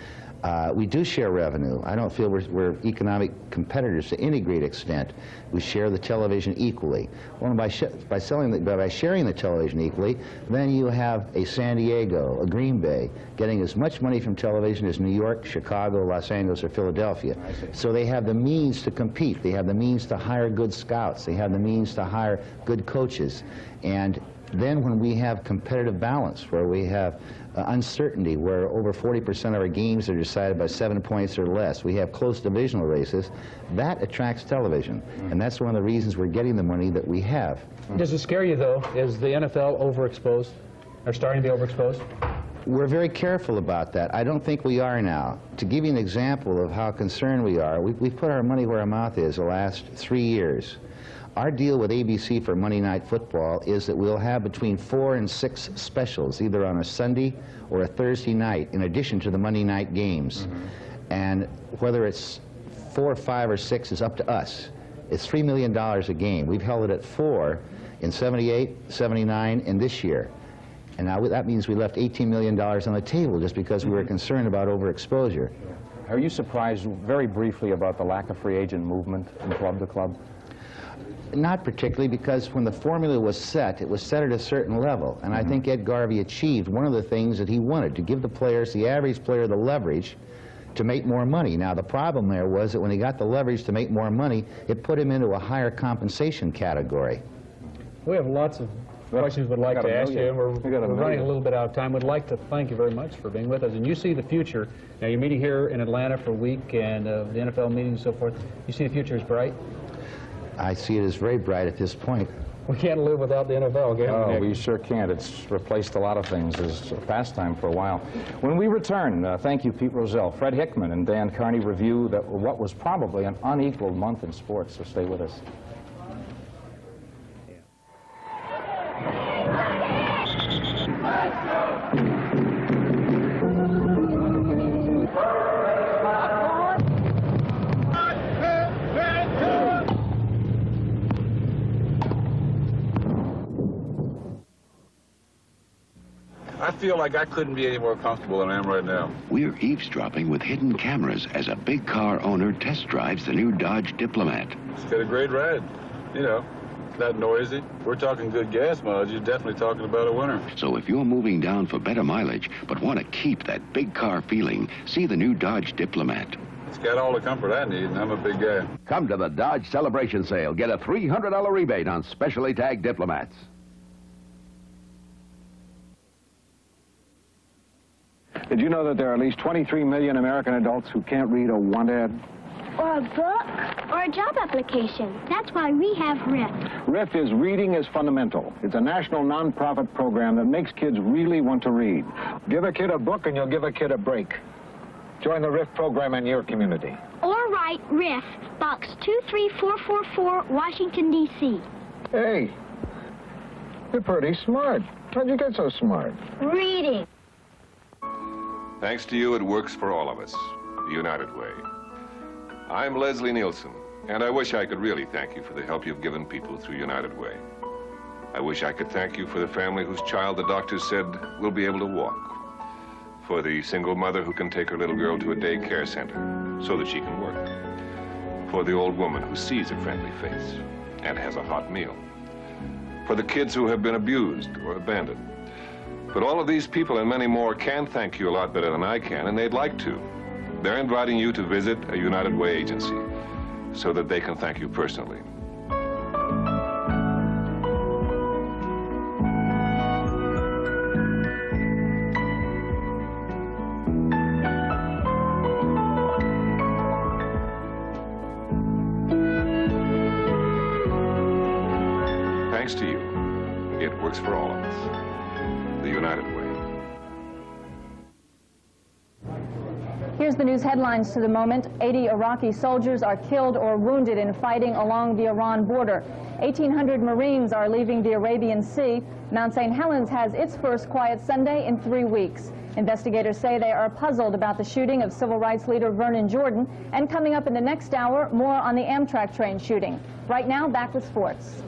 We do share revenue. I don't feel we're economic competitors to any great extent. We share the television equally. Well, by sharing the television equally, then you have a San Diego, a Green Bay, getting as much money from television as New York, Chicago, Los Angeles, or Philadelphia. So they have the means to compete. They have the means to hire good scouts. They have the means to hire good coaches. And then when we have competitive balance, where we have uncertainty, where over 40% of our games are decided by 7 points or less, we have close divisional races, that attracts television. And that's one of the reasons we're getting the money that we have. Does it scare you, though? Is the NFL overexposed, or starting to be overexposed? We're very careful about that. I don't think we are now. To give you an example of how concerned we are, we've put our money where our mouth is the last 3 years. Our deal with ABC for Monday Night Football is that we'll have between 4 and 6 specials, either on a Sunday or a Thursday night, in addition to the Monday night games. And whether it's 4, 5, or 6 is up to us. It's $3 million a game. We've held it at 4 in 78, 79, and this year. And now that means we left $18 million on the table just because we were concerned about overexposure. Are you surprised, very briefly, about the lack of free agent movement from club to club? Not particularly, because when the formula was set, it was set at a certain level. And I think Ed Garvey achieved one of the things that he wanted, to give the players, the average player, the leverage to make more money. Now, the problem there was that when he got the leverage to make more money, it put him into a higher compensation category. We have lots of questions we'd like to ask you, and we're running a little bit out of time. We'd like to thank you very much for being with us. And you see the future. Now, you're meeting here in Atlanta for a week, and the NFL meeting and so forth. You see the future is bright? I see it as very bright at this point. We can't live without the NFL, can we? No, we sure can't. It's replaced a lot of things as a pastime for a while. When we return, thank you, Pete Rozelle. Fred Hickman and Dan Carney review what was probably an unequaled month in sports, so stay with us. I feel like I couldn't be any more comfortable than I am right now. We're eavesdropping with hidden cameras as a big car owner test drives the new Dodge Diplomat. It's got a great ride. You know, it's not noisy. We're talking good gas mileage. You're definitely talking about a winner. So if you're moving down for better mileage but want to keep that big car feeling, see the new Dodge Diplomat. It's got all the comfort I need, and I'm a big guy. Come to the Dodge Celebration Sale. Get a $300 rebate on specially tagged Diplomats. Did you know that there are at least 23 million American adults who can't read a want ad? Or a book, or a job application. That's why we have RIF. RIF is Reading is Fundamental. It's a national nonprofit program that makes kids really want to read. Give a kid a book and you'll give a kid a break. Join the RIF program in your community. Or write RIF, Box 23444, Washington, D.C. Hey, you're pretty smart. How'd you get so smart? Reading. Thanks to you, it works for all of us, the United Way. I'm Leslie Nielsen, and I wish I could really thank you for the help you've given people through United Way. I wish I could thank you for the family whose child the doctor said will be able to walk, for the single mother who can take her little girl to a daycare center so that she can work, for the old woman who sees a friendly face and has a hot meal, for the kids who have been abused or abandoned, But all of these people and many more can thank you a lot better than I can, and they'd like to. They're inviting you to visit a United Way agency so that they can thank you personally. Thanks to you, it works for all of us. The United Way. Here's the news headlines to the moment. 80 Iraqi soldiers are killed or wounded in fighting along the Iran border. 1,800 Marines are leaving the Arabian Sea. Mount St. Helens has its first quiet Sunday in 3 weeks. Investigators say they are puzzled about the shooting of civil rights leader Vernon Jordan. And coming up in the next hour, more on the Amtrak train shooting. Right now, back with sports.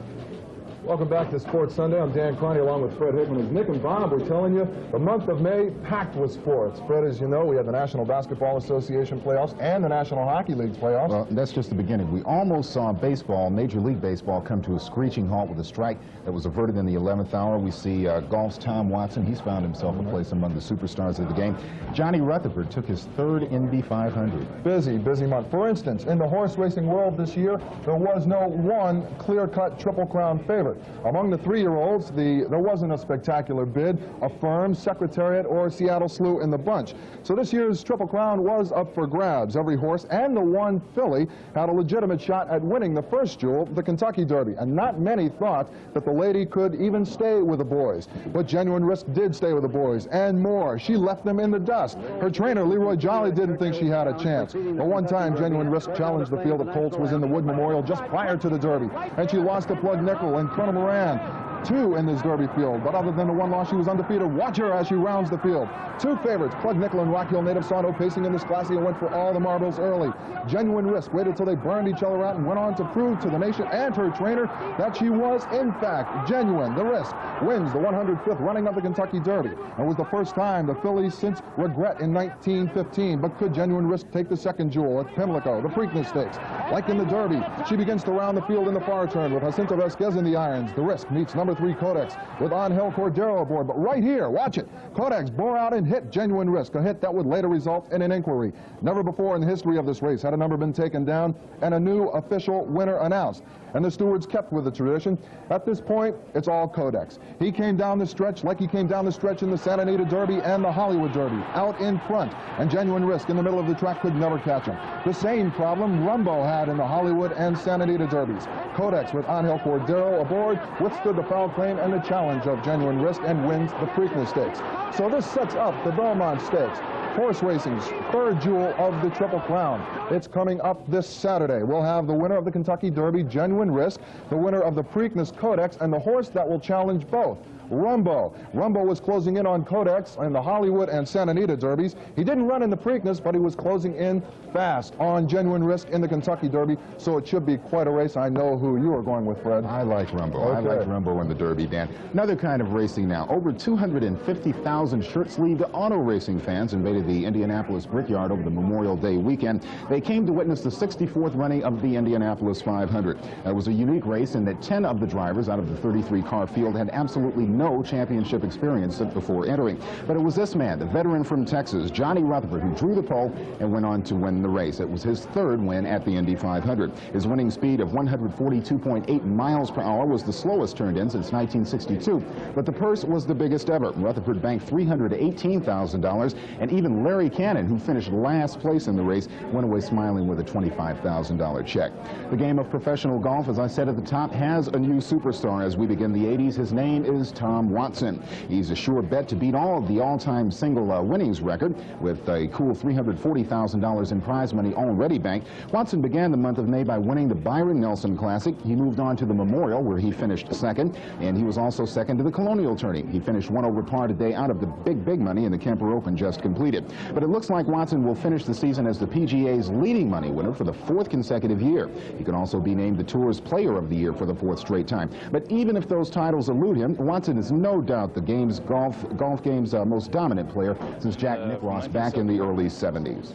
Welcome back to Sports Sunday. I'm Dan Carney along with Fred Hickman. As Nick and Bob were telling you, the month of May packed with sports. Fred, as you know, we had the National Basketball Association playoffs and the National Hockey League's playoffs. Well, that's just the beginning. We almost saw baseball, Major League Baseball, come to a screeching halt with a strike that was averted in the 11th hour. We see golf's Tom Watson. He's found himself a place among the superstars of the game. Johnny Rutherford took his third Indy 500. Busy month. For instance, in the horse racing world this year, there was no one clear-cut Triple Crown favorite. Among the 3-year-olds, there wasn't a spectacular bid, Affirm, Secretariat, or Seattle Slew in the bunch. So this year's Triple Crown was up for grabs. Every horse and the one filly had a legitimate shot at winning the first jewel, the Kentucky Derby. And not many thought that the lady could even stay with the boys. But Genuine Risk did stay with the boys, and more. She left them in the dust. Her trainer, Leroy Jolly, didn't think she had a chance. But one time, Genuine Risk challenged the field at Colts was in the Wood Memorial just prior to the Derby. And she lost to Plug Nickel and Colonel Moran. 2 in this Derby field, but other than the one loss, she was undefeated. Watch her as she rounds the field. 2 favorites, Plug Nickel and Rock Hill Native, saw no pacing in this classy and went for all the marbles early. Genuine Risk waited till they burned each other out and went on to prove to the nation and her trainer that she was, in fact, genuine. The Risk wins the 105th running of the Kentucky Derby and was the first time the fillies since Regret in 1915. But could Genuine Risk take the second jewel at Pimlico, the Preakness Stakes? Like in the Derby, she begins to round the field in the far turn with Jacinto Vasquez in the irons. The Risk meets number 3 Codex with Angel Cordero aboard. But right here, watch it. Codex bore out and hit Genuine Risk, a hit that would later result in an inquiry. Never before in the history of this race had a number been taken down and a new official winner announced. And the stewards kept with the tradition. At this point, it's all Codex. He came down the stretch like he came down the stretch in the Santa Anita Derby and the Hollywood Derby, out in front. And Genuine Risk in the middle of the track could never catch him. The same problem Rumbo had in the Hollywood and Santa Anita Derbies. Codex with Angel Cordero aboard withstood the foul claim and the challenge of Genuine Risk and wins the Preakness Stakes. So this sets up the Belmont Stakes, horse racing's third jewel of the Triple Crown. It's coming up this Saturday. We'll have the winner of the Kentucky Derby, Genuine Risk, the winner of the Preakness Codex, and the horse that will challenge both, Rumbo. Rumbo was closing in on Codex in the Hollywood and Santa Anita Derbies. He didn't run in the Preakness, but he was closing in fast on Genuine Risk in the Kentucky Derby, so it should be quite a race. I know who you are going with, Fred. I like Rumbo. Okay. I like Rumbo in the Derby, Dan. Another kind of racing now. Over 250,000 shirt-sleeved auto racing fans invaded the Indianapolis Brickyard over the Memorial Day weekend. They came to witness the 64th running of the Indianapolis 500. It was a unique race in that 10 of the drivers out of the 33-car field had absolutely no championship experience before entering. But it was this man, the veteran from Texas, Johnny Rutherford, who drew the pole and went on to win the race. It was his third win at the Indy 500. His winning speed of 142.8 miles per hour was the slowest turned in since 1962, but the purse was the biggest ever. Rutherford banked $318,000, and even Larry Cannon, who finished last place in the race, went away smiling with a $25,000 check. The game of professional golf, as I said at the top, has a new superstar as we begin the 80s. His name is Tom Watson. He's a sure bet to beat all of the all-time single winnings record with a cool $340,000 in prize money already banked. Watson began the month of May by winning the Byron Nelson Classic. He moved on to the Memorial, where he finished second, and he was also second to the Colonial Tourney. He finished 1 over par today out of the big money in the Kemper Open just completed. But it looks like Watson will finish the season as the PGA's leading money winner for the 4th consecutive year. He can also be named the Tour's Player of the Year for the 4th straight time. But even if those titles elude him, Watson is no doubt the golf game's most dominant player since Jack Nicklaus back in the early 70s.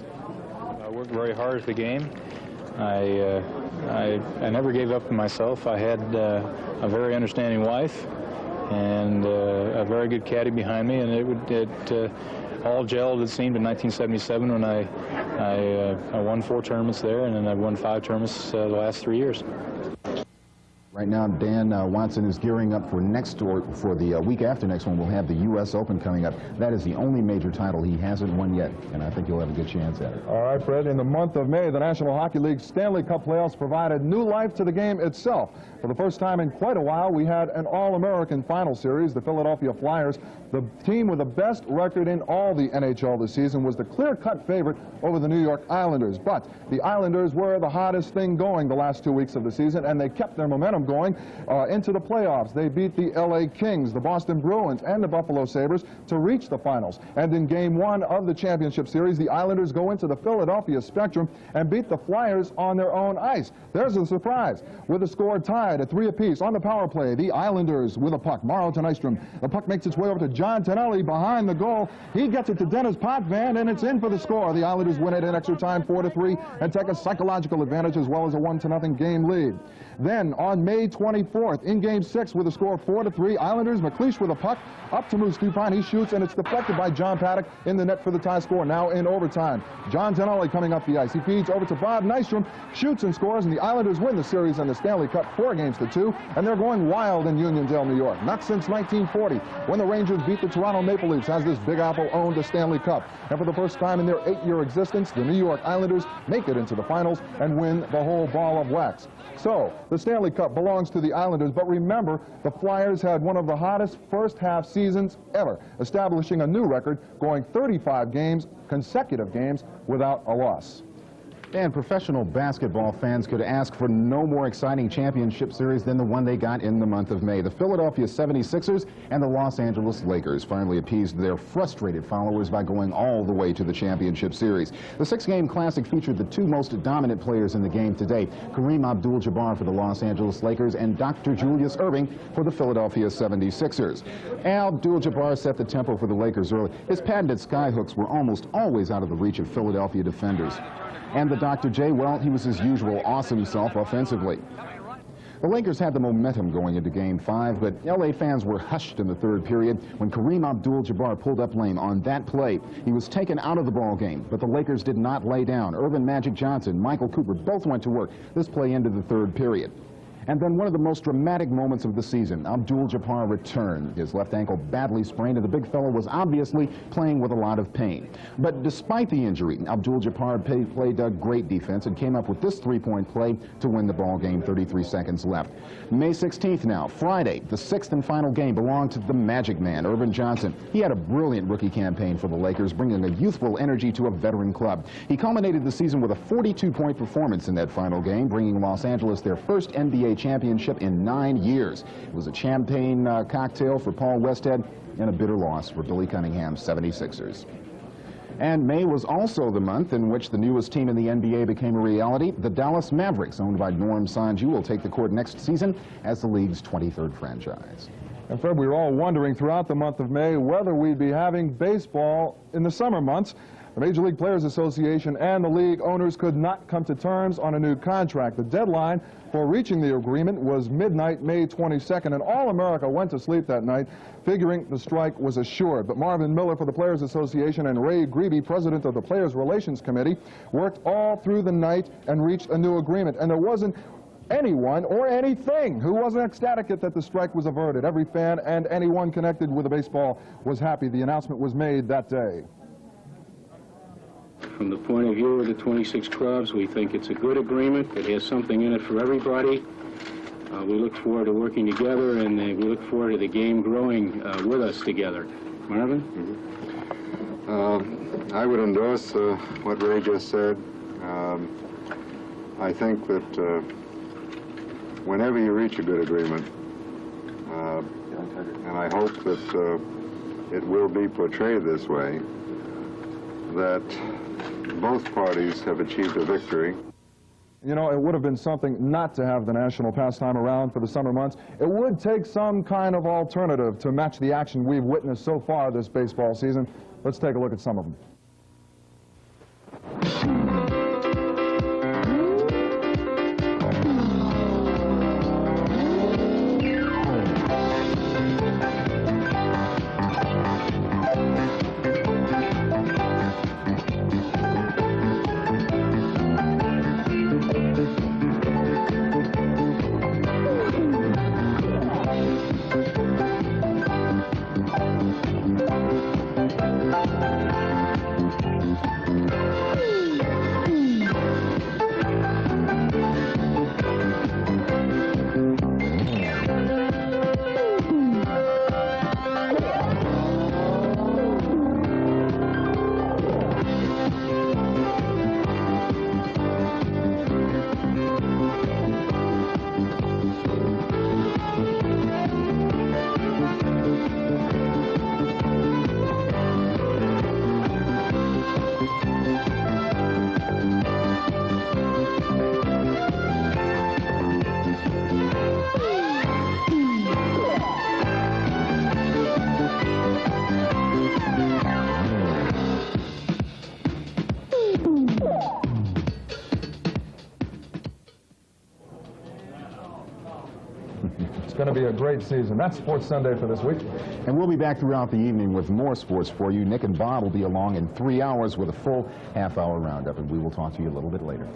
I worked very hard at the game. I never gave up on myself. I had a very understanding wife, and a very good caddy behind me, and it all gelled, it seemed, in 1977 when I won 4 tournaments there, and then I won 5 tournaments the last 3 years. Right now, Dan Watson is gearing up for for the week after next one. We'll have the U.S. Open coming up. That is the only major title he hasn't won yet, and I think he'll have a good chance at it. All right, Fred. In the month of May, the National Hockey League Stanley Cup playoffs provided new life to the game itself. For the first time in quite a while, we had an All-American final series. The Philadelphia Flyers, the team with the best record in all the NHL this season, was the clear-cut favorite over the New York Islanders. But the Islanders were the hottest thing going the last 2 weeks of the season, and they kept their momentum going into the playoffs. They beat the L.A. Kings, the Boston Bruins, and the Buffalo Sabres to reach the finals. And in Game 1 of the championship series, the Islanders go into the Philadelphia Spectrum and beat the Flyers on their own ice. There's a surprise. With the score tied at 3 apiece on the power play, the Islanders with a puck. Mauro Tenistrom. The puck makes its way over to John Tonelli behind the goal. He gets it to Dennis Potvin, and it's in for the score. The Islanders win it in extra time 4-3 and take a psychological advantage as well as a 1-0 game lead. Then on May 24th, in Game 6 with a score of 4-3, Islanders, McLeish with a puck up to Moose Dupont. He shoots, and it's deflected by John Paddock in the net for the tie score. Now in overtime, John Tonelli coming up the ice. He feeds over to Bob Nystrom, shoots and scores, and the Islanders win the series in the Stanley Cup 4-2, and they're going wild in Uniondale, New York. Not since 1940, when the Rangers beat the Toronto Maple Leafs, has this Big Apple owned the Stanley Cup. And for the first time in their 8-year existence, the New York Islanders make it into the finals and win the whole ball of wax. So, the Stanley Cup belongs to the Islanders, but remember, the Flyers had one of the hottest first-half seasons ever, establishing a new record, going 35 games, consecutive games, without a loss. And professional basketball fans could ask for no more exciting championship series than the one they got in the month of May. The Philadelphia 76ers and the Los Angeles Lakers finally appeased their frustrated followers by going all the way to the championship series. The 6-game classic featured the 2 most dominant players in the game today, Kareem Abdul-Jabbar for the Los Angeles Lakers and Dr. Julius Erving for the Philadelphia 76ers. Abdul-Jabbar set the tempo for the Lakers early. His patented skyhooks were almost always out of the reach of Philadelphia defenders. And the Dr. J, well, he was his usual awesome self offensively. The Lakers had the momentum going into Game 5, but L.A. fans were hushed in the 3rd period when Kareem Abdul-Jabbar pulled up lame on that play. He was taken out of the ball game, but the Lakers did not lay down. Irvin Magic Johnson, Michael Cooper both went to work. This play ended the 3rd period. And then one of the most dramatic moments of the season, Abdul-Jabbar returned. His left ankle badly sprained, and the big fellow was obviously playing with a lot of pain. But despite the injury, Abdul-Jabbar played a great defense and came up with this 3-point play to win the ball game, 33 seconds left. May 16th now, Friday, the 6th and final game belonged to the Magic Man, Irvin Johnson. He had a brilliant rookie campaign for the Lakers, bringing a youthful energy to a veteran club. He culminated the season with a 42-point performance in that final game, bringing Los Angeles their first NBA championship in 9 years. It was a champagne cocktail for Paul Westhead and a bitter loss for Billy Cunningham's 76ers. And May was also the month in which the newest team in the NBA became a reality. The Dallas Mavericks, owned by Norm Sanju, will take the court next season as the league's 23rd franchise. And Fred, we were all wondering throughout the month of May whether we'd be having baseball in the summer months. The Major League Players Association and the league owners could not come to terms on a new contract. The deadline for reaching the agreement was midnight, May 22nd, and all America went to sleep that night, figuring the strike was assured. But Marvin Miller for the Players Association and Ray Grebe, president of the Players Relations Committee, worked all through the night and reached a new agreement. And there wasn't anyone or anything who wasn't ecstatic that the strike was averted. Every fan and anyone connected with the baseball was happy the announcement was made that day. From the point of view of the 26 clubs, we think it's a good agreement. It has something in it for everybody. We look forward to working together, and we look forward to the game growing with us together. Marvin? I would endorse what Ray just said. I think that whenever you reach a good agreement, and I hope that it will be portrayed this way, that both parties have achieved a victory. You know, it would have been something not to have the national pastime around for the summer months. It would take some kind of alternative to match the action we've witnessed so far this baseball season. Let's take a look at some of them. It's going to be a great season. That's Sports Sunday for this week. And we'll be back throughout the evening with more sports for you. Nick and Bob will be along in 3 hours with a full half-hour roundup, and we will talk to you a little bit later.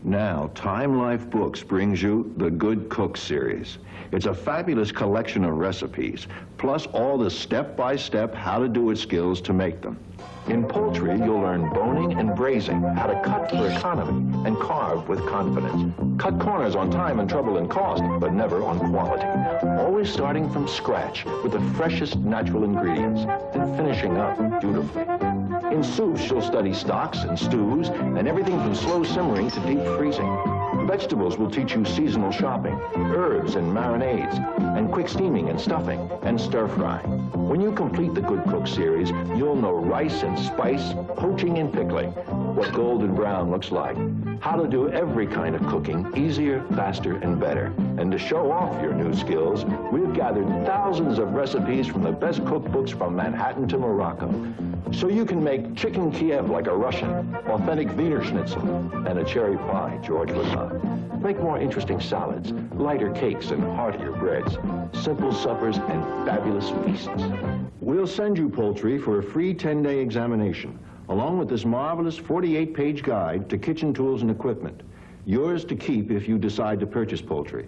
Now, Time Life Books brings you the Good Cook series. It's a fabulous collection of recipes, plus all the step-by-step how-to-do-it skills to make them. In poultry, you'll learn boning and braising, how to cut for economy and carve with confidence. Cut corners on time and trouble and cost, but never on quality. Always starting from scratch with the freshest natural ingredients, then finishing up beautifully. In soups, you'll study stocks and stews and everything from slow simmering to deep freezing. Vegetables will teach you seasonal shopping, herbs and marinades, and quick steaming and stuffing, and stir-frying. When you complete the Good Cook series, you'll know rice and spice, poaching and pickling, what golden brown looks like, how to do every kind of cooking easier, faster, and better. And to show off your new skills, we've gathered thousands of recipes from the best cookbooks from Manhattan to Morocco. So you can make chicken Kiev like a Russian, authentic Wiener Schnitzel, and a cherry pie George would love. Make more interesting salads, lighter cakes, and heartier breads, simple suppers, and fabulous feasts. We'll send you poultry for a free 10-day examination, along with this marvelous 48-page guide to kitchen tools and equipment, yours to keep if you decide to purchase poultry.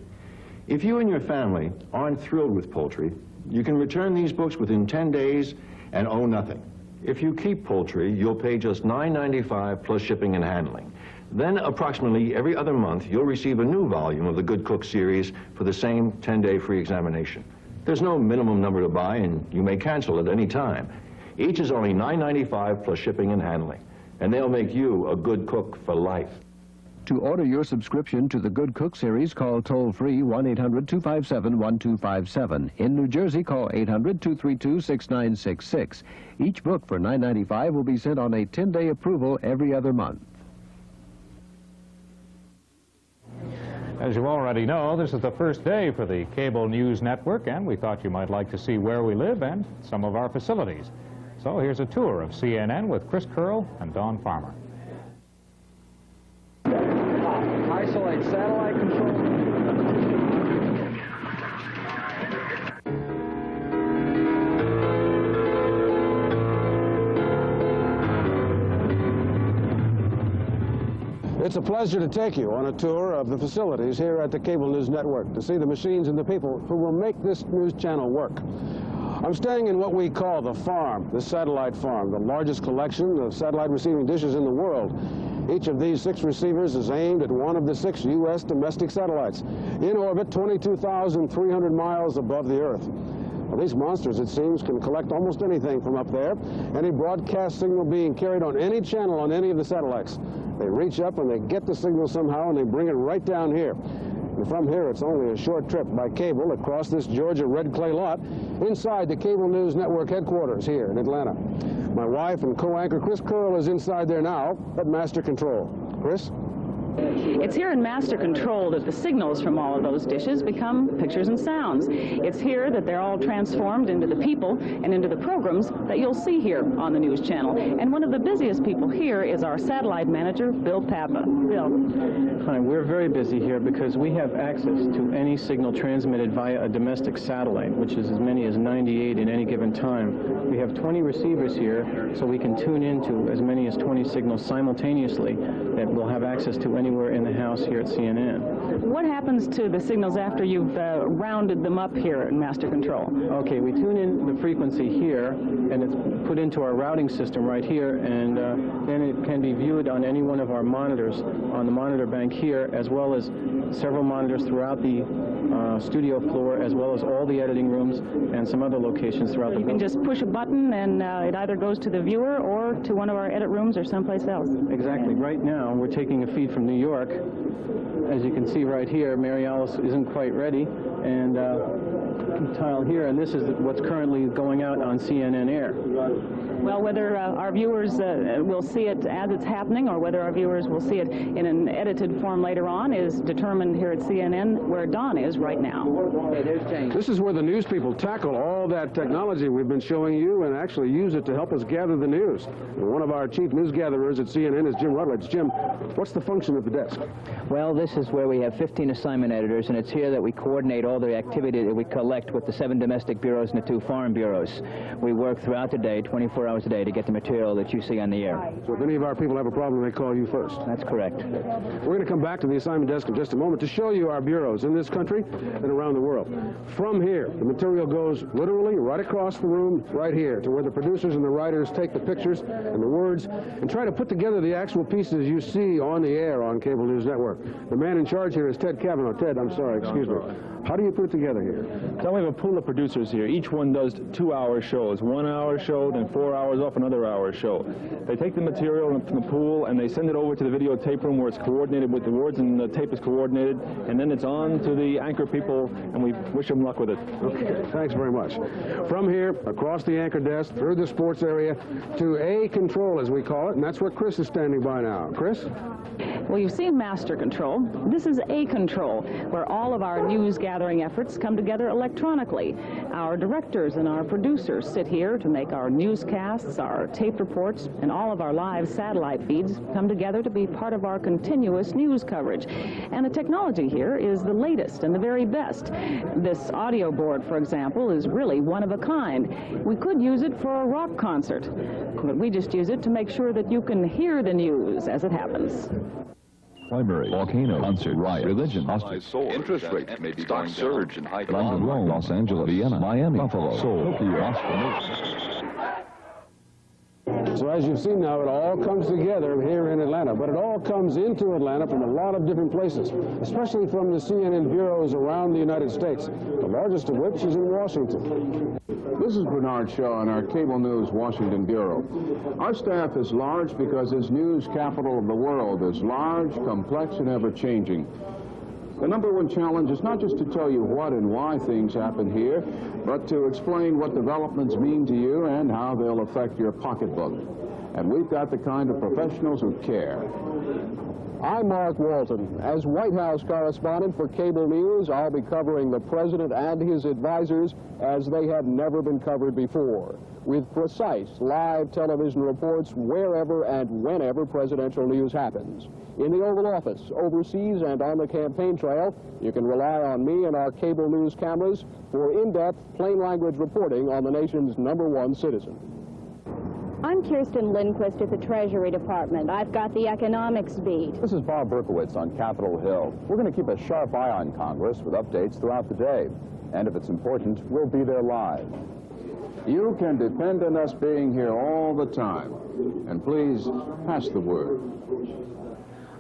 If you and your family aren't thrilled with poultry, you can return these books within 10 days and owe nothing. If you keep poultry, you'll pay just $9.95 plus shipping and handling. Then, approximately every other month, you'll receive a new volume of the Good Cook series for the same 10-day free examination. There's no minimum number to buy, and you may cancel at any time. Each is only $9.95 plus shipping and handling, and they'll make you a good cook for life. To order your subscription to the Good Cook series, call toll-free 1-800-257-1257. In New Jersey, call 800-232-6966. Each book for $9.95 will be sent on a 10-day approval every other month. As you already know, this is the first day for the Cable News Network, and we thought you might like to see where we live and some of our facilities. So here's a tour of CNN with Chris Curl and Dawn Farmer. Isolate satellite control. It's a pleasure to take you on a tour of the facilities here at the Cable News Network to see the machines and the people who will make this news channel work. I'm staying in what we call the farm, the satellite farm, the largest collection of satellite receiving dishes in the world. Each of these 6 receivers is aimed at one of the 6 U.S. domestic satellites in orbit 22,300 miles above the Earth. Well, these monsters, it seems, can collect almost anything from up there, any broadcast signal being carried on any channel on any of the satellites. They reach up and they get the signal somehow and they bring it right down here. And from here, it's only a short trip by cable across this Georgia red clay lot inside the Cable News Network headquarters here in Atlanta. My wife and co-anchor Chris Curl is inside there now at Master Control. Chris? It's here in Master Control that the signals from all of those dishes become pictures and sounds. It's here that they're all transformed into the people and into the programs that you'll see here on the news channel. And one of the busiest people here is our satellite manager, Bill Papa. Bill. Hi, we're very busy here because we have access to any signal transmitted via a domestic satellite, which is as many as 98 at any given time. We have 20 receivers here, so we can tune into as many as 20 signals simultaneously that we'll have access to anywhere in the house here at CNN. What happens to the signals after you've rounded them up here in Master Control? Okay, we tune in the frequency here, and it's put into our routing system right here, and then it can be viewed on any one of our monitors on the monitor bank here, as well as several monitors throughout the studio floor, as well as all the editing rooms and some other locations throughout the building. You can just push a button and it either goes to the viewer or to one of our edit rooms or someplace else. Exactly. Right now, we're taking a feed from New York. As you can see right here, Mary Alice isn't quite ready, and tile here, and this is what's currently going out on CNN Air. Well, whether our viewers will see it as it's happening or whether our viewers will see it in an edited form later on is determined here at CNN, where Don is right now. This is where the news people tackle all that technology we've been showing you and actually use it to help us gather the news. And one of our chief news gatherers at CNN is Jim Rutledge. Jim, what's the function of the desk? Well, this is where we have 15 assignment editors, and it's here that we coordinate all the activity that we collect with the 7 domestic bureaus and the 2 foreign bureaus. We work throughout the day, 24 hours a day, to get the material that you see on the air. So if any of our people have a problem, they call you first? That's correct. We're going to come back to the assignment desk in just a moment to show you our bureaus in this country and around the world. From here, the material goes literally right across the room, right here, to where the producers and the writers take the pictures and the words and try to put together the actual pieces you see on the air on Cable News Network. The man in charge here is Ted Kavanaugh. Ted, I'm sorry, excuse me. How do you put it together here? So we have a pool of producers here. Each one does 2-hour shows, 1-hour show, then 4 hours off, another hour show. They take the material from the pool and they send it over to the videotape room where it's coordinated with the words and the tape is coordinated, and then it's on to the anchor people, and we wish them luck with it. Okay, thanks very much. From here, across the anchor desk, through the sports area, to A control, as we call it, and that's where Chris is standing by now. Chris? Well, you've seen master control. This is A control, where all of our news gathering efforts come together electronically. Our directors and our producers sit here to make our newscasts, our tape reports, and all of our live satellite feeds come together to be part of our continuous news coverage. And the technology here is the latest and the very best. This audio board, for example, is really one of a kind. We could use it for a rock concert, but we just use it to make sure that you can hear the news as it happens. Primary, volcano, concert, riot, religion, hostage, interest rates may be stock surge and high London, Rome, Los Angeles, Vienna, Miami, Buffalo, Seoul, Tokyo, Moscow. So as you've seen now, it all comes together here in Atlanta, but it all comes into Atlanta from a lot of different places, especially from the CNN bureaus around the United States, the largest of which is in Washington. This is Bernard Shaw in our Cable News Washington Bureau. Our staff is large because its news capital of the world is large, complex, and ever-changing. The number one challenge is not just to tell you what and why things happen here, but to explain what developments mean to you and how they'll affect your pocketbook. And we've got the kind of professionals who care. I'm Mark Walton. As White House correspondent for Cable News, I'll be covering the president and his advisors as they have never been covered before, with precise live television reports wherever and whenever presidential news happens. In the Oval Office, overseas, and on the campaign trail, you can rely on me and our Cable News cameras for in-depth, plain language reporting on the nation's #1 citizen. I'm Kirsten Lindquist at the Treasury Department. I've got the economics beat. This is Bob Berkowitz on Capitol Hill. We're going to keep a sharp eye on Congress with updates throughout the day. And if it's important, we'll be there live. You can depend on us being here all the time. And please, pass the word.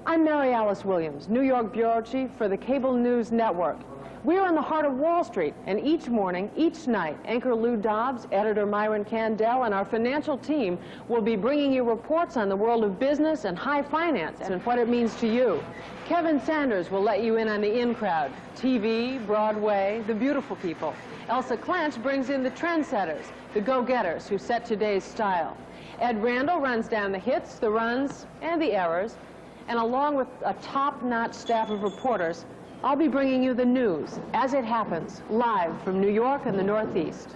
I'm Mary Alice Williams, New York Bureau Chief for the Cable News Network. We're in the heart of Wall Street, and each morning, each night, anchor Lou Dobbs, editor Myron Kandel, and our financial team will be bringing you reports on the world of business and high finance and what it means to you. Kevin Sanders will let you in on the in crowd, TV, Broadway, the beautiful people. Elsa Clanch brings in the trendsetters, the go-getters who set today's style. Ed Randall runs down the hits, the runs, and the errors, and along with a top-notch staff of reporters, I'll be bringing you the news as it happens, live from New York and the Northeast.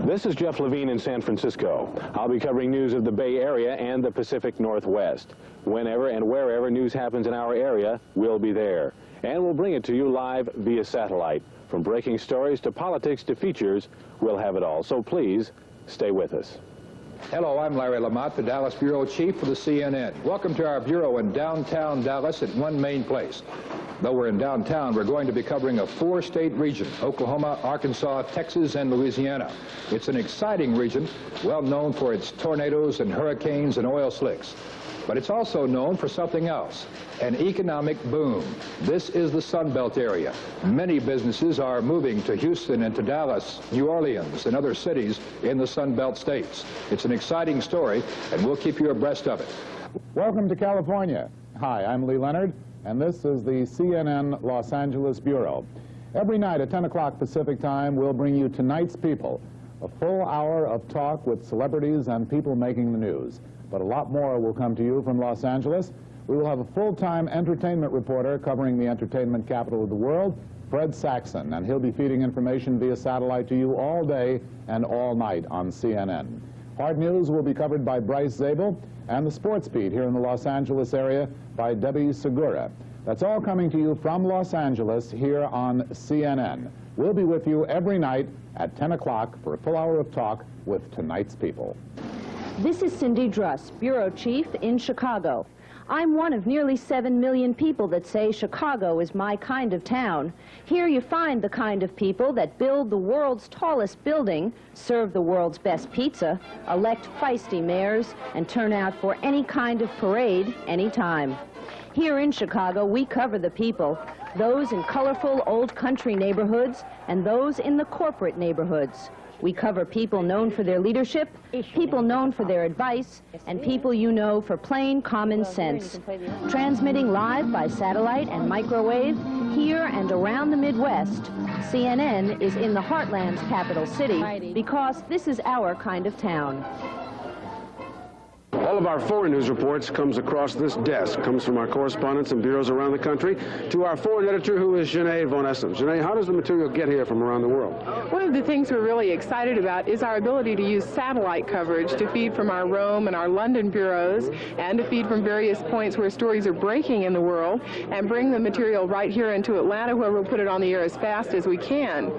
This is Jeff Levine in San Francisco. I'll be covering news of the Bay Area and the Pacific Northwest. Whenever and wherever news happens in our area, we'll be there. And we'll bring it to you live via satellite. From breaking stories to politics to features, we'll have it all. So please, stay with us. Hello, I'm Larry Lamont, the Dallas Bureau Chief for the CNN. Welcome to our bureau in downtown Dallas at one main place. Though we're in downtown, we're going to be covering a 4-state region, Oklahoma, Arkansas, Texas, and Louisiana. It's an exciting region, well known for its tornadoes and hurricanes and oil slicks. But it's also known for something else, an economic boom. This is the Sun Belt area. Many businesses are moving to Houston and to Dallas, New Orleans, and other cities in the Sun Belt states. It's an exciting story, and we'll keep you abreast of it. Welcome to California. Hi, I'm Lee Leonard, and this is the CNN Los Angeles Bureau. Every night at 10 o'clock Pacific time, we'll bring you Tonight's People, a full hour of talk with celebrities and people making the news. But a lot more will come to you from Los Angeles. We will have a full-time entertainment reporter covering the entertainment capital of the world, Fred Saxon, and he'll be feeding information via satellite to you all day and all night on CNN. Hard news will be covered by Bryce Zabel, and the sports beat here in the Los Angeles area by Debbie Segura. That's all coming to you from Los Angeles here on CNN. We'll be with you every night at 10 o'clock for a full hour of talk with Tonight's People. This is Cindy Druss, Bureau Chief in Chicago. I'm one of nearly 7 million people that say Chicago is my kind of town. Here you find the kind of people that build the world's tallest building, serve the world's best pizza, elect feisty mayors, and turn out for any kind of parade anytime. Here in Chicago, we cover the people, those in colorful old country neighborhoods and those in the corporate neighborhoods. We cover people known for their leadership, people known for their advice, and people you know for plain common sense. Transmitting live by satellite and microwave here and around the Midwest, CNN is in the heartland's capital city because this is our kind of town. All of our foreign news reports comes across this desk, comes from our correspondents and bureaus around the country, to our foreign editor, who is Janae Von Essen. Janae, how does the material get here from around the world? One of the things we're really excited about is our ability to use satellite coverage to feed from our Rome and our London bureaus and to feed from various points where stories are breaking in the world and bring the material right here into Atlanta, where we'll put it on the air as fast as we can.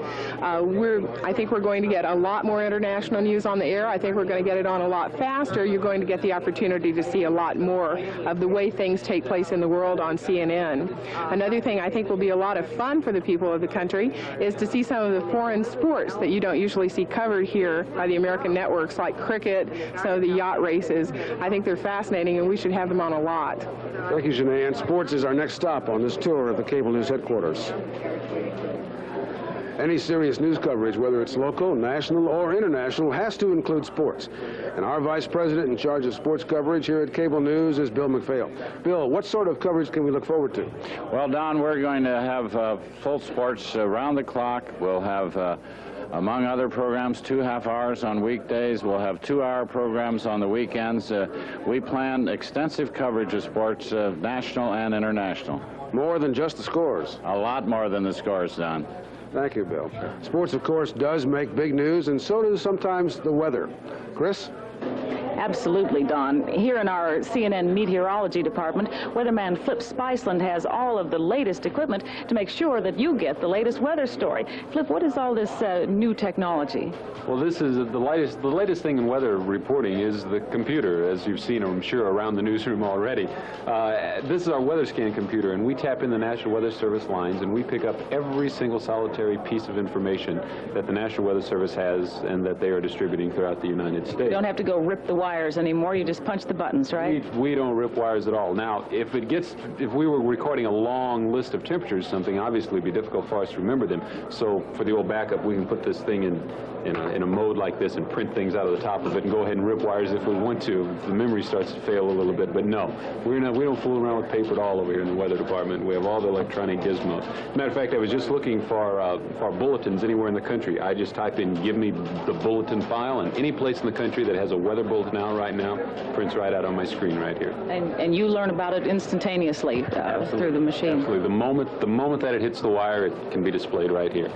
I think we're going to get a lot more international news on the air. I think we're going to get it on a lot faster. You're going to get the opportunity to see a lot more of the way things take place in the world on CNN. Another thing I think will be a lot of fun for the people of the country is to see some of the foreign sports that you don't usually see covered here by the American networks, like cricket, some of the yacht races. I think they're fascinating, and we should have them on a lot. Thank you, Janae. And sports is our next stop on this tour of the Cable News headquarters. Any serious news coverage, whether it's local, national, or international, has to include sports. And our vice president in charge of sports coverage here at Cable News is Bill McPhail. Bill, what sort of coverage can we look forward to? Well, Don, we're going to have full sports around the clock. We'll have, among other programs, 2 half-hours on weekdays. We'll have 2-hour programs on the weekends. We plan extensive coverage of sports, national and international. More than just the scores? A lot more than the scores, Don. Thank you, Bill. Sports, of course, does make big news, and so does sometimes the weather. Chris? Absolutely, Don. Here in our CNN meteorology department, weatherman Flip Spiceland has all of the latest equipment to make sure that you get the latest weather story. Flip, what is all this new technology? Well, this is the latest thing in weather reporting is the computer, as you've seen, I'm sure, around the newsroom already. This is our weather scan computer, and we tap in the National Weather Service lines, and we pick up every single solitary piece of information that the National Weather Service has and that they are distributing throughout the United States. You don't have to go rip the wires anymore. You just punch the buttons, right? We don't rip wires at all. Now, if we were recording a long list of temperatures, something obviously would be difficult for us to remember them. So for the old backup, we can put this thing in a mode like this and print things out of the top of it and go ahead and rip wires if we want to. The memory starts to fail a little bit, but no, we don't fool around with paper at all over here in the weather department. We have all the electronic gizmos. Matter of fact, I was just looking for bulletins anywhere in the country. I just type in, give me the bulletin file, and any place in the country that has a weather bulletin out right now prints right out on my screen right here. And you learn about it instantaneously through the machine. Absolutely. The moment that it hits the wire, it can be displayed right here.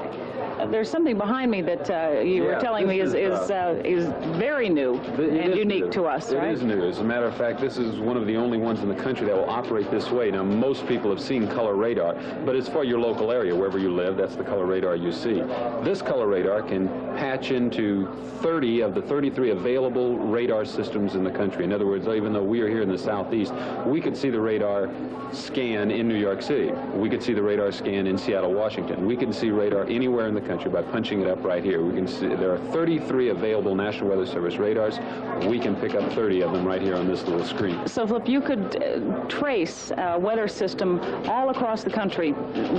There's something behind me that you were telling me is very new and unique to us, right? It is new. As a matter of fact, this is one of the only ones in the country that will operate this way. Now, most people have seen color radar, but it's for your local area, wherever you live. That's the color radar you see. This color radar can patch into 30 of the 33 available radar systems in the country. In other words, even though we are here in the southeast, we could see the radar scan in New York City. We could see the radar scan in Seattle, Washington. We can see radar anywhere in the country by punching it up right here. We can see there are 33 available National Weather Service radars. We can pick up 30 of them right here on this little screen. So, Flip, you could trace a weather system all across the country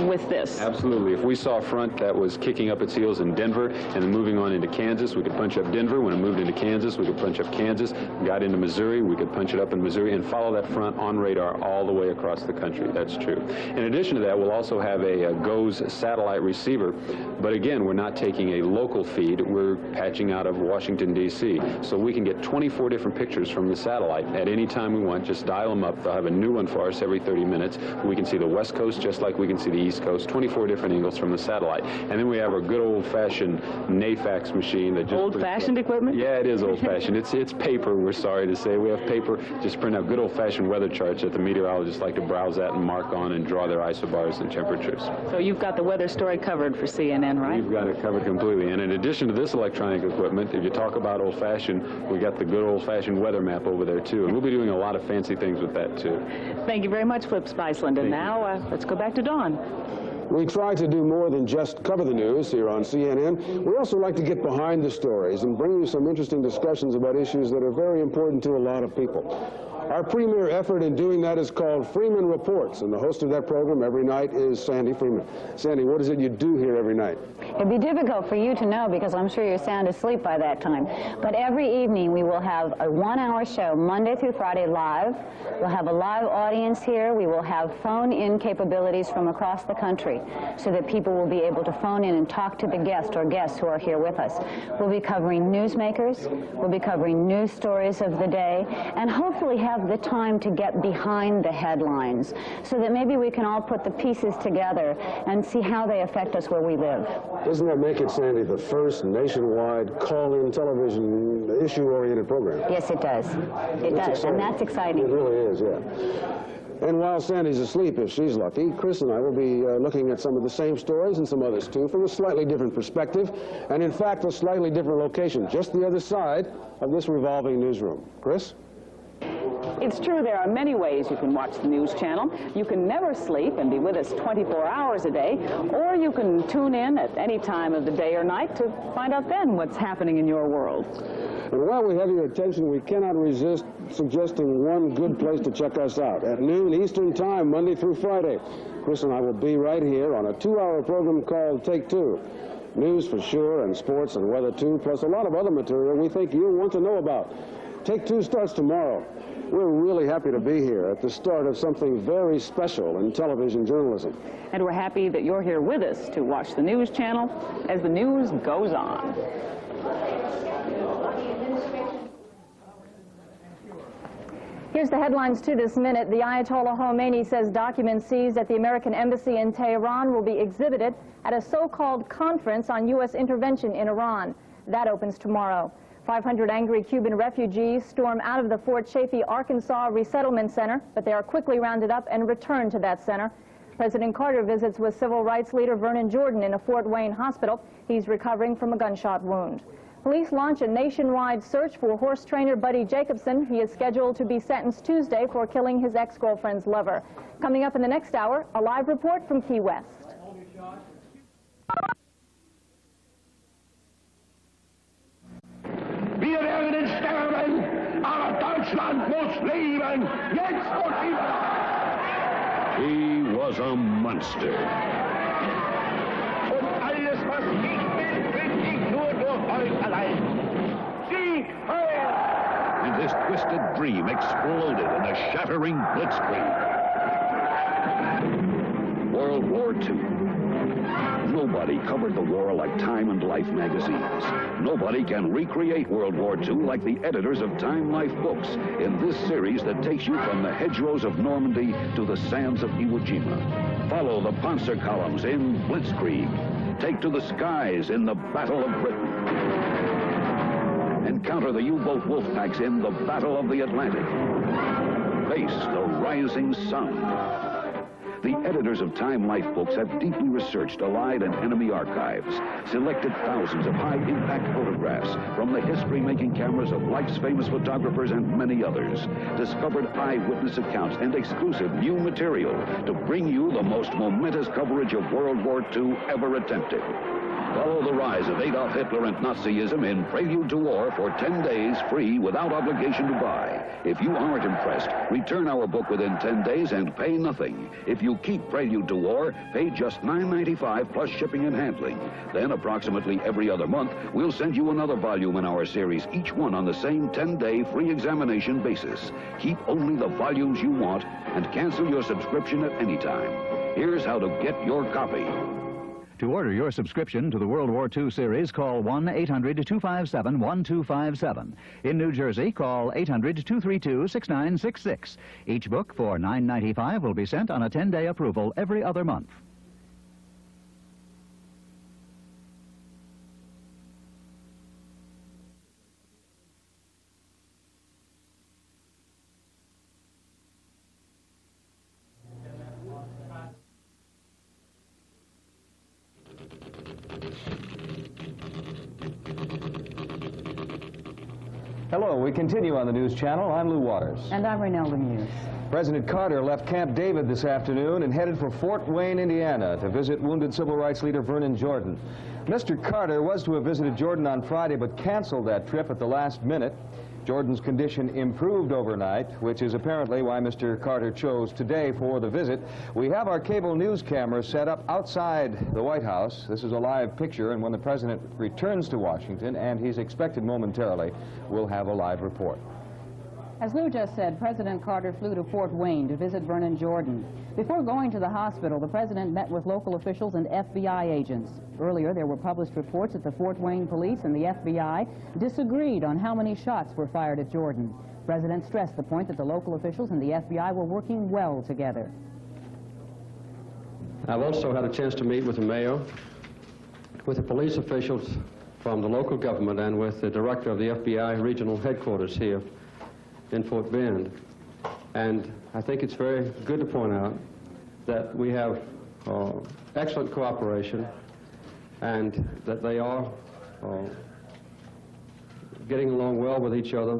with this. Absolutely. If we saw a front that was kicking up its heels in Denver and then moving on into Kansas, we could punch up Denver. When it moved into Kansas, we could punch up Kansas. Got into Missouri, we could punch it up in Missouri and follow that front on radar all the way across the country. That's true. In addition to that, we'll also have a GOES satellite receiver. But again, we're not taking a local feed. We're patching out of Washington, D.C. So we can get 24 different pictures from the satellite at any time we want. Just dial them up. They'll have a new one for us every 30 minutes. We can see the West Coast just like we can see the East Coast, 24 different angles from the satellite. And then we have our good old-fashioned NAFAX machine that just... Old-fashioned equipment? Yeah, it is old-fashioned. It's paper, we're sorry to say. We have paper, just print out good old-fashioned weather charts that the meteorologists like to browse at and mark on and draw their isobars and temperatures. So you've got the weather story covered for CNN, right? We've got it covered completely. And in addition to this electronic equipment, if you talk about old-fashioned, we got the good old-fashioned weather map over there, too. And we'll be doing a lot of fancy things with that, too. Thank you very much, Flip Spiceland. And now, let's go back to Dawn. We try to do more than just cover the news here on CNN. We also like to get behind the stories and bring you some interesting discussions about issues that are very important to a lot of people. Our premier effort in doing that is called Freedman Reports, and the host of that program every night is Sandy Freeman. Sandy, what is it you do here every night? It'd be difficult for you to know because I'm sure you're sound asleep by that time. But every evening we will have a 1-hour show, Monday through Friday live. We'll have a live audience here. We will have phone-in capabilities from across the country so that people will be able to phone in and talk to the guest or guests who are here with us. We'll be covering newsmakers. We'll be covering news stories of the day and hopefully have the time to get behind the headlines so that maybe we can all put the pieces together and see how they affect us where we live. Doesn't that make it, Sandy, the first nationwide call-in television issue-oriented program? Yes, it does. It does, and that's exciting. It really is, yeah. And while Sandy's asleep, if she's lucky, Chris and I will be looking at some of the same stories and some others, too, from a slightly different perspective, and in fact, a slightly different location, just the other side of this revolving newsroom. Chris? It's true there are many ways you can watch the news channel. You can never sleep and be with us 24 hours a day, or you can tune in at any time of the day or night to find out then what's happening in your world. And while we have your attention, we cannot resist suggesting one good place to check us out. At noon Eastern Time, Monday through Friday, Chris and I will be right here on a 2-hour program called Take Two. News for sure, and sports and weather too, plus a lot of other material we think you'll want to know about. Take Two starts tomorrow. We're really happy to be here at the start of something very special in television journalism. And we're happy that you're here with us to watch the news channel as the news goes on. Here's the headlines to this minute. The Ayatollah Khomeini says documents seized at the American Embassy in Tehran will be exhibited at a so-called conference on U.S. intervention in Iran. That opens tomorrow. 500 angry Cuban refugees storm out of the Fort Chaffee, Arkansas resettlement center, but they are quickly rounded up and returned to that center. President Carter visits with civil rights leader Vernon Jordan in a Fort Wayne hospital. He's recovering from a gunshot wound. Police launch a nationwide search for horse trainer Buddy Jacobson. He is scheduled to be sentenced Tuesday for killing his ex-girlfriend's lover. Coming up in the next hour, a live report from Key West. Wir werden sterben, aber Deutschland muss leben, jetzt und immer. He was a monster. Und alles, was ich bin ich nur durch euch allein. Sieg heil! And his twisted dream exploded in a shattering blitzkrieg. World War II. Nobody covered the war like Time and Life magazines. Nobody can recreate World War II like the editors of Time Life books in this series that takes you from the hedgerows of Normandy to the sands of Iwo Jima. Follow the Panzer columns in Blitzkrieg. Take to the skies in the Battle of Britain. Encounter the U-boat wolf packs in the Battle of the Atlantic. Face the rising sun. The editors of Time Life books have deeply researched Allied and enemy archives, selected thousands of high-impact photographs from the history-making cameras of life's famous photographers and many others, discovered eyewitness accounts and exclusive new material to bring you the most momentous coverage of World War II ever attempted. Follow the rise of Adolf Hitler and Nazism in Prelude to War for 10 days free without obligation to buy. If you aren't impressed, return our book within 10 days and pay nothing. If you keep Prelude to War, pay just $9.95 plus shipping and handling. Then approximately every other month, we'll send you another volume in our series, each one on the same 10-day free examination basis. Keep only the volumes you want and cancel your subscription at any time. Here's how to get your copy. To order your subscription to the World War II series, call 1-800-257-1257. In New Jersey, call 800-232-6966. Each book for $9.95 will be sent on a 10-day approval every other month. Hello, we continue on the News Channel. I'm Lou Waters. And I'm Renelle Lemieux. President Carter left Camp David this afternoon and headed for Fort Wayne, Indiana, to visit wounded civil rights leader Vernon Jordan. Mr. Carter was to have visited Jordan on Friday, but canceled that trip at the last minute. Jordan's condition improved overnight, which is apparently why Mr. Carter chose today for the visit. We have our cable news cameras set up outside the White House. This is a live picture, and when the president returns to Washington, and he's expected momentarily, we'll have a live report. As Lou just said, President Carter flew to Fort Wayne to visit Vernon Jordan. Before going to the hospital, the president met with local officials and FBI agents. Earlier, there were published reports that the Fort Wayne police and the FBI disagreed on how many shots were fired at Jordan. The president stressed the point that the local officials and the FBI were working well together. I've also had a chance to meet with the mayor, with the police officials from the local government, and with the director of the FBI regional headquarters here in Fort Bend. And I think it's very good to point out that we have excellent cooperation, and that they are getting along well with each other.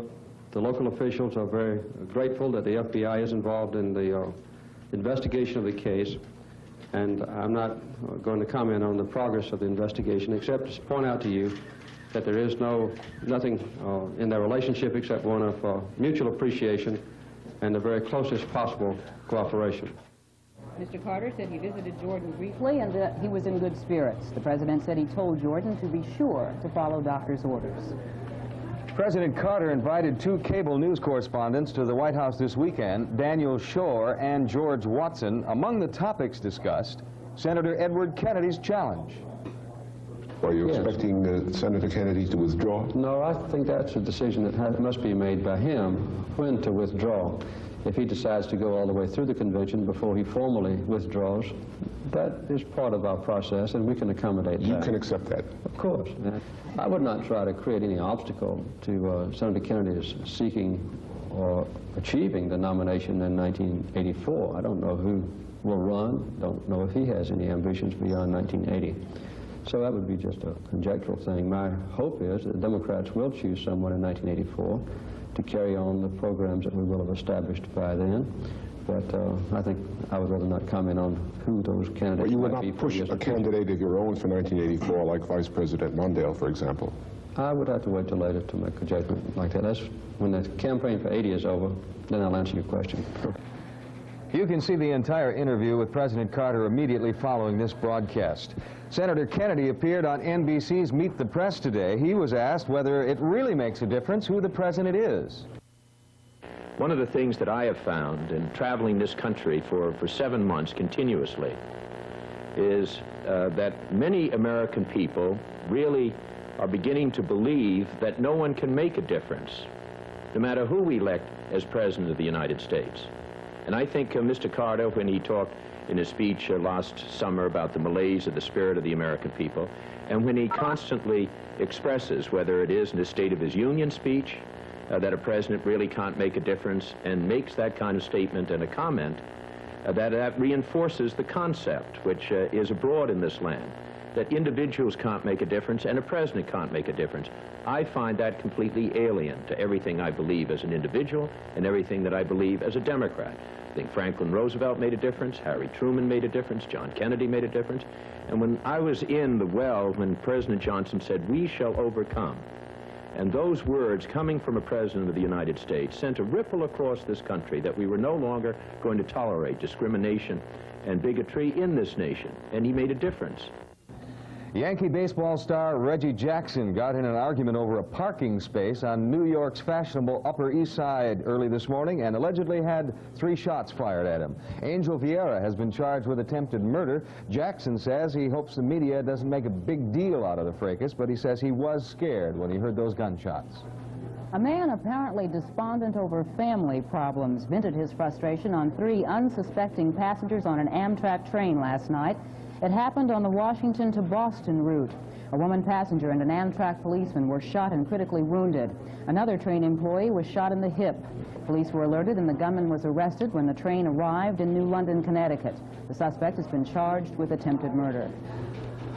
The local officials are very grateful that the FBI is involved in the investigation of the case, and I'm not going to comment on the progress of the investigation, except to point out to you that there is nothing in their relationship except one of mutual appreciation and the very closest possible cooperation. Mr. Carter said he visited Jordan briefly and he was in good spirits. The president said he told Jordan to be sure to follow doctor's orders. President Carter invited two cable news correspondents to the White House this weekend, Daniel Shore and George Watson. Among the topics discussed, Senator Edward Kennedy's challenge. Are you expecting Senator Kennedy to withdraw? No, I think that's a decision that must be made by him when to withdraw. If he decides to go all the way through the convention before he formally withdraws, that is part of our process, and we can accommodate that. You can accept that? Of course. I would not try to create any obstacle to Senator Kennedy's seeking or achieving the nomination in 1984. I don't know who will run, don't know if he has any ambitions beyond 1980. So that would be just a conjectural thing. My hope is that the Democrats will choose someone in 1984 to carry on the programs that we will have established by then. But I think I would rather not comment on who those candidates But you would might be. not push a candidate of your own for 1984, like Vice President Mondale, for example? I would have to wait till later to make a judgment like that. That's when the campaign for 80 is over, then I'll answer your question. You can see the entire interview with President Carter immediately following this broadcast. Senator Kennedy appeared on NBC's Meet the Press today. He was asked whether it really makes a difference who the president is. One of the things that I have found in traveling this country for 7 months continuously is that many American people really are beginning to believe that no one can make a difference, no matter who we elect as President of the United States. And I think Mr. Carter, when he talked in his speech last summer about the malaise of the spirit of the American people, and when he constantly expresses, whether it is in the State of his Union speech, that a president really can't make a difference, and makes that kind of statement and a comment, that reinforces the concept, which is abroad in this land, that individuals can't make a difference and a president can't make a difference. I find that completely alien to everything I believe as an individual and everything that I believe as a Democrat. everything. Franklin Roosevelt made a difference, Harry Truman made a difference, John Kennedy made a difference. And when I was in the well, when President Johnson said, "We shall overcome," and those words coming from a president of the United States sent a ripple across this country that we were no longer going to tolerate discrimination and bigotry in this nation, and he made a difference. Yankee baseball star Reggie Jackson got in an argument over a parking space on New York's fashionable Upper East Side early this morning and allegedly had 3 shots fired at him. Angel Vieira has been charged with attempted murder. Jackson says he hopes the media doesn't make a big deal out of the fracas, but he says he was scared when he heard those gunshots. A man apparently despondent over family problems vented his frustration on 3 unsuspecting passengers on an Amtrak train last night. It happened on the Washington to Boston route. A woman passenger and an Amtrak policeman were shot and critically wounded. Another train employee was shot in the hip. Police were alerted and the gunman was arrested when the train arrived in New London, Connecticut. The suspect has been charged with attempted murder.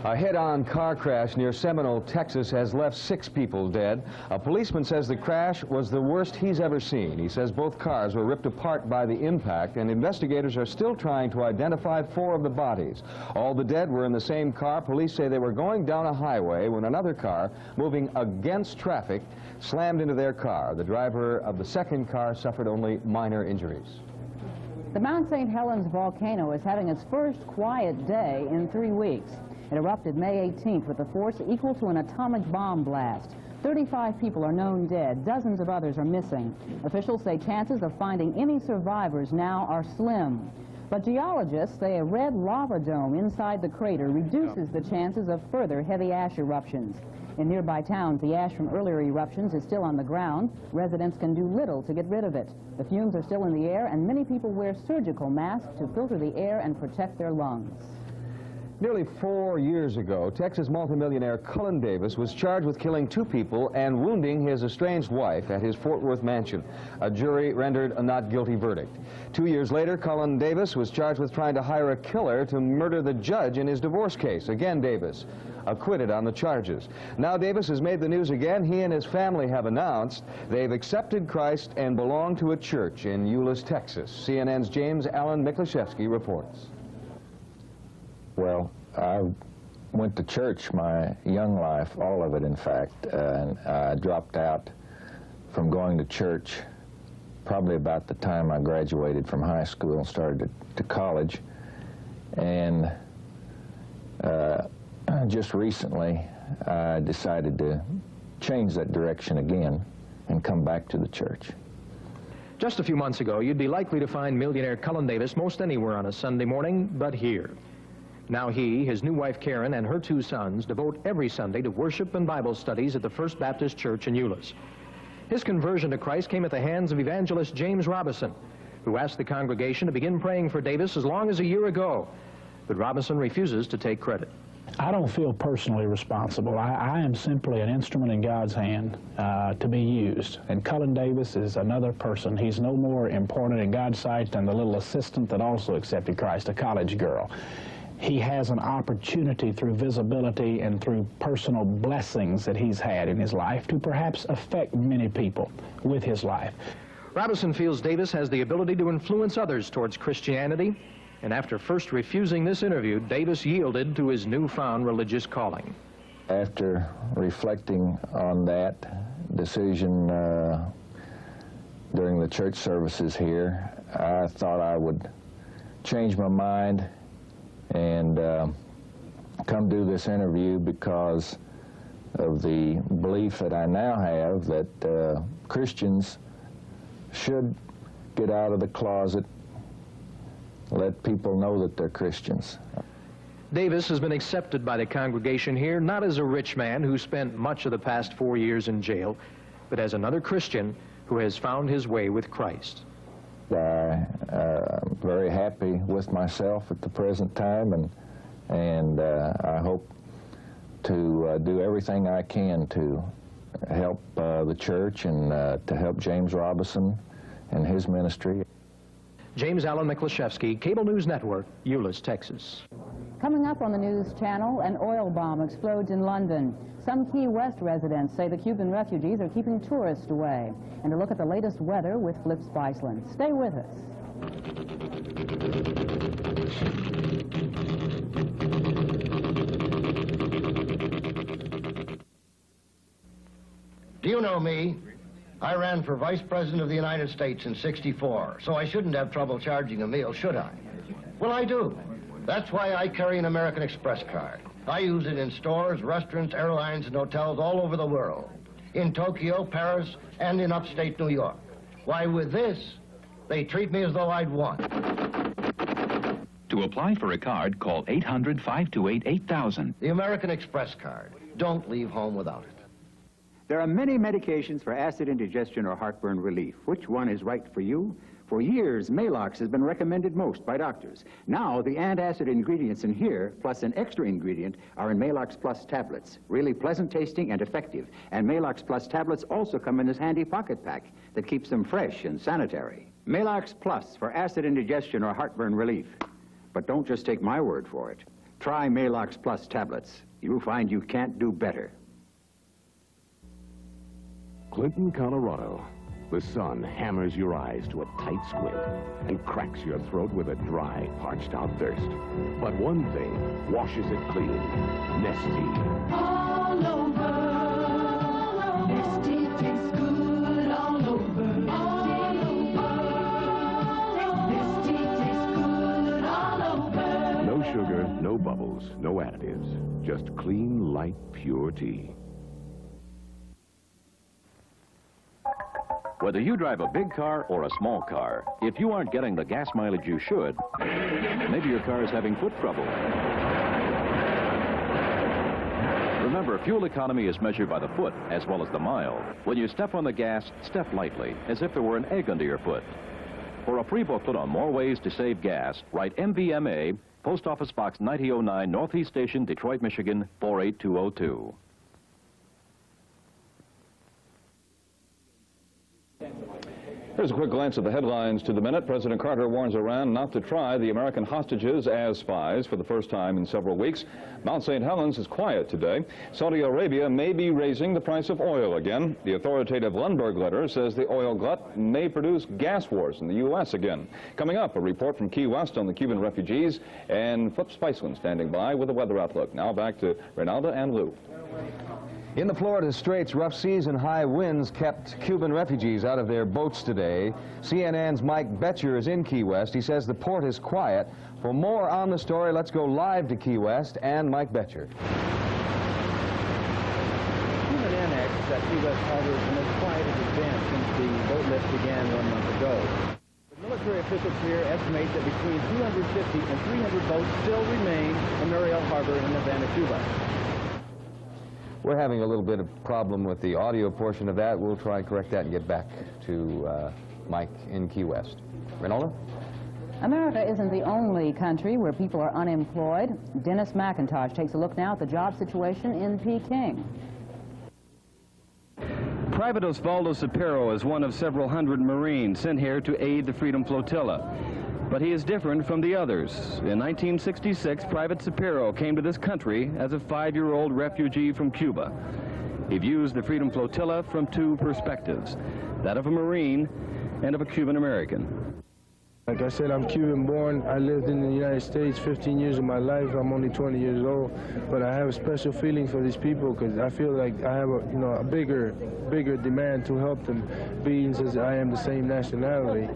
A head-on car crash near Seminole, Texas has left 6 people dead. A policeman says the crash was the worst he's ever seen. He says both cars were ripped apart by the impact, and investigators are still trying to identify 4 of the bodies. All the dead were in the same car. Police say they were going down a highway when another car, moving against traffic, slammed into their car. The driver of the second car suffered only minor injuries. The Mount St. Helens volcano is having its first quiet day in 3 weeks. It erupted May 18th with a force equal to an atomic bomb blast. 35 people are known dead. Dozens of others are missing. Officials say chances of finding any survivors now are slim. But geologists say a red lava dome inside the crater reduces the chances of further heavy ash eruptions. In nearby towns, the ash from earlier eruptions is still on the ground. Residents can do little to get rid of it. The fumes are still in the air, and many people wear surgical masks to filter the air and protect their lungs. Nearly 4 years ago, Texas multimillionaire Cullen Davis was charged with killing 2 people and wounding his estranged wife at his Fort Worth mansion. A jury rendered a not guilty verdict. 2 years later, Cullen Davis was charged with trying to hire a killer to murder the judge in his divorce case. Again, Davis acquitted on the charges. Now Davis has made the news again. He and his family have announced they've accepted Christ and belong to a church in Euless, Texas. CNN's James Allen Miklashevsky reports. Well, I went to church my young life, all of it in fact, and I dropped out from going to church probably about the time I graduated from high school and started to college. And just recently I decided to change that direction again and come back to the church. Just a few months ago, you'd be likely to find millionaire Cullen Davis most anywhere on a Sunday morning but here. Now he, his new wife Karen, and her 2 sons devote every Sunday to worship and Bible studies at the First Baptist Church in Euless. His conversion to Christ came at the hands of evangelist James Robison, who asked the congregation to begin praying for Davis as long as a year ago. But Robison refuses to take credit. I don't feel personally responsible. I am simply an instrument in God's hand to be used. And Cullen Davis is another person. He's no more important in God's sight than the little assistant that also accepted Christ, a college girl. He has an opportunity through visibility and through personal blessings that he's had in his life to perhaps affect many people with his life. Robison feels Davis has the ability to influence others towards Christianity, and after first refusing this interview, Davis yielded to his newfound religious calling. After reflecting on that decision during the church services here, I thought I would change my mind and come do this interview because of the belief that I now have that Christians should get out of the closet, let people know that they're Christians. Davis has been accepted by the congregation here not as a rich man who spent much of the past 4 years in jail, but as another Christian who has found his way with Christ. I'm very happy with myself at the present time, and I hope to do everything I can to help the church and to help James Robison and his ministry. James Allen Miklashevsky, Cable News Network, Euless, Texas. Coming up on the news channel, an oil bomb explodes in London. Some Key West residents say the Cuban refugees are keeping tourists away. And a look at the latest weather with Flip Spiceland. Stay with us. You know me. I ran for Vice President of the United States in '64, so I shouldn't have trouble charging a meal, should I? Well, I do. That's why I carry an American Express card. I use it in stores, restaurants, airlines, and hotels all over the world. In Tokyo, Paris, and in upstate New York. Why, with this, they treat me as though I'd won. To apply for a card, call 800-528-8000. The American Express card. Don't leave home without it. There are many medications for acid indigestion or heartburn relief. Which one is right for you? For years, Maalox has been recommended most by doctors. Now, the antacid ingredients in here, plus an extra ingredient, are in Maalox Plus tablets. Really pleasant tasting and effective. And Maalox Plus tablets also come in this handy pocket pack that keeps them fresh and sanitary. Maalox Plus for acid indigestion or heartburn relief. But don't just take my word for it. Try Maalox Plus tablets. You'll find you can't do better. Clinton, Colorado. The sun hammers your eyes to a tight squint and cracks your throat with a dry, parched-out thirst. But one thing washes it clean. Nestea. All over. Nestea tastes good all over. All over. Nestea tastes good all over. No sugar, no bubbles, no additives. Just clean, light, pure tea. Whether you drive a big car or a small car, if you aren't getting the gas mileage you should, maybe your car is having foot trouble. Remember, fuel economy is measured by the foot as well as the mile. When you step on the gas, step lightly, as if there were an egg under your foot. For a free booklet on more ways to save gas, write MVMA, Post Office Box 9009, Northeast Station, Detroit, Michigan, 48202. Here's a quick glance at the headlines to the minute. President Carter warns Iran not to try the American hostages as spies for the first time in several weeks. Mount St. Helens is quiet today. Saudi Arabia may be raising the price of oil again. The authoritative Lundberg letter says the oil glut may produce gas wars in the U.S. again. Coming up, a report from Key West on the Cuban refugees, and Flip Spiceland standing by with a weather outlook. Now back to Reynalda and Lou. In the Florida Straits, rough seas and high winds kept Cuban refugees out of their boats today. CNN's Mike Betcher is in Key West. He says the port is quiet. For more on the story, let's go live to Key West and Mike Betcher. Cuban annex at Key West Harbor is the most quiet it has been since the boat lift began 1 month ago. But military officials here estimate that between 250 and 300 boats still remain in Muriel Harbor in Havana, Cuba. We're having a little bit of problem with the audio portion of that. We'll try and correct that and get back to Mike in Key West. Reynalda? America isn't the only country where people are unemployed. Dennis McIntosh takes a look now at the job situation in Peking. Private Osvaldo Cepero is one of several hundred Marines sent here to aid the Freedom Flotilla. But he is different from the others. In 1966, Private Cepero came to this country as a 5-year-old refugee from Cuba. He views the Freedom Flotilla from two perspectives, that of a Marine and of a Cuban American. Like I said, I'm Cuban born. I lived in the United States 15 years of my life. I'm only 20 years old, but I have a special feeling for these people because I feel like I have a bigger demand to help them, being since I am the same nationality.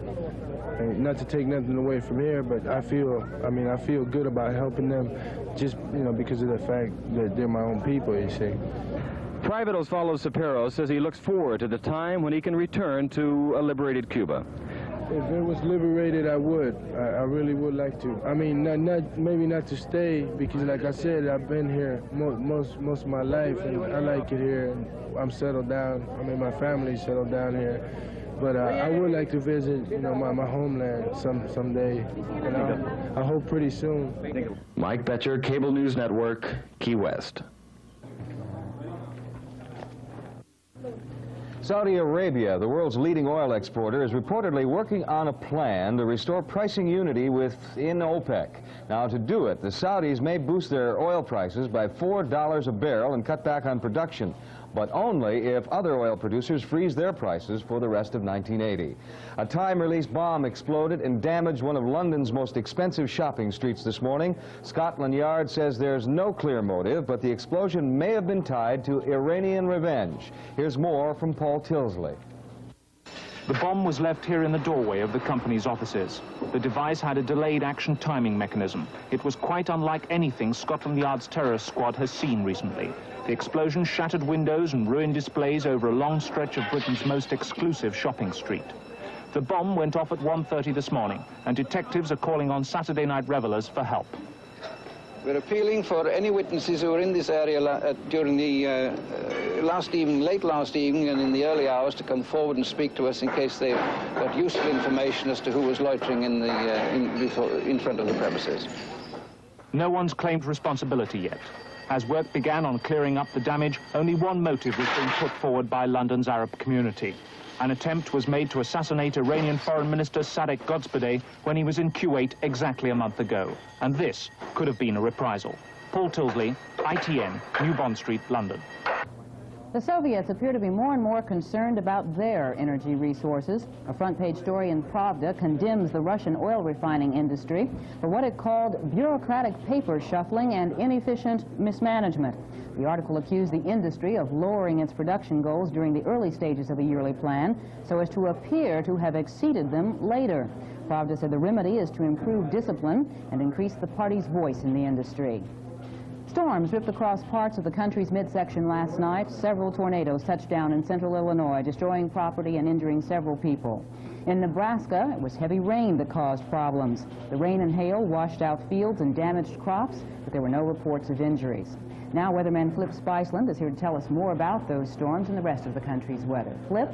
And not to take nothing away from here, but I feel good about helping them just, because of the fact that they're my own people, you see. Private Osvaldo Cepero says he looks forward to the time when he can return to a liberated Cuba. If it was liberated, I would. I really would like to. I mean, maybe not to stay, because like I said, I've been here most of my life, and I like it here. And I'm settled down. I mean, my family's settled down here. But I would like to visit, my homeland someday, and I hope pretty soon. Mike Betcher, Cable News Network, Key West. Saudi Arabia, the world's leading oil exporter, is reportedly working on a plan to restore pricing unity within OPEC. Now, to do it, the Saudis may boost their oil prices by $4 a barrel and cut back on production. but only if other oil producers freeze their prices for the rest of 1980. A time-release bomb exploded and damaged one of London's most expensive shopping streets this morning. Scotland Yard says there's no clear motive, but the explosion may have been tied to Iranian revenge. Here's more from Paul Tilsley. The bomb was left here in the doorway of the company's offices. The device had a delayed action timing mechanism. It was quite unlike anything Scotland Yard's terrorist squad has seen recently. The explosion shattered windows and ruined displays over a long stretch of Britain's most exclusive shopping street. The bomb went off at 1:30 this morning, and detectives are calling on Saturday night revelers for help. We're appealing for any witnesses who were in this area during the late last evening and in the early hours to come forward and speak to us in case they've got useful information as to who was loitering in front of the premises. No one's claimed responsibility yet. As work began on clearing up the damage, only one motive was being put forward by London's Arab community. An attempt was made to assassinate Iranian Foreign Minister Sadek Godspedeh when he was in Kuwait exactly a month ago. And this could have been a reprisal. Paul Tilsley, ITN, New Bond Street, London. The Soviets appear to be more and more concerned about their energy resources. A front-page story in Pravda condemns the Russian oil refining industry for what it called bureaucratic paper shuffling and inefficient mismanagement. The article accused the industry of lowering its production goals during the early stages of a yearly plan so as to appear to have exceeded them later. Pravda said the remedy is to improve discipline and increase the party's voice in the industry. Storms ripped across parts of the country's midsection last night. Several tornadoes touched down in central Illinois, destroying property and injuring several people. In Nebraska, it was heavy rain that caused problems. The rain and hail washed out fields and damaged crops, but there were no reports of injuries. Now weatherman Flip Spiceland is here to tell us more about those storms and the rest of the country's weather. Flip?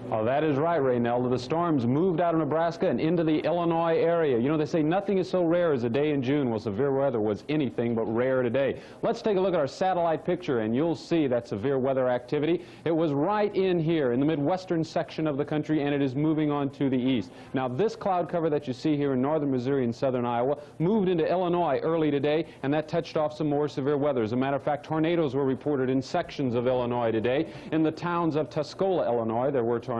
Oh, that is right, Raynelda. The storms moved out of Nebraska and into the Illinois area. You know, they say nothing is so rare as a day in June. Well, severe weather was anything but rare today. Let's take a look at our satellite picture, and you'll see that severe weather activity. It was right in here in the midwestern section of the country, and it is moving on to the east. Now, this cloud cover that you see here in northern Missouri and southern Iowa moved into Illinois early today, and that touched off some more severe weather. As a matter of fact, tornadoes were reported in sections of Illinois today. In the towns of Tuscola, Illinois, there were tornadoes.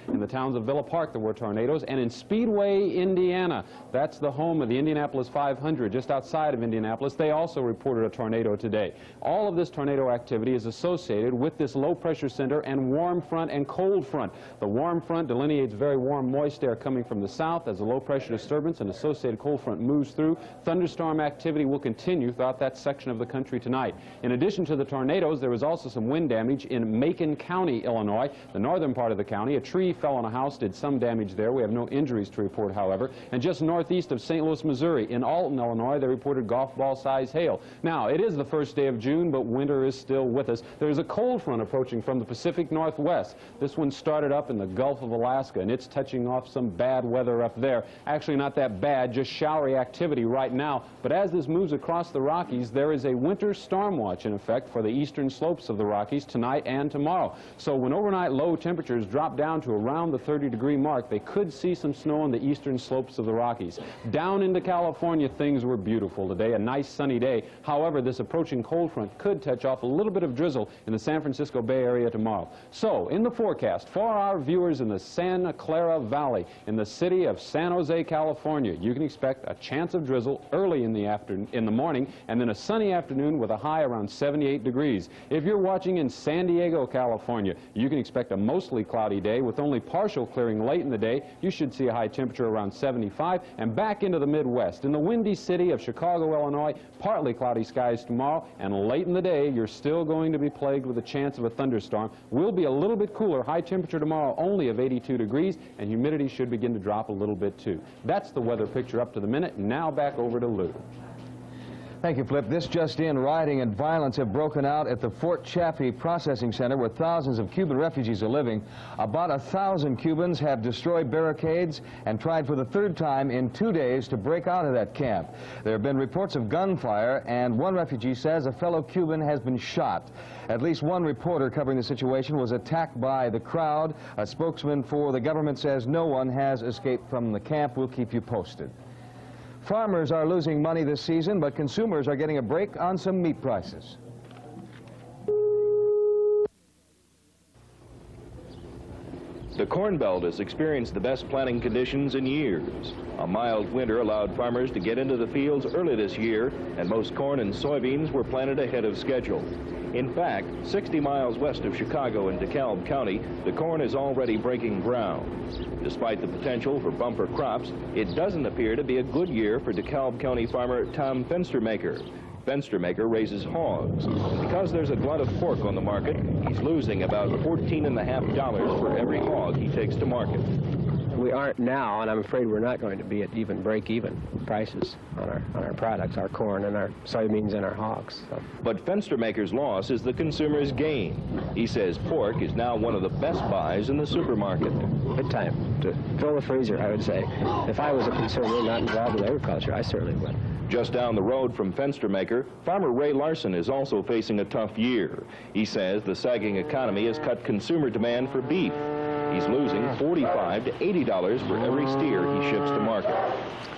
In the towns of Villa Park, there were tornadoes. And in Speedway, Indiana, that's the home of the Indianapolis 500, just outside of Indianapolis, they also reported a tornado today. All of this tornado activity is associated with this low-pressure center and warm front and cold front. The warm front delineates very warm, moist air coming from the south as a low-pressure disturbance and associated cold front moves through. Thunderstorm activity will continue throughout that section of the country tonight. In addition to the tornadoes, there was also some wind damage in Macon County, Illinois, the northern part of the county. A tree fell on a house, did some damage there. We have no injuries to report, however. And just northeast of St. Louis, Missouri, in Alton, Illinois, they reported golf ball size hail. Now, it is the first day of June, but winter is still with us. There's a cold front approaching from the Pacific Northwest. This one started up in the Gulf of Alaska, and it's touching off some bad weather up there. Actually, not that bad, just showery activity right now. But as this moves across the Rockies, there is a winter storm watch in effect for the eastern slopes of the Rockies tonight and tomorrow. So when overnight low temperatures drop down to around the 30-degree mark, they could see some snow on the eastern slopes of the Rockies. Down into California, things were beautiful today, a nice sunny day. However, this approaching cold front could touch off a little bit of drizzle in the San Francisco Bay Area tomorrow. So, in the forecast for our viewers in the Santa Clara Valley, in the city of San Jose, California, you can expect a chance of drizzle early in the morning, and then a sunny afternoon with a high around 78 degrees. If you're watching in San Diego, California, you can expect a mostly cloudy day with only partial clearing late in the day. You should see a high temperature around 75. And back into the Midwest, in the windy city of Chicago, Illinois, partly cloudy skies tomorrow, and late in the day, you're still going to be plagued with a chance of a thunderstorm. We'll be a little bit cooler, high temperature tomorrow only of 82 degrees, and humidity should begin to drop a little bit too. That's the weather picture up to the minute. Now back over to Lou. Thank you, Flip. This just in, rioting and violence have broken out at the Fort Chaffee Processing Center where thousands of Cuban refugees are living. About 1,000 Cubans have destroyed barricades and tried for the third time in 2 days to break out of that camp. There have been reports of gunfire, and one refugee says a fellow Cuban has been shot. At least one reporter covering the situation was attacked by the crowd. A spokesman for the government says no one has escaped from the camp. We'll keep you posted. Farmers are losing money this season, but consumers are getting a break on some meat prices. The Corn Belt has experienced the best planting conditions in years. A mild winter allowed farmers to get into the fields early this year, and most corn and soybeans were planted ahead of schedule. In fact, 60 miles west of Chicago in DeKalb County, the corn is already breaking ground. Despite the potential for bumper crops, it doesn't appear to be a good year for DeKalb County farmer Tom Fenstermaker. Fenstermaker raises hogs. Because there's a glut of pork on the market, he's losing about $14.50 for every hog he takes to market. We aren't now, and I'm afraid we're not going to be at even break-even prices on our products, our corn and our soybeans and our hogs. So. But Fenstermaker's loss is the consumer's gain. He says pork is now one of the best buys in the supermarket. Good time to fill the freezer, I would say. If I was a consumer not involved with agriculture, I certainly would. Just down the road from Fenstermaker, farmer Ray Larson is also facing a tough year. He says the sagging economy has cut consumer demand for beef. He's losing $45 to $80 for every steer he ships to market.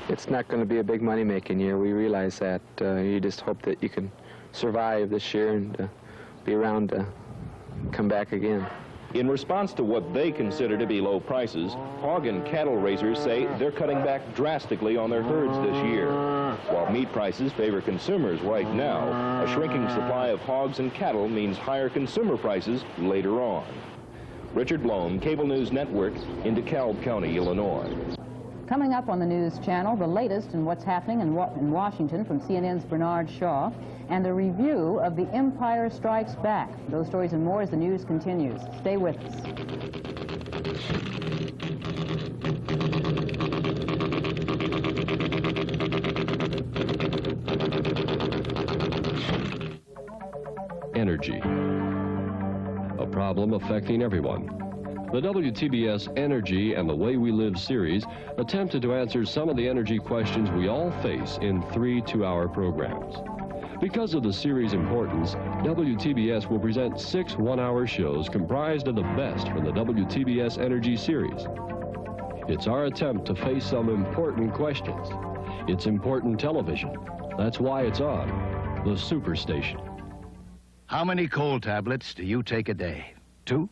It's not going to be a big money-making year. We realize that. You just hope that you can survive this year and be around to come back again. In response to what they consider to be low prices, hog and cattle raisers say they're cutting back drastically on their herds this year. While meat prices favor consumers right now, a shrinking supply of hogs and cattle means higher consumer prices later on. Richard Blome, Cable News Network, in DeKalb County, Illinois. Coming up on the news channel, the latest in what's happening in Washington from CNN's Bernard Shaw, and a review of The Empire Strikes Back. Those stories and more as the news continues. Stay with us. Energy. A problem affecting everyone. The WTBS Energy and the Way We Live series attempted to answer some of the energy questions we all face in 3 two-hour programs. Because of the series' importance, WTBS will present 6 one-hour shows comprised of the best from the WTBS Energy series. It's our attempt to face some important questions. It's important television. That's why it's on the Superstation. How many cold tablets do you take a day? 2?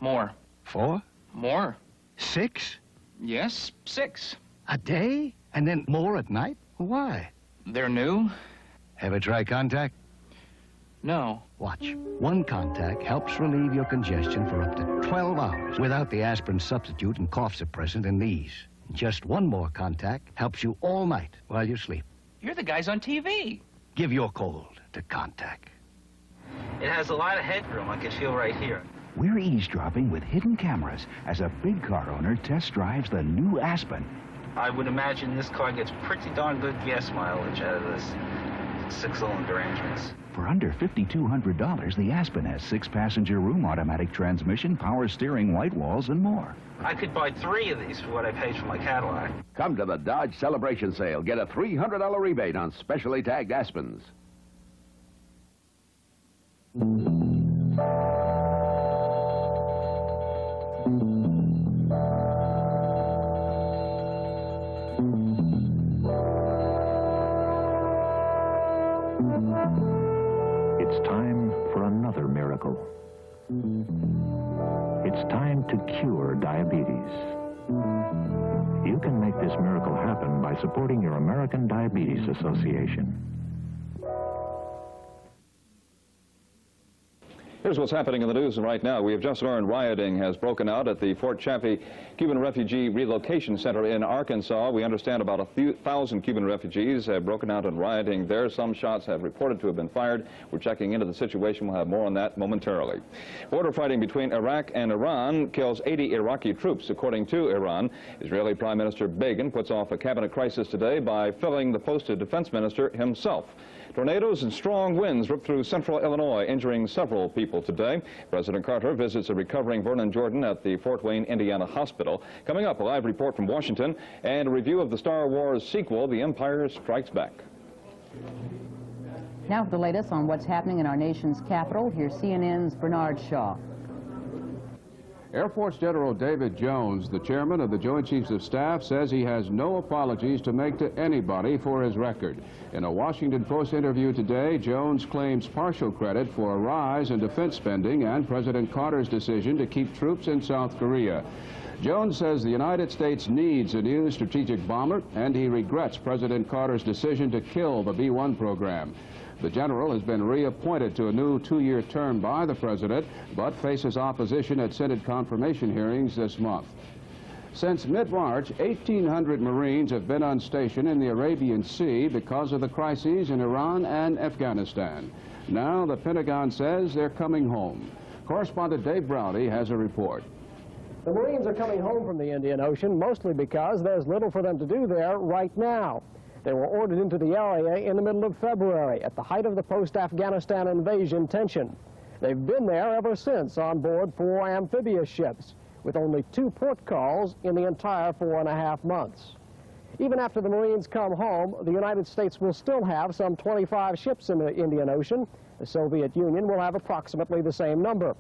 More. 4? More. 6? Yes, 6. A day? And then more at night? Why? They're new. Ever try Contact? No. Watch. One Contact helps relieve your congestion for up to 12 hours without the aspirin substitute and cough suppressant in these. Just one more Contact helps you all night while you sleep. You're the guys on TV. Give your cold to Contact. It has a lot of headroom. I can feel right here. We're eavesdropping with hidden cameras as a big car owner test drives the new Aspen. I would imagine this car gets pretty darn good gas mileage out of this 6-cylinder engines. For under $5,200, the Aspen has 6-passenger room automatic transmission, power steering, white walls, and more. I could buy 3 of these for what I paid for my Cadillac. Come to the Dodge Celebration Sale. Get a $300 rebate on specially tagged Aspens. It's time for another miracle. It's time to cure diabetes. You can make this miracle happen by supporting your American Diabetes Association. Here's what's happening in the news right now. We have just learned rioting has broken out at the Fort Chaffee Cuban Refugee Relocation Center in Arkansas. We understand about 1,000 Cuban refugees have broken out in rioting there. Some shots have reported to have been fired. We're checking into the situation. We'll have more on that momentarily. Border fighting between Iraq and Iran kills 80 Iraqi troops, according to Iran. Israeli Prime Minister Begin puts off a cabinet crisis today by filling the post of defense minister himself. Tornadoes and strong winds ripped through central Illinois, injuring several people today. President Carter visits a recovering Vernon Jordan at the Fort Wayne, Indiana hospital. Coming up, a live report from Washington and a review of the Star Wars sequel, The Empire Strikes Back. Now for the latest on what's happening in our nation's capital, here's CNN's Bernard Shaw. Air Force General David Jones, the chairman of the Joint Chiefs of Staff, says he has no apologies to make to anybody for his record. In a Washington Post interview today, Jones claims partial credit for a rise in defense spending and President Carter's decision to keep troops in South Korea. Jones says the United States needs a new strategic bomber, and he regrets President Carter's decision to kill the B-1 program. The general has been reappointed to a new 2-year term by the president, but faces opposition at Senate confirmation hearings this month. Since mid-March, 1,800 Marines have been on station in the Arabian Sea because of the crises in Iran and Afghanistan. Now the Pentagon says they're coming home. Correspondent Dave Browdy has a report. The Marines are coming home from the Indian Ocean mostly because there's little for them to do there right now. They were ordered into the area in the middle of February at the height of the post-Afghanistan invasion tension. They've been there ever since on board 4 amphibious ships, with only 2 port calls in the entire 4.5 months. Even after the Marines come home, the United States will still have some 25 ships in the Indian Ocean. The Soviet Union will have approximately the same number.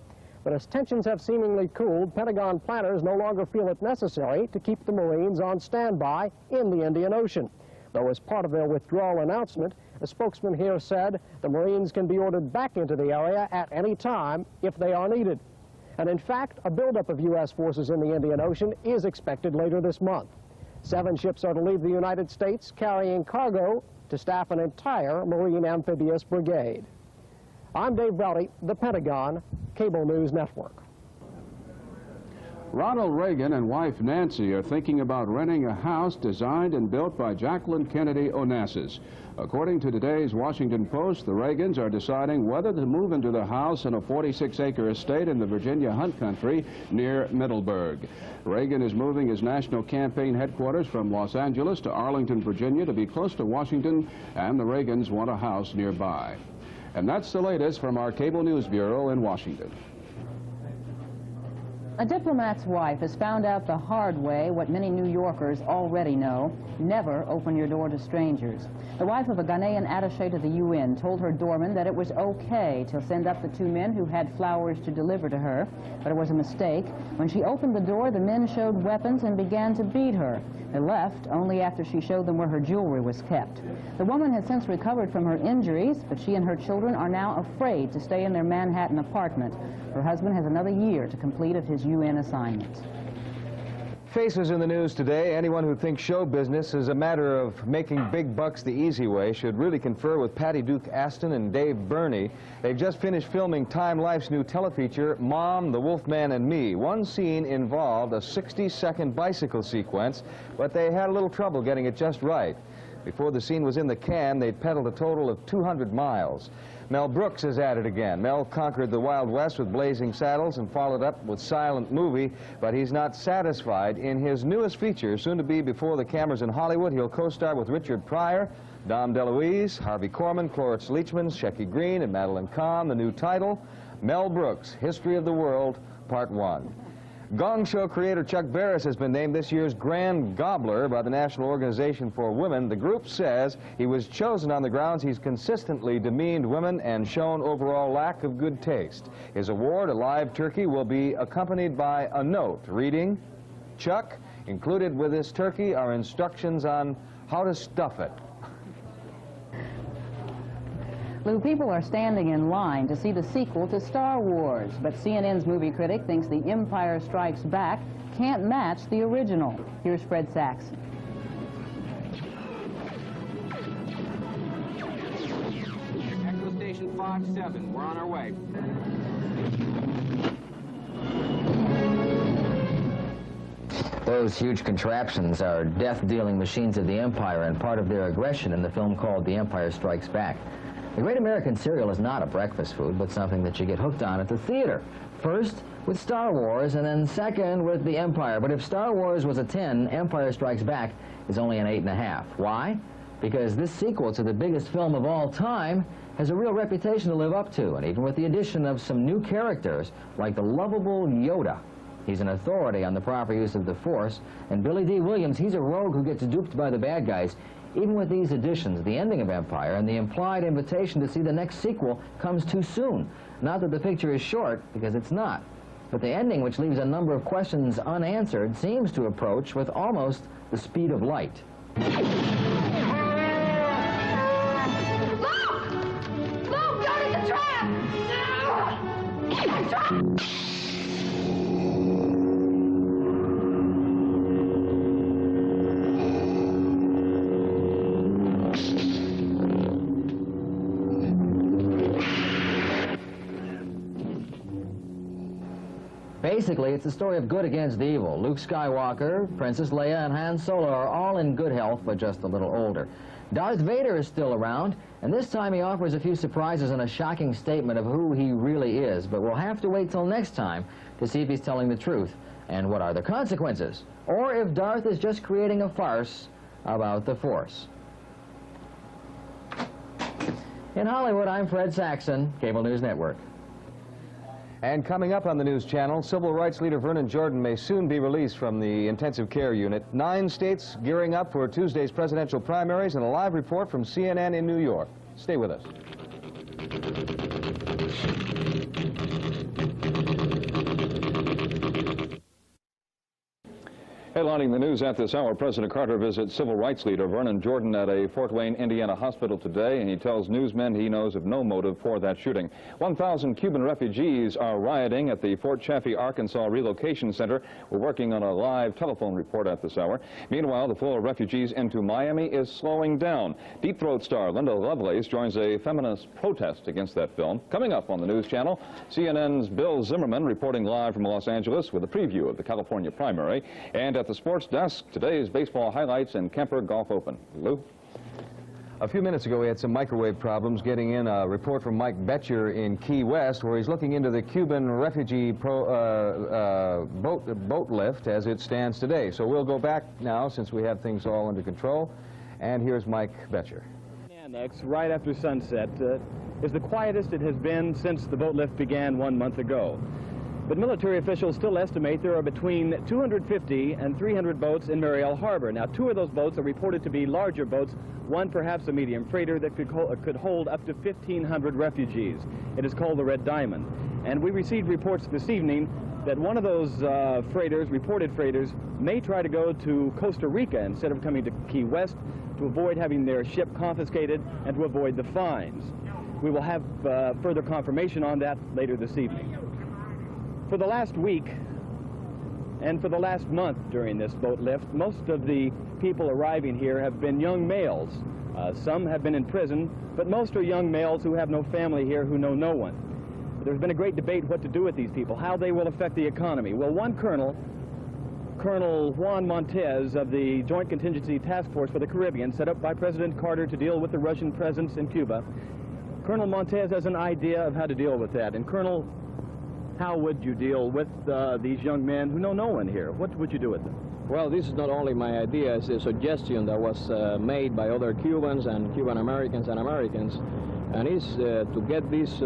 But as tensions have seemingly cooled, Pentagon planners no longer feel it necessary to keep the Marines on standby in the Indian Ocean. Though as part of their withdrawal announcement, a spokesman here said the Marines can be ordered back into the area at any time if they are needed. And in fact, a buildup of U.S. forces in the Indian Ocean is expected later this month. 7 ships are to leave the United States carrying cargo to staff an entire Marine amphibious brigade. I'm Dave Browdy, the Pentagon Cable News Network. Ronald Reagan and wife Nancy are thinking about renting a house designed and built by Jacqueline Kennedy Onassis. According to today's Washington Post, the Reagans are deciding whether to move into the house in a 46-acre estate in the Virginia Hunt Country near Middleburg. Reagan is moving his national campaign headquarters from Los Angeles to Arlington, Virginia to be close to Washington, and the Reagans want a house nearby. And that's the latest from our Cable News Bureau in Washington. A diplomat's wife has found out the hard way what many New Yorkers already know: never open your door to strangers. The wife of a Ghanaian attaché to the UN told her doorman that it was okay to send up the 2 men who had flowers to deliver to her, but it was a mistake. When she opened the door, the men showed weapons and began to beat her. They left only after she showed them where her jewelry was kept. The woman has since recovered from her injuries, but she and her children are now afraid to stay in their Manhattan apartment. Her husband has another year to complete of his UN assignment. Faces in the news today. Anyone who thinks show business is a matter of making big bucks the easy way should really confer with Patty Duke Aston and Dave Burney. They've just finished filming Time Life's new telefeature, Mom, the Wolfman, and Me. One scene involved a 60-second bicycle sequence, but they had a little trouble getting it just right. Before the scene was in the can, they'd pedaled a total of 200 miles. Mel Brooks is at it again. Mel conquered the Wild West with Blazing Saddles and followed up with Silent Movie, but he's not satisfied. In his newest feature, soon to be before the cameras in Hollywood, he'll co-star with Richard Pryor, Dom DeLuise, Harvey Korman, Cloris Leachman, Shecky Green, and Madeline Kahn. The new title, Mel Brooks, History of the World, Part 1. Gong Show creator Chuck Barris has been named this year's Grand Gobbler by the National Organization for Women. The group says he was chosen on the grounds he's consistently demeaned women and shown overall lack of good taste. His award, a live turkey, will be accompanied by a note reading, "Chuck, included with this turkey are instructions on how to stuff it." Lou, people are standing in line to see the sequel to Star Wars, but CNN's movie critic thinks The Empire Strikes Back can't match the original. Here's Fred Saxon. Echo Station 5-7, we're on our way. Those huge contraptions are death-dealing machines of the Empire and part of their aggression in the film called The Empire Strikes Back. The Great American Cereal is not a breakfast food, but something that you get hooked on at the theater. First with Star Wars, and then second with The Empire. But if Star Wars was a 10, Empire Strikes Back is only an 8.5. Why? Because this sequel to the biggest film of all time has a real reputation to live up to, and even with the addition of some new characters, like the lovable Yoda. He's an authority on the proper use of the Force, and Billy D. Williams, he's a rogue who gets duped by the bad guys. Even with these additions, the ending of Empire and the implied invitation to see the next sequel comes too soon. Not that the picture is short, because it's not. But the ending, which leaves a number of questions unanswered, seems to approach with almost the speed of light. Basically, it's a story of good against evil. Luke Skywalker, Princess Leia, and Han Solo are all in good health, but just a little older. Darth Vader is still around, and this time he offers a few surprises and a shocking statement of who he really is. But we'll have to wait till next time to see if he's telling the truth and what are the consequences, or if Darth is just creating a farce about the Force. In Hollywood, I'm Fred Saxon, Cable News Network. And coming up on the news channel, civil rights leader Vernon Jordan may soon be released from the intensive care unit. 9 states gearing up for Tuesday's presidential primaries, and a live report from CNN in New York. Stay with us. Headlining the news at this hour, President Carter visits civil rights leader Vernon Jordan at a Fort Wayne, Indiana hospital today, and he tells newsmen he knows of no motive for that shooting. 1,000 Cuban refugees are rioting at the Fort Chaffee, Arkansas Relocation Center. We're working on a live telephone report at this hour. Meanwhile, the flow of refugees into Miami is slowing down. Deep Throat star Linda Lovelace joins a feminist protest against that film. Coming up on the news channel, CNN's Bill Zimmerman reporting live from Los Angeles with a preview of the California primary. And at the sports desk, today's baseball highlights and Kemper Golf Open. Lou? A few minutes ago, we had some microwave problems getting in a report from Mike Betcher in Key West, where he's looking into the Cuban refugee boat lift as it stands today. So we'll go back now, since we have things all under control. And here's Mike Betcher. Annex, right after sunset, is the quietest it has been since the boat lift began 1 month ago. But military officials still estimate there are between 250 and 300 boats in Mariel Harbor. Now, 2 of those boats are reported to be larger boats, one perhaps a medium freighter that could hold up to 1,500 refugees. It is called the Red Diamond. And we received reports this evening that one of those reported freighters, may try to go to Costa Rica instead of coming to Key West to avoid having their ship confiscated and to avoid the fines. We will have further confirmation on that later this evening. For the last week and for the last month during this boat lift, most of the people arriving here have been young males. Some have been in prison, but most are young males who have no family here, who know no one. There's been a great debate what to do with these people, how they will affect the economy. Well, one colonel, Colonel Juan Montez of the Joint Contingency Task Force for the Caribbean, set up by President Carter to deal with the Russian presence in Cuba. Colonel Montez has an idea of how to deal with that. And Colonel, how would you deal with these young men who know no one here? What would you do with them? Well, this is not only my idea, it's a suggestion that was made by other Cubans and Cuban Americans and Americans, and is to get this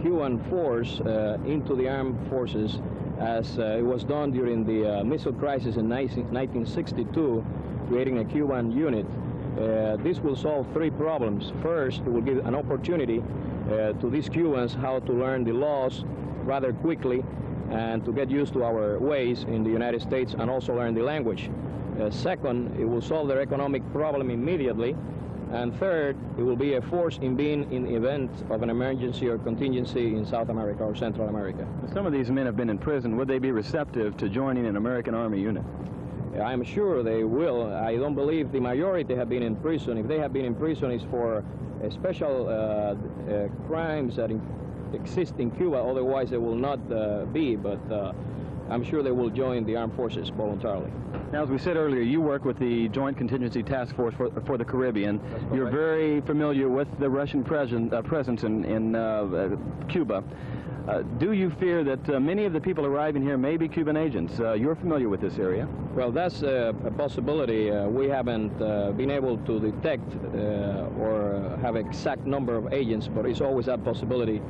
Cuban force into the armed forces as it was done during the missile crisis in 1962, creating a Cuban unit. This will solve 3 problems. First, it will give an opportunity to these Cubans how to learn the laws rather quickly and to get used to our ways in the United States and also learn the language. Second, it will solve their economic problem immediately. And third, it will be a force in being in the event of an emergency or contingency in South America or Central America. Some of these men have been in prison. Would they be receptive to joining an American Army unit? I'm sure they will. I don't believe the majority have been in prison. If they have been in prison, it's for special crimes that exist in Cuba. Otherwise, they will not be, but I'm sure they will join the armed forces voluntarily. Now, as we said earlier, you work with the Joint Contingency Task Force for the Caribbean. You're very familiar with the Russian presence in Cuba. Do you fear that many of the people arriving here may be Cuban agents? You're familiar with this area. Well, that's a possibility. We haven't been able to detect or have exact number of agents, but it's always that possibility.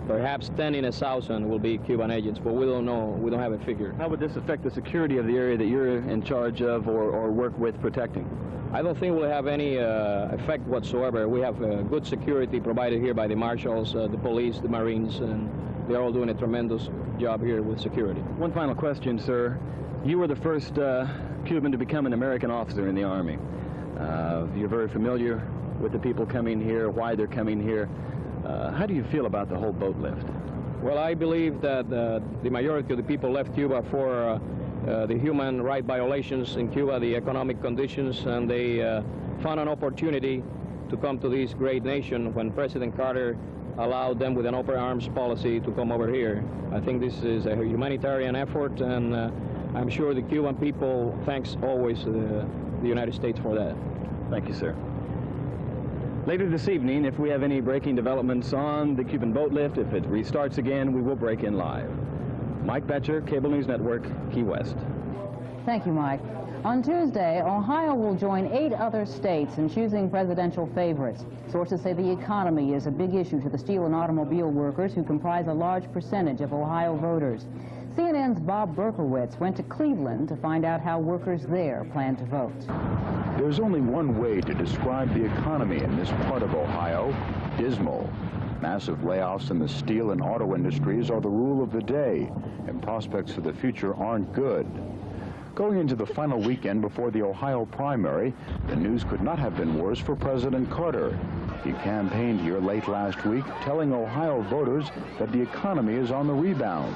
Perhaps 10 in 1,000 will be Cuban agents, but we don't know. We don't have a figure. How would this affect the security of the area that you're in charge of or work with protecting? I don't think we'll have any effect whatsoever. We have good security provided here by the marshals, the police, the Marines, and they're all doing a tremendous job here with security. One final question, sir. You were the first Cuban to become an American officer in the Army. You're very familiar with the people coming here, why they're coming here. How do you feel about the whole boat lift? Well, I believe that the majority of the people left Cuba for the human rights violations in Cuba, the economic conditions, and they found an opportunity to come to this great nation when President Carter allowed them with an open arms policy to come over here. I think this is a humanitarian effort, and I'm sure the Cuban people thanks always the United States for that. Thank you, sir. Later this evening, if we have any breaking developments on the Cuban boat lift, if it restarts again, we will break in live. Mike Betcher, Cable News Network, Key West. Thank you, Mike. On Tuesday, Ohio will join 8 other states in choosing presidential favorites. Sources say the economy is a big issue to the steel and automobile workers who comprise a large percentage of Ohio voters. CNN's Bob Berkowitz went to Cleveland to find out how workers there plan to vote. There's only one way to describe the economy in this part of Ohio: dismal. Massive layoffs in the steel and auto industries are the rule of the day, and prospects for the future aren't good. Going into the final weekend before the Ohio primary, the news could not have been worse for President Carter. He campaigned here late last week, telling Ohio voters that the economy is on the rebound.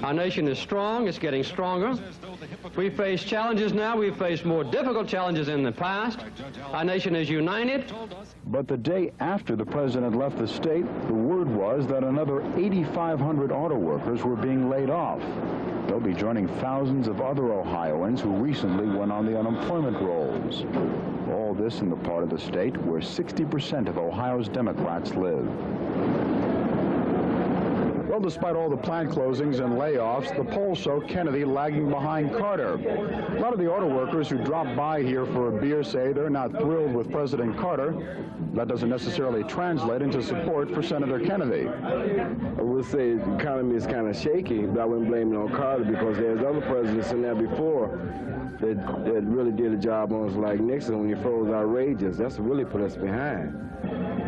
Our nation is strong. It's getting stronger. We face challenges now. We've faced more difficult challenges in the past. Our nation is united. But the day after the president left the state, the word was that another 8,500 auto workers were being laid off. They'll be joining thousands of other Ohioans who recently went on the unemployment rolls. All this in the part of the state where 60% of Ohio's Democrats live. Well, despite all the plant closings and layoffs, the polls show Kennedy lagging behind Carter. A lot of the auto workers who drop by here for a beer say they're not thrilled with President Carter. That doesn't necessarily translate into support for Senator Kennedy. I would say the economy is kind of shaky, but I wouldn't blame it on Carter because there's other presidents in there before that really did a job on us, like Nixon when he froze our wages. That's what really put us behind.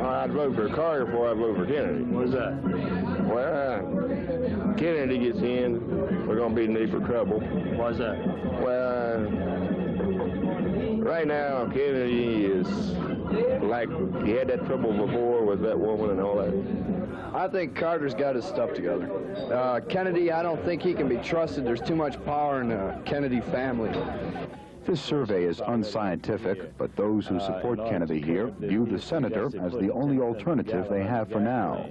I'd vote for Carter before I'd vote for Kennedy. What's that? Well, Kennedy gets in, we're going to be in need for trouble. Why's that? Well, right now, Kennedy is like he had that trouble before with that woman and all that. I think Carter's got his stuff together. Kennedy, I don't think he can be trusted. There's too much power in the Kennedy family. This survey is unscientific, but those who support Kennedy here view the senator as the only alternative they have for now.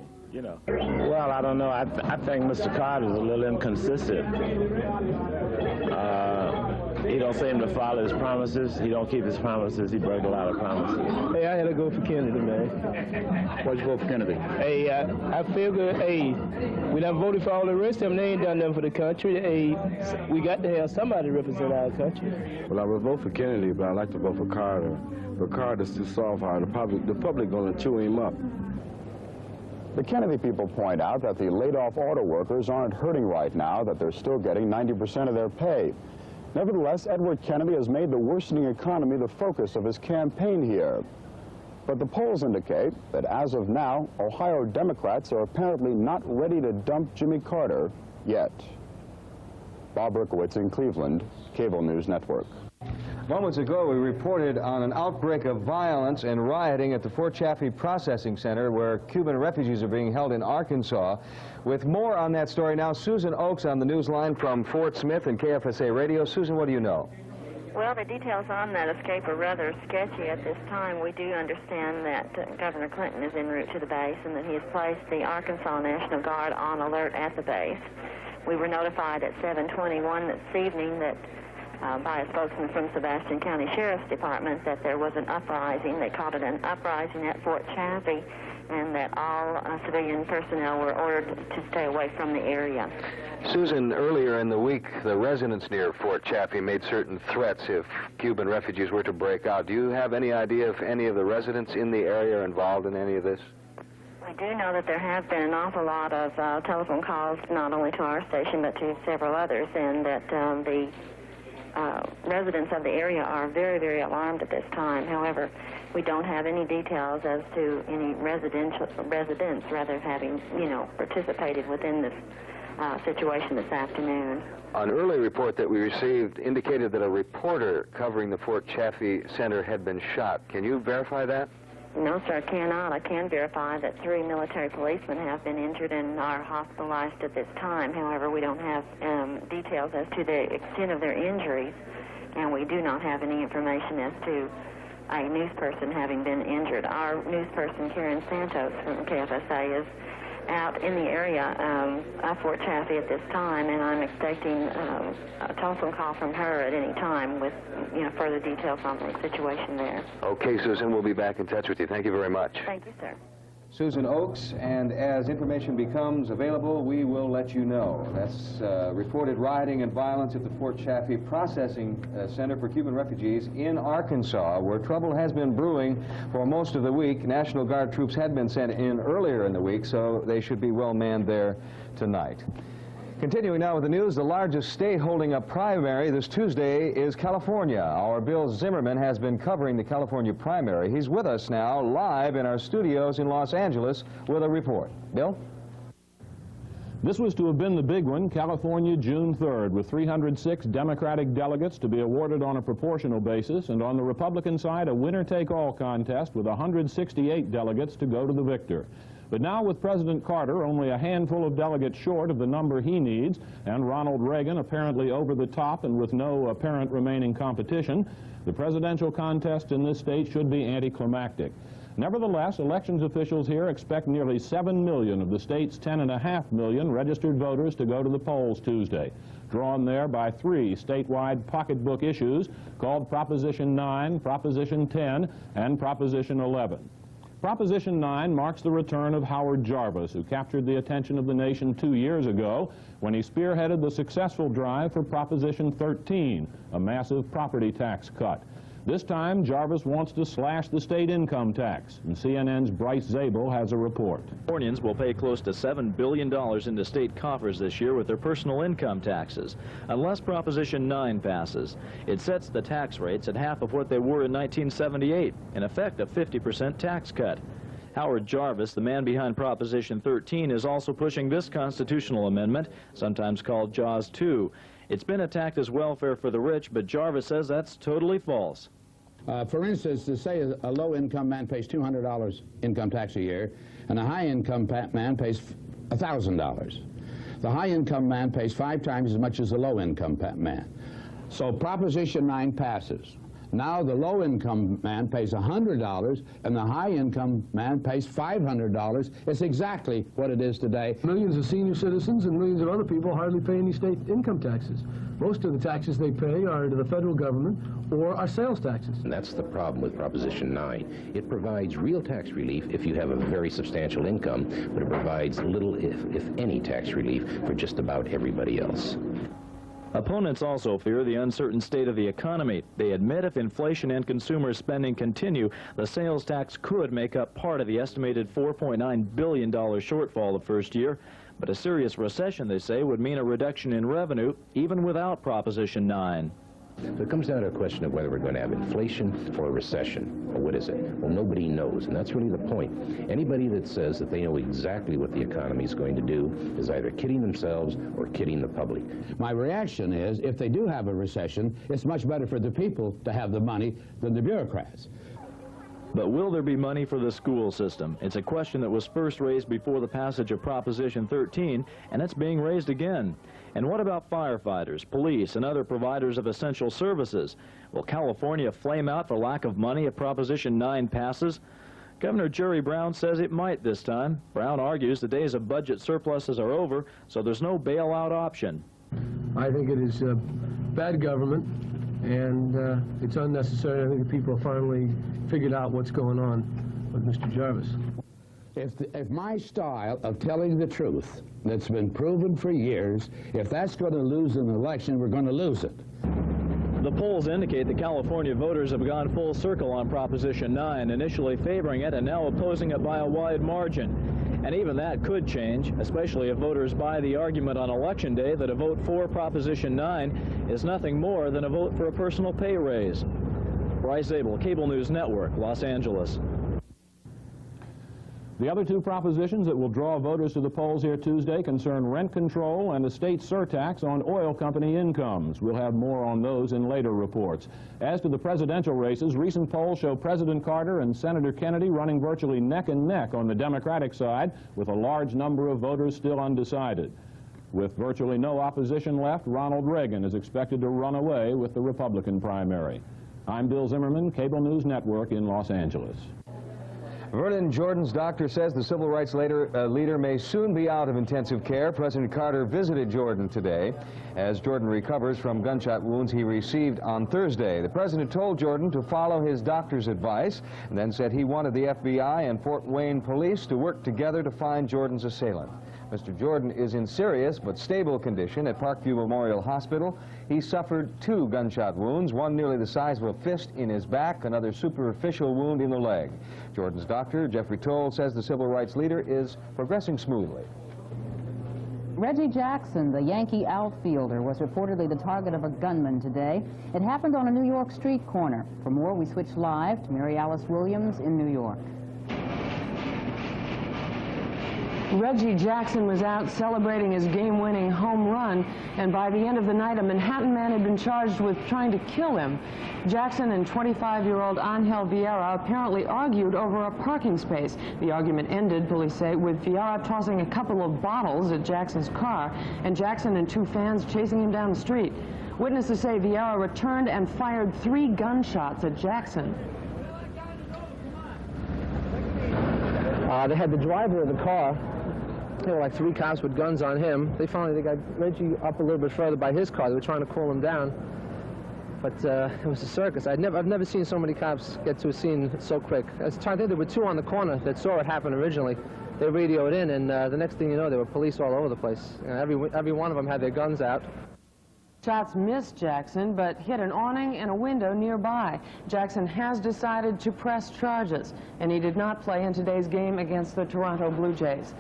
Well, I don't know. I think Mr. Carter's a little inconsistent. He don't seem to follow his promises. He don't keep his promises. He breaks a lot of promises. Hey, I had to go for Kennedy, man. Why'd you vote for Kennedy? Hey, I figured, hey, we done voted for all the rest of them. They ain't done nothing for the country. Hey, we got to have somebody to represent our country. Well, I would vote for Kennedy, but I like to vote for Carter. But Carter's too soft-hearted. The public going to chew him up. The Kennedy people point out that the laid-off auto workers aren't hurting right now, that they're still getting 90% of their pay. Nevertheless, Edward Kennedy has made the worsening economy the focus of his campaign here. But the polls indicate that as of now, Ohio Democrats are apparently not ready to dump Jimmy Carter yet. Bob Berkowitz in Cleveland, Cable News Network. Moments ago, we reported on an outbreak of violence and rioting at the Fort Chaffee Processing Center where Cuban refugees are being held in Arkansas. With more on that story now, Susan Oakes on the news line from Fort Smith and KFSA Radio. Susan, what do you know? Well, the details on that escape are rather sketchy at this time. We do understand that Governor Clinton is en route to the base and that he has placed the Arkansas National Guard on alert at the base. We were notified at 7:21 this evening that by a spokesman from Sebastian County Sheriff's Department that there was an uprising. They called it an uprising at Fort Chaffee, and that all civilian personnel were ordered to stay away from the area. Susan, earlier in the week, the residents near Fort Chaffee made certain threats if Cuban refugees were to break out. Do you have any idea if any of the residents in the area are involved in any of this? We do know that there have been an awful lot of telephone calls, not only to our station, but to several others, and that the residents of the area are very, very alarmed at this time. However, we don't have any details as to any residents rather having, participated within this situation this afternoon. An early report that we received indicated that a reporter covering the Fort Chaffee Center had been shot. Can you verify that? No, sir, I cannot. I can verify that 3 military policemen have been injured and are hospitalized at this time. However, we don't have details as to the extent of their injuries, and we do not have any information as to a newsperson having been injured. Our newsperson, Karen Santos from KFSA, is out in the area of Fort Chaffee at this time, and I'm expecting a telephone call from her at any time with further details on the situation there. Okay, Susan, we'll be back in touch with you. Thank you very much. Thank you, sir. Susan Oakes, and as information becomes available, we will let you know. That's reported rioting and violence at the Fort Chaffee Processing Center for Cuban Refugees in Arkansas, where trouble has been brewing for most of the week. National Guard troops had been sent in earlier in the week, so they should be well manned there tonight. Continuing now with the news, the largest state holding a primary this Tuesday is California. Our Bill Zimmerman has been covering the California primary. He's with us now live in our studios in Los Angeles with a report. Bill? This was to have been the big one, California, June 3rd, with 306 Democratic delegates to be awarded on a proportional basis, and on the Republican side, a winner-take-all contest with 168 delegates to go to the victor. But now with President Carter only a handful of delegates short of the number he needs, and Ronald Reagan apparently over the top and with no apparent remaining competition, the presidential contest in this state should be anticlimactic. Nevertheless, elections officials here expect nearly 7 million of the state's 10.5 million registered voters to go to the polls Tuesday, drawn there by 3 statewide pocketbook issues called Proposition 9, Proposition 10, and Proposition 11. Proposition 9 marks the return of Howard Jarvis, who captured the attention of the nation 2 years ago when he spearheaded the successful drive for Proposition 13, a massive property tax cut. This time, Jarvis wants to slash the state income tax, and CNN's Bryce Zabel has a report. Californians will pay close to $7 billion into state coffers this year with their personal income taxes, unless Proposition 9 passes. It sets the tax rates at half of what they were in 1978, in effect a 50% tax cut. Howard Jarvis, the man behind Proposition 13, is also pushing this constitutional amendment, sometimes called JAWS 2. It's been attacked as welfare for the rich, but Jarvis says that's totally false. For instance, to say a low-income man pays $200 income tax a year, and a high-income man pays $1,000. The high-income man pays 5 times as much as the low-income man. So Proposition 9 passes. Now the low-income man pays $100, and the high-income man pays $500. It's exactly what it is today. Millions of senior citizens and millions of other people hardly pay any state income taxes. Most of the taxes they pay are to the federal government or are sales taxes. And that's the problem with Proposition 9. It provides real tax relief if you have a very substantial income, but it provides little, if any, tax relief for just about everybody else. Opponents also fear the uncertain state of the economy. They admit if inflation and consumer spending continue, the sales tax could make up part of the estimated $4.9 billion shortfall the first year. But a serious recession, they say, would mean a reduction in revenue, even without Proposition 9. So it comes down to a question of whether we're going to have inflation or a recession, or what is it? Well, nobody knows, and that's really the point. Anybody that says that they know exactly what the economy is going to do is either kidding themselves or kidding the public. My reaction is, if they do have a recession, it's much better for the people to have the money than the bureaucrats. But will there be money for the school system? It's a question that was first raised before the passage of Proposition 13, and it's being raised again. And what about firefighters, police, and other providers of essential services? Will California flame out for lack of money if Proposition 9 passes? Governor Jerry Brown says it might this time. Brown argues the days of budget surpluses are over, so there's no bailout option. I think it is bad government, and it's unnecessary. I think the people have finally figured out what's going on with Mr. Jarvis. If my style of telling the truth that's been proven for years, if that's going to lose an election, we're going to lose it. The polls indicate that California voters have gone full circle on Proposition 9, initially favoring it and now opposing it by a wide margin. And even that could change, especially if voters buy the argument on Election Day that a vote for Proposition 9 is nothing more than a vote for a personal pay raise. Bryce Abel, Cable News Network, Los Angeles. The other two propositions that will draw voters to the polls here Tuesday concern rent control and a state surtax on oil company incomes. We'll have more on those in later reports. As to the presidential races, recent polls show President Carter and Senator Kennedy running virtually neck and neck on the Democratic side, with a large number of voters still undecided. With virtually no opposition left, Ronald Reagan is expected to run away with the Republican primary. I'm Bill Zimmerman, Cable News Network in Los Angeles. Vernon Jordan's doctor says the civil rights leader may soon be out of intensive care. President Carter visited Jordan today as Jordan recovers from gunshot wounds he received on Thursday. The president told Jordan to follow his doctor's advice and then said he wanted the FBI and Fort Wayne police to work together to find Jordan's assailant. Mr. Jordan is in serious but stable condition at Parkview Memorial Hospital. He suffered 2 gunshot wounds, one nearly the size of a fist in his back, another superficial wound in the leg. Jordan's doctor, Jeffrey Toll, says the civil rights leader is progressing smoothly. Reggie Jackson, the Yankee outfielder, was reportedly the target of a gunman today. It happened on a New York street corner. For more, we switch live to Mary Alice Williams in New York. Reggie Jackson was out celebrating his game-winning home run, and by the end of the night, a Manhattan man had been charged with trying to kill him. Jackson and 25-year-old Angel Vieira apparently argued over a parking space. The argument ended, police say, with Vieira tossing a couple of bottles at Jackson's car, and Jackson and 2 fans chasing him down the street. Witnesses say Vieira returned and fired 3 gunshots at Jackson. They had the driver of the car. There were like 3 cops with guns on him. They got Reggie up a little bit further by his car. They were trying to cool him down. But it was a circus. I've never seen so many cops get to a scene so quick. As I think there were 2 on the corner that saw it happen originally. They radioed in, and the next thing you know, there were police all over the place. Every one of them had their guns out. Shots missed Jackson, but hit an awning and a window nearby. Jackson has decided to press charges, and he did not play in today's game against the Toronto Blue Jays.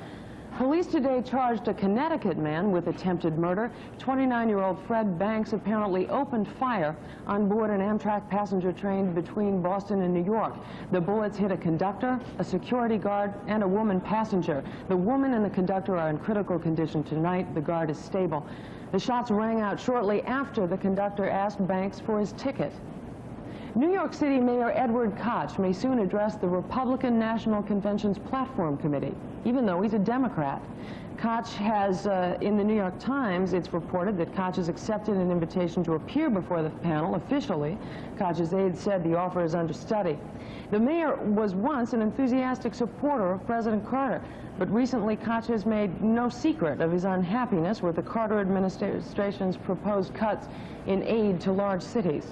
Police today charged a Connecticut man with attempted murder. 29-year-old Fred Banks apparently opened fire on board an Amtrak passenger train between Boston and New York. The bullets hit a conductor, a security guard, and a woman passenger. The woman and the conductor are in critical condition tonight. The guard is stable. The shots rang out shortly after the conductor asked Banks for his ticket. New York City Mayor Edward Koch may soon address the Republican National Convention's Platform Committee, even though he's a Democrat. Koch has, in the New York Times, it's reported that Koch has accepted an invitation to appear before the panel officially. Koch's aide said the offer is under study. The mayor was once an enthusiastic supporter of President Carter, but recently Koch has made no secret of his unhappiness with the Carter administration's proposed cuts in aid to large cities.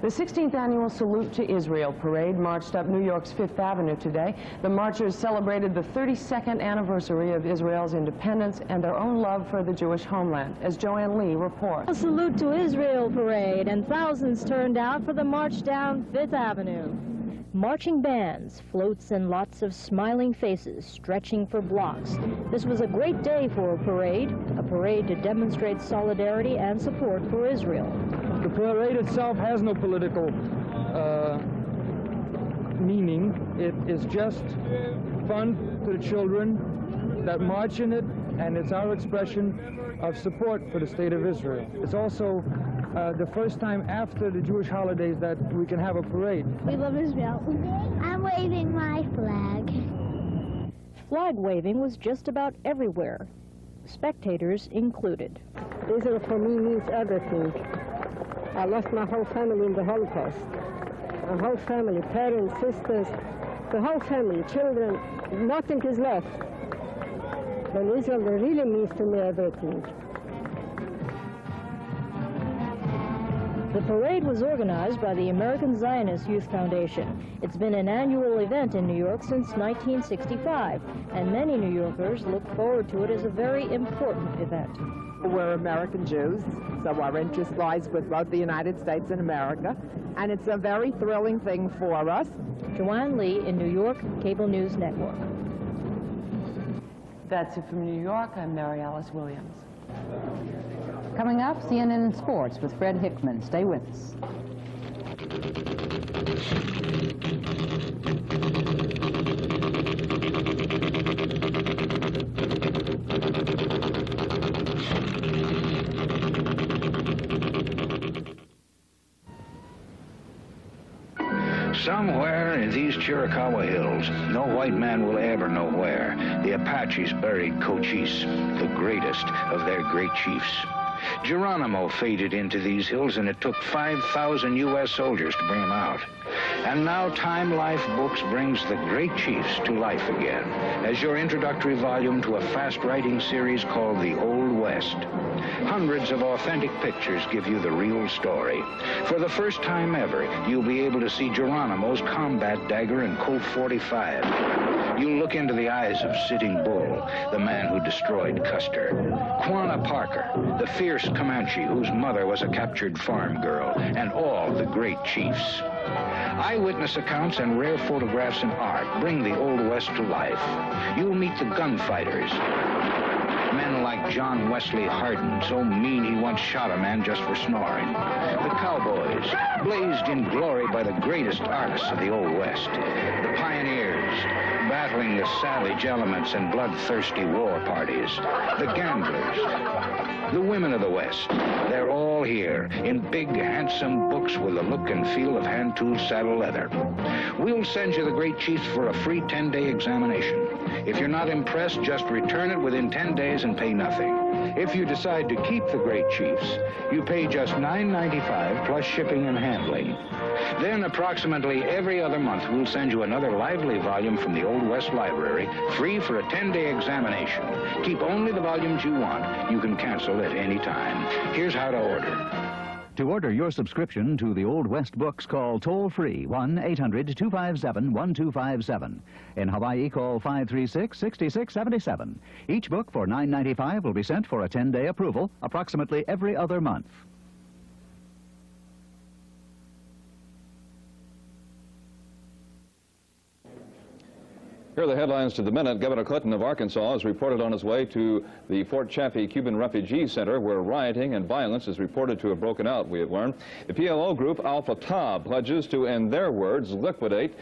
The 16th annual Salute to Israel parade marched up New York's Fifth Avenue today. The marchers celebrated the 32nd anniversary of Israel's independence and their own love for the Jewish homeland, as Joanne Lee reports. A Salute to Israel parade, and thousands turned out for the march down Fifth Avenue. Marching bands, floats, and lots of smiling faces stretching for blocks. This was a great day for a parade to demonstrate solidarity and support for Israel. The parade itself has no political meaning. It is just fun to the children that march in it, and it's our expression of support for the state of Israel. It's also the first time after the Jewish holidays that we can have a parade. We love Israel. I'm waving my flag. Flag waving was just about everywhere, spectators included. Israel for me means everything. I lost my whole family in the Holocaust. My whole family, parents, sisters, the whole family, children, nothing is left. But Israel really means to me everything. The parade was organized by the American Zionist Youth Foundation. It's been an annual event in New York since 1965, and many New Yorkers look forward to it as a very important event. We're American Jews, so our interest lies with both the United States and America, and it's a very thrilling thing for us. Joanne Lee in New York, Cable News Network. That's it from New York. I'm Mary Alice Williams. Coming up, CNN Sports with Fred Hickman. Stay with us. Somewhere in these Chiricahua hills, no white man will ever know where, the Apaches buried Cochise, the greatest of their great chiefs. Geronimo faded into these hills, and it took 5,000 U.S. soldiers to bring him out. And now Time Life Books brings the great chiefs to life again as your introductory volume to a fast-writing series called The Old West. Hundreds of authentic pictures give you the real story. For the first time ever, you'll be able to see Geronimo's combat dagger and Colt 45. You'll look into the eyes of Sitting Bull, the man who destroyed Custer. Quanah Parker, the fierce Comanche whose mother was a captured farm girl, and all the great chiefs. Eyewitness accounts and rare photographs and art bring the Old West to life. You'll meet the gunfighters. Men like John Wesley Hardin, so mean he once shot a man just for snoring. The cowboys, blazed in glory by the greatest artists of the Old West. The pioneers, battling the savage elements and bloodthirsty war parties. The gamblers, the women of the West. They're all here in big, handsome books with the look and feel of hand-tooled saddle leather. We'll send you the great chiefs for a free 10-day examination. If you're not impressed, just return it within 10 days and pay nothing. If you decide to keep the great chiefs, you pay just $9.95 plus shipping and handling. Then approximately every other month, we'll send you another lively volume from the Old West Library, free for a 10-day examination. Keep only the volumes you want. You can cancel at any time. Here's how to order. To order your subscription to the Old West books, call toll-free 1-800-257-1257. In Hawaii, call 536-6677. Each book for $9.95 will be sent for a 10-day approval, approximately every other month. Here are the headlines to the minute. Governor Clinton of Arkansas is reported on his way to the Fort Chaffee Cuban Refugee Center, where rioting and violence is reported to have broken out, we have learned. The PLO group Al Fatah pledges to, in their words, liquidate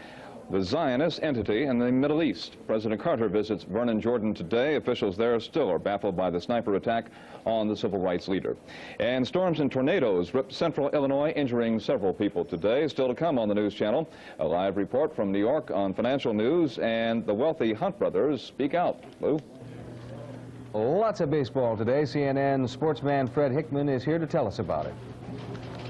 the Zionist entity in the Middle East. President Carter visits Vernon Jordan today. Officials there still are baffled by the sniper attack on the civil rights leader. And storms and tornadoes ripped central Illinois, injuring several people today. Still to come on the News Channel, a live report from New York on financial news, and the wealthy Hunt brothers speak out. Lou? Lots of baseball today. CNN sportsman Fred Hickman is here to tell us about it.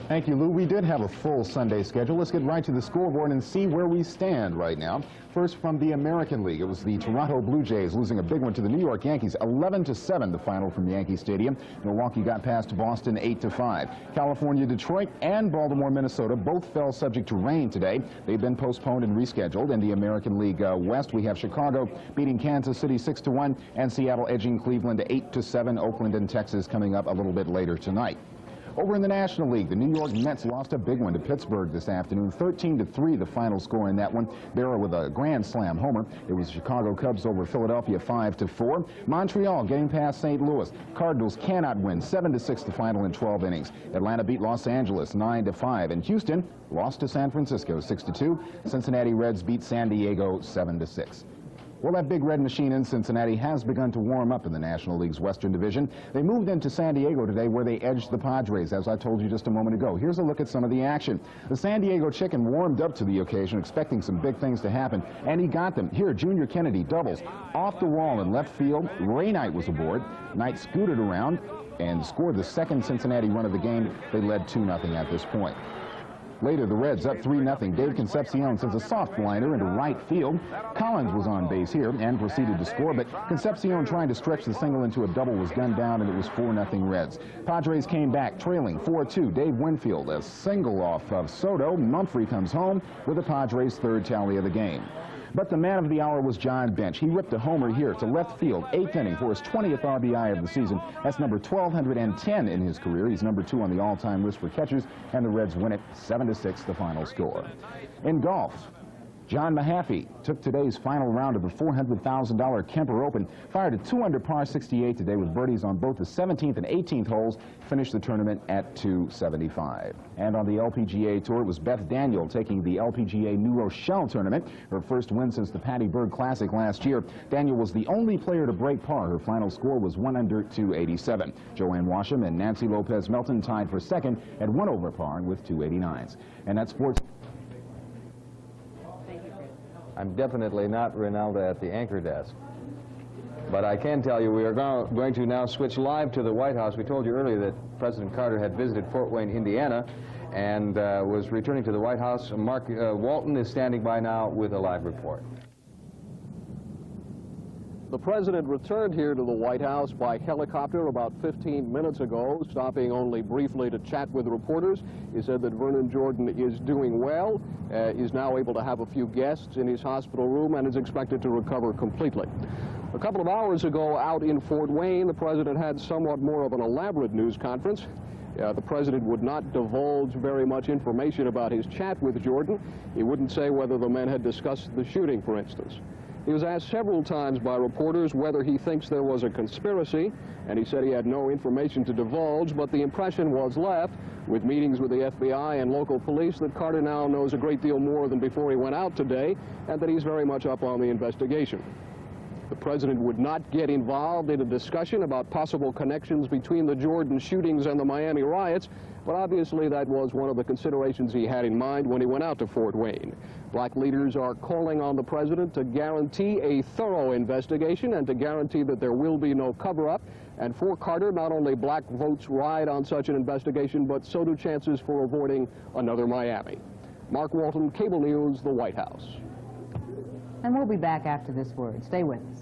Thank you, Lou. We did have a full Sunday schedule. Let's get right to the scoreboard and see where we stand right now. First, from the American League, it was the Toronto Blue Jays losing a big one to the New York Yankees, 11-7, the final from Yankee Stadium. Milwaukee got past Boston 8-5. California, Detroit, and Baltimore, Minnesota both fell subject to rain today. They've been postponed and rescheduled. In the American League West, we have Chicago beating Kansas City 6-1, and Seattle edging Cleveland 8-7. Oakland and Texas coming up a little bit later tonight. Over in the National League, the New York Mets lost a big one to Pittsburgh this afternoon, 13-3, the final score in that one. Berra with a grand slam homer. It was Chicago Cubs over Philadelphia 5-4. Montreal getting past St. Louis. Cardinals cannot win, 7-6 the final in 12 innings. Atlanta beat Los Angeles 9-5, and Houston lost to San Francisco 6-2. Cincinnati Reds beat San Diego 7-6. Well, that big red machine in Cincinnati has begun to warm up in the National League's Western Division. They moved into San Diego today, where they edged the Padres, as I told you just a moment ago. Here's a look at some of the action. The San Diego Chicken warmed up to the occasion, expecting some big things to happen, and he got them. Here, Junior Kennedy doubles off the wall in left field. Ray Knight was aboard. Knight scooted around and scored the second Cincinnati run of the game. They led 2-0 at this point. Later, the Reds up 3-0. Dave Concepcion sends a soft liner into right field. Collins was on base here and proceeded to score, but Concepcion, trying to stretch the single into a double, was gunned down, and it was 4-0 Reds. Padres came back trailing 4-2. Dave Winfield, a single off of Soto. Mumphrey comes home with the Padres' third tally of the game. But the man of the hour was John Bench. He ripped a homer here to left field, 8th inning, for his 20th RBI of the season. That's number 1,210 in his career. He's number 2 on the all-time list for catchers, and the Reds win it 7-6, the final score. In golf, John Mahaffey took today's final round of the $400,000 Kemper Open, fired a 2-under par 68 today with birdies on both the 17th and 18th holes, finished the tournament at 275. And on the LPGA Tour, it was Beth Daniel taking the LPGA New Rochelle tournament, her first win since the Patty Berg Classic last year. Daniel was the only player to break par. Her final score was 1 under 287. Joanne Washam and Nancy Lopez Melton tied for second at 1 over par with 289s. And that's sports. I'm definitely not Rinalda at the anchor desk. But I can tell you we are going to now switch live to the White House. We told you earlier that President Carter had visited Fort Wayne, Indiana, and was returning to the White House. Mark Walton is standing by now with a live report. The president returned here to the White House by helicopter about 15 minutes ago, stopping only briefly to chat with reporters. He said that Vernon Jordan is doing well, is now able to have a few guests in his hospital room, and is expected to recover completely. A couple of hours ago out in Fort Wayne, the president had somewhat more of an elaborate news conference. The president would not divulge very much information about his chat with Jordan. He wouldn't say whether the men had discussed the shooting, for instance. He was asked several times by reporters whether he thinks there was a conspiracy, and he said he had no information to divulge, but the impression was left, with meetings with the FBI and local police, that Carter now knows a great deal more than before he went out today, and that he's very much up on the investigation. The president would not get involved in a discussion about possible connections between the Jordan shootings and the Miami riots, but obviously that was one of the considerations he had in mind when he went out to Fort Wayne. Black leaders are calling on the president to guarantee a thorough investigation and to guarantee that there will be no cover-up. And for Carter, not only black votes ride on such an investigation, but so do chances for avoiding another Miami. Mark Walton, Cable News, the White House. And we'll be back after this word. Stay with us.